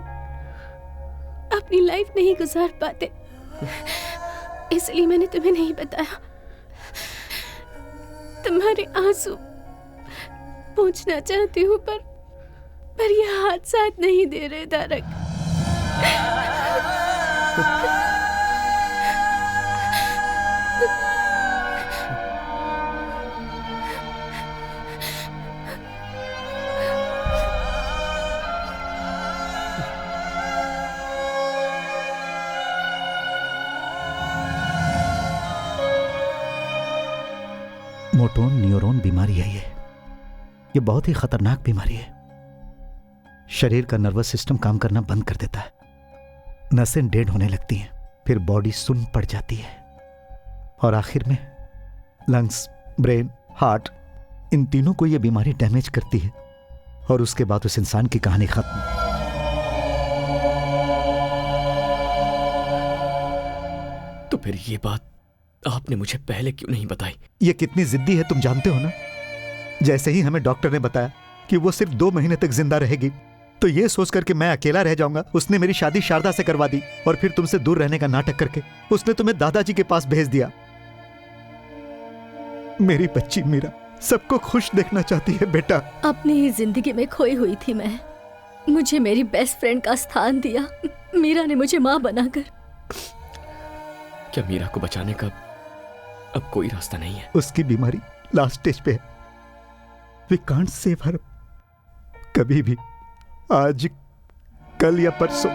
Speaker 2: अपनी लाइफ नहीं गुजार पाते, इसलिए मैंने तुम्हें नहीं बताया। तुम्हारे आंसू पूछना चाहती हूँ पर ये हाथ साथ नहीं दे रहे तारक।
Speaker 5: मोटोन न्यूरॉन बीमारी है ये बहुत ही खतरनाक बीमारी है। शरीर का नर्वस सिस्टम काम करना बंद कर देता है, नसें डेड होने लगती हैं, फिर बॉडी सुन्न पड़ जाती है और आखिर में लंग्स, ब्रेन, हार्ट, इन तीनों को यह बीमारी डैमेज करती है और उसके बाद उस इंसान की कहानी खत्म।
Speaker 4: तो फिर ये बात आपने मुझे पहले क्यों नहीं बताई?
Speaker 5: ये कितनी जिद्दी है तुम जानते हो ना। जैसे ही हमें डॉक्टर ने बताया कि वो सिर्फ 2 महीने तक जिंदा रहेगी, तो ये सोचकर कि मैं अकेला रह जाऊंगा, उसने मेरी शादी शारदा से करवा दी और फिर तुमसे दूर रहने का नाटक करके उसने तुम्हें दादाजी के पास भेज दिया। मेरी बच्ची मीरा सबको खुश देखना चाहती है बेटा।
Speaker 10: अपनी ही जिंदगी में खोई हुई थी मैं, मुझे मेरी बेस्ट फ्रेंड का स्थान दिया। मीरा ने मुझे माँ बनाकर।
Speaker 4: क्या मीरा को बचाने का अब कोई रास्ता नहीं है?
Speaker 5: उसकी बीमारी लास्ट स्टेज पे है। We can't save her. कभी भी, आज, कल या परसों,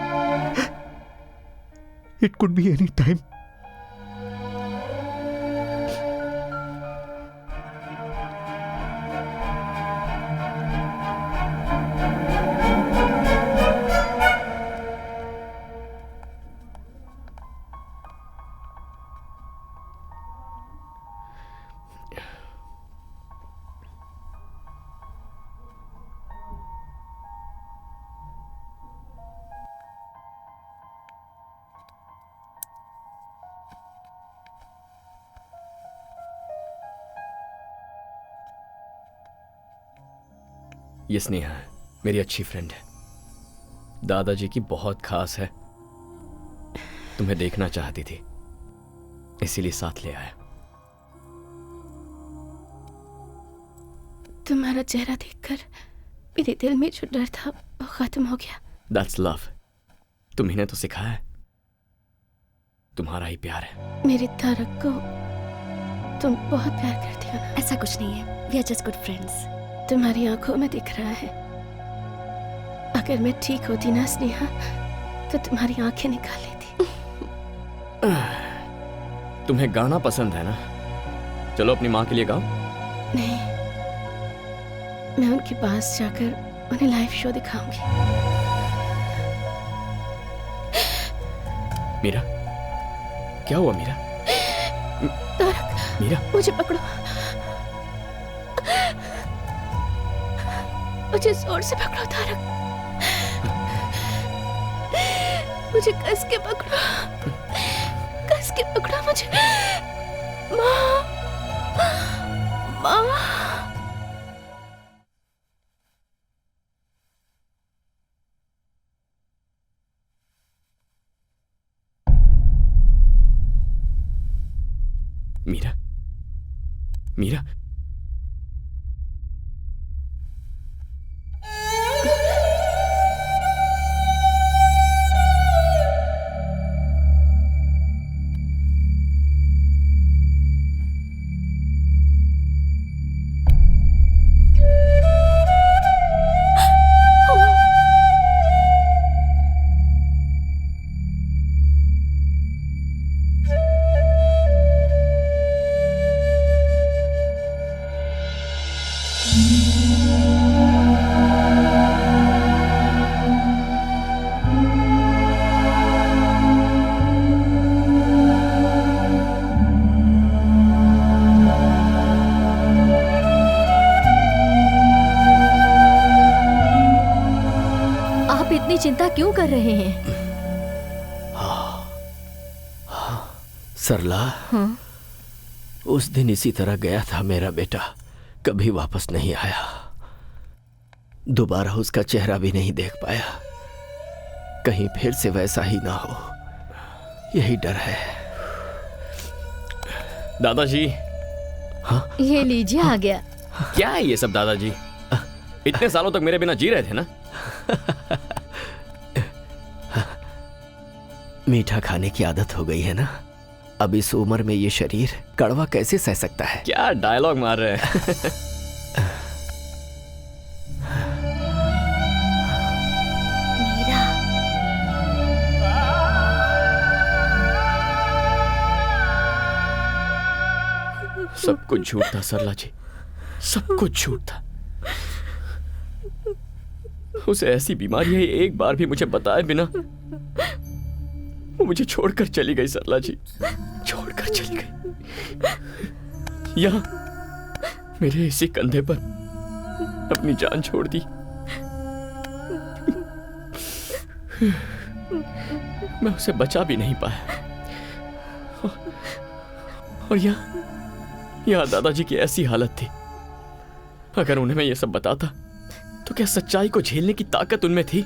Speaker 5: it could be any time.
Speaker 4: ये स्नेहा है, मेरी अच्छी फ्रेंड है, दादाजी की बहुत खास है। तुम्हें देखना चाहती थी, इसीलिए साथ ले आया।
Speaker 2: तुम्हारा चेहरा देखकर मेरे दिल में जो डर था वो खत्म हो गया।
Speaker 4: That's love। तुम्ही ने तो सिखाया है, तुम्हारा ही प्यार है।
Speaker 2: मेरे तारक को तुम बहुत प्यार करती हो ना?
Speaker 10: ऐसा कुछ नहीं है, we are just good friends।
Speaker 2: तुम्हारी आंखों में दिख रहा है। अगर मैं ठीक होती ना स्नेहा, तो तुम्हारी आंखें निकाल लेती।
Speaker 4: तुम्हें गाना पसंद है ना? चलो अपनी माँ के लिए गाओ।
Speaker 2: नहीं, मैं उनके पास जाकर उन्हें लाइव शो दिखाऊंगी।
Speaker 4: मीरा, क्या हुआ मीरा?
Speaker 2: तारक,
Speaker 4: मीरा,
Speaker 2: मुझे पकड़ो, मुझे जोर से पकड़ो तारक, मुझे कस के पकड़ो, कस के पकड़ो मुझे। माँ, माँ।
Speaker 4: मीरा, मीरा,
Speaker 1: चिंता क्यों कर रहे हैं?
Speaker 3: सरला,
Speaker 1: हाँ?
Speaker 3: उस दिन इसी तरह गया था मेरा बेटा, कभी वापस नहीं आया। दोबारा उसका चेहरा भी नहीं देख पाया। कहीं फिर से वैसा ही ना हो, यही डर है।
Speaker 4: दादाजी।
Speaker 3: हाँ?
Speaker 1: ये लीजिए, आ गया।
Speaker 4: क्या है ये सब दादाजी? इतने सालों तक मेरे बिना जी रहे थे ना?
Speaker 3: मीठा खाने की आदत हो गई है ना, अब इस उम्र में ये शरीर कड़वा कैसे सह सकता है?
Speaker 4: क्या डायलॉग मार रहे हैं?
Speaker 1: मीरा,
Speaker 4: सब कुछ झूठ था सरला जी, सब कुछ झूठ था। उसे ऐसी बीमारी है, एक बार भी मुझे बताए बिना वो मुझे छोड़कर चली गई। सरला जी छोड़कर चली गई, यहाँ मेरे इसी कंधे पर अपनी जान छोड़ दी। मैं उसे बचा भी नहीं पाया। और यहाँ दादाजी की ऐसी हालत थी, अगर उन्हें मैं ये सब बताता तो क्या सच्चाई को झेलने की ताकत उनमें थी?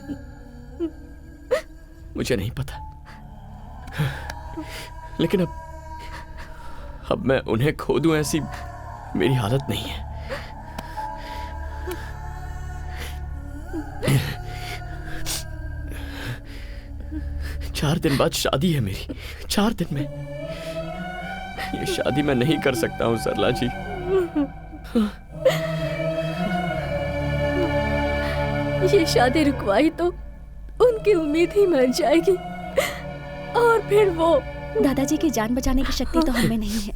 Speaker 4: मुझे नहीं पता, लेकिन अब मैं उन्हें खो दूं ऐसी मेरी हालत नहीं है। चार दिन बाद शादी है मेरी, 4 दिन में। ये शादी मैं नहीं कर सकता हूं सरला जी।
Speaker 10: ये शादी रुकवाई तो उनकी उम्मीद ही मर जाएगी, और फिर वो।
Speaker 2: दादाजी की जान बचाने की शक्ति तो हमें नहीं है।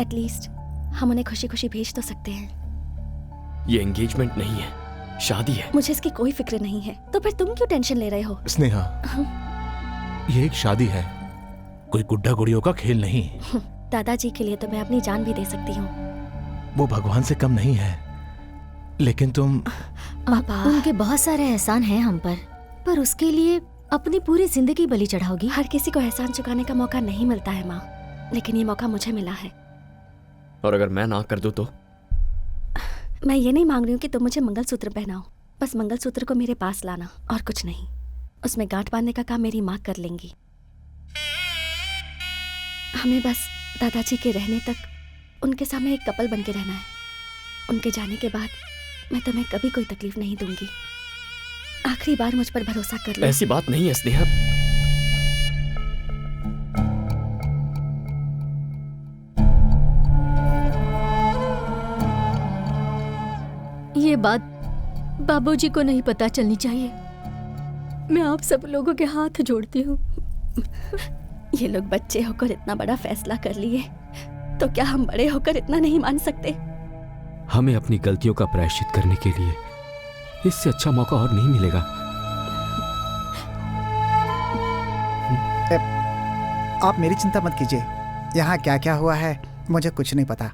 Speaker 2: एटलीस्ट हम उन्हें खुशी खुशी भेज तो सकते हैं।
Speaker 4: ये एंगेजमेंट नहीं है, शादी है।
Speaker 2: मुझे इसकी कोई फिक्र नहीं है, तो फिर तुम क्यों टेंशन ले रहे हो?
Speaker 14: स्नेहा, ये एक शादी है, कोई गुड्डा गुड़ियों का खेल नहीं।
Speaker 2: दादाजी के लिए तो मैं अपनी जान भी दे सकती हूँ।
Speaker 14: वो भगवान से कम नहीं है, लेकिन तुम।
Speaker 1: उनके बहुत सारे एहसान हैं हम पर उसके लिए अपनी पूरी जिंदगी बलि चढ़ाओगी?
Speaker 2: हर किसी को एहसान चुकाने का मौका नहीं मिलता है माँ, लेकिन ये मौका मुझे मिला है।
Speaker 4: और अगर मैं ना कर दूं तो?
Speaker 2: मैं ये नहीं मांग रही हूँ कि तुम मुझे मंगलसूत्र पहनाओ, बस मंगलसूत्र को मेरे पास लाना और कुछ नहीं। उसमें गांठ बांधने का काम मेरी माँ कर लेंगी। हमें बस दादाजी के रहने तक उनके सामने एक कपल बन के रहना है। उनके जाने के बाद मैं तुम्हें कभी कोई तकलीफ नहीं दूंगी। आखिरी बार मुझ पर भरोसा कर लो।
Speaker 4: ऐसी बात नहीं है स्नेहा।
Speaker 10: ये बात बाबूजी को नहीं पता चलनी चाहिए। मैं आप सब लोगों के हाथ जोड़ती हूँ।
Speaker 2: ये लोग बच्चे होकर इतना बड़ा फैसला कर लिए, तो क्या हम बड़े होकर इतना नहीं मान सकते?
Speaker 6: हमें अपनी गलतियों का प्रायश्चित करने के लिए इससे अच्छा मौका और नहीं मिलेगा।
Speaker 13: आप मेरी चिंता मत कीजिए, यहाँ क्या क्या हुआ है मुझे कुछ नहीं पता।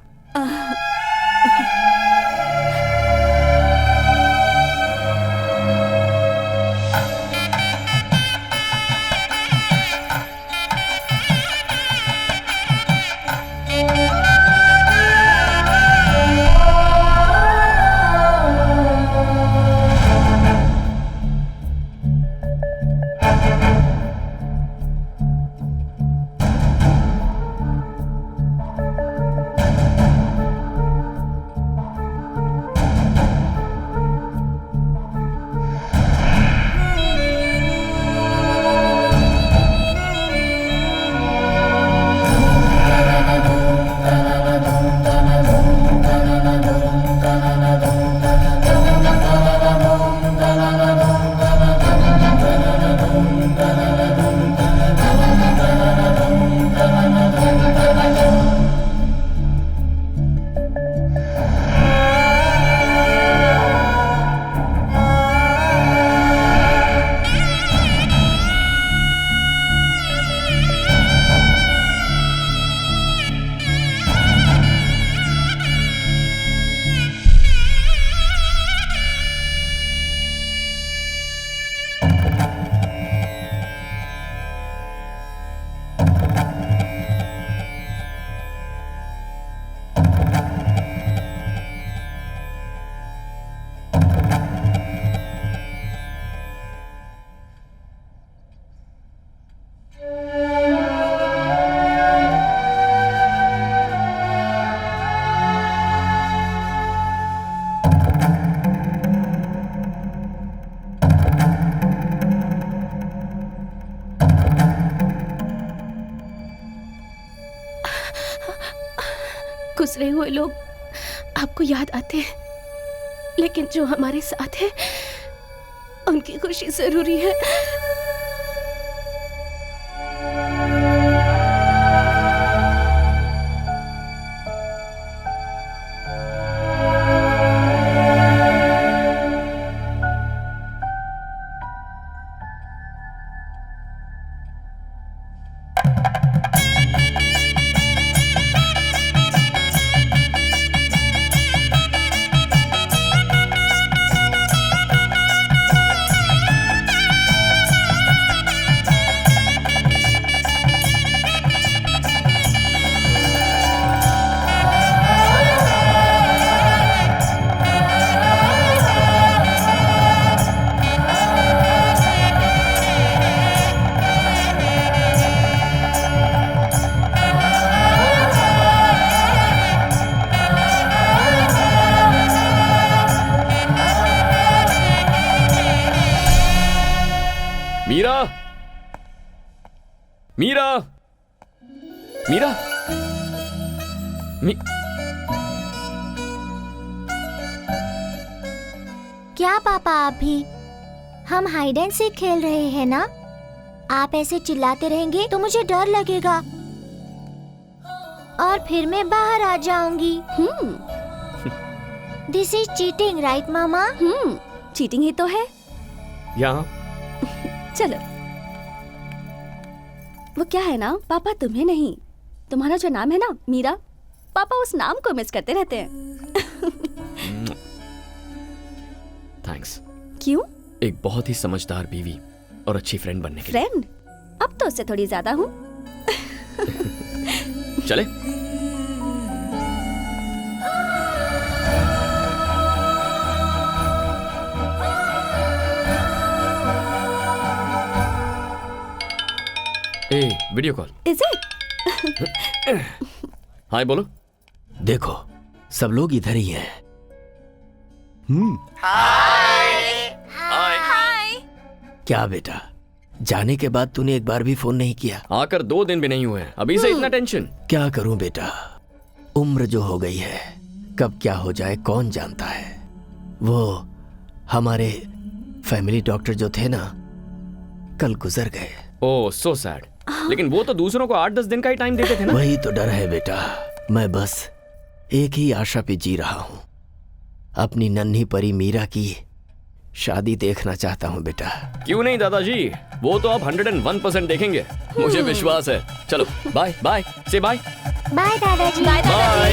Speaker 2: गुजरे हुए लोग आपको याद आते हैं, लेकिन जो हमारे साथ है उनकी खुशी जरूरी है।
Speaker 4: मीरा, मीरा, मीरा,
Speaker 15: क्या पापा आप भी? हम हाइड एंड सीक खेल रहे हैं ना? आप ऐसे चिल्लाते रहेंगे तो मुझे डर लगेगा और फिर मैं बाहर आ जाऊंगी। दिस इज चीटिंग, राइट मामा?
Speaker 7: चीटिंग ही तो है।
Speaker 4: यहाँ
Speaker 7: चलो। वो क्या है ना, पापा तुम्हें नहीं, तुम्हारा जो नाम है ना मीरा, पापा उस नाम को मिस करते रहते हैं।
Speaker 4: थैंक्स।
Speaker 7: क्यों?
Speaker 4: एक बहुत ही समझदार बीवी और अच्छी फ्रेंड बनने के
Speaker 7: फ्रेंड? अब तो उससे थोड़ी ज्यादा हूँ।
Speaker 4: चले। Video call.
Speaker 7: Is it?
Speaker 4: Hi बोलो।
Speaker 3: देखो सब लोग इधर ही हैं।
Speaker 4: हाय।
Speaker 3: क्या बेटा, जाने के बाद तूने एक बार भी फोन नहीं किया?
Speaker 4: आकर 2 दिन भी नहीं हुए हैं, अभी से इतना टेंशन?
Speaker 3: क्या करूं बेटा, उम्र जो हो गई है, कब क्या हो जाए कौन जानता है। वो हमारे फैमिली डॉक्टर जो थे ना, कल गुजर गए।
Speaker 4: ओह सो सैड। लेकिन वो तो दूसरों को 8-10 दिन का ही टाइम देते थे ना।
Speaker 3: वही तो डर है बेटा, मैं बस एक ही आशा पे जी रहा हूं, अपनी नन्ही परी मीरा की शादी देखना चाहता हूं बेटा।
Speaker 4: क्यों नहीं दादाजी, वो तो आप 101% देखेंगे, मुझे विश्वास है। चलो बाय बाय, से बाय।
Speaker 15: बाय दादाजी।
Speaker 4: बाय।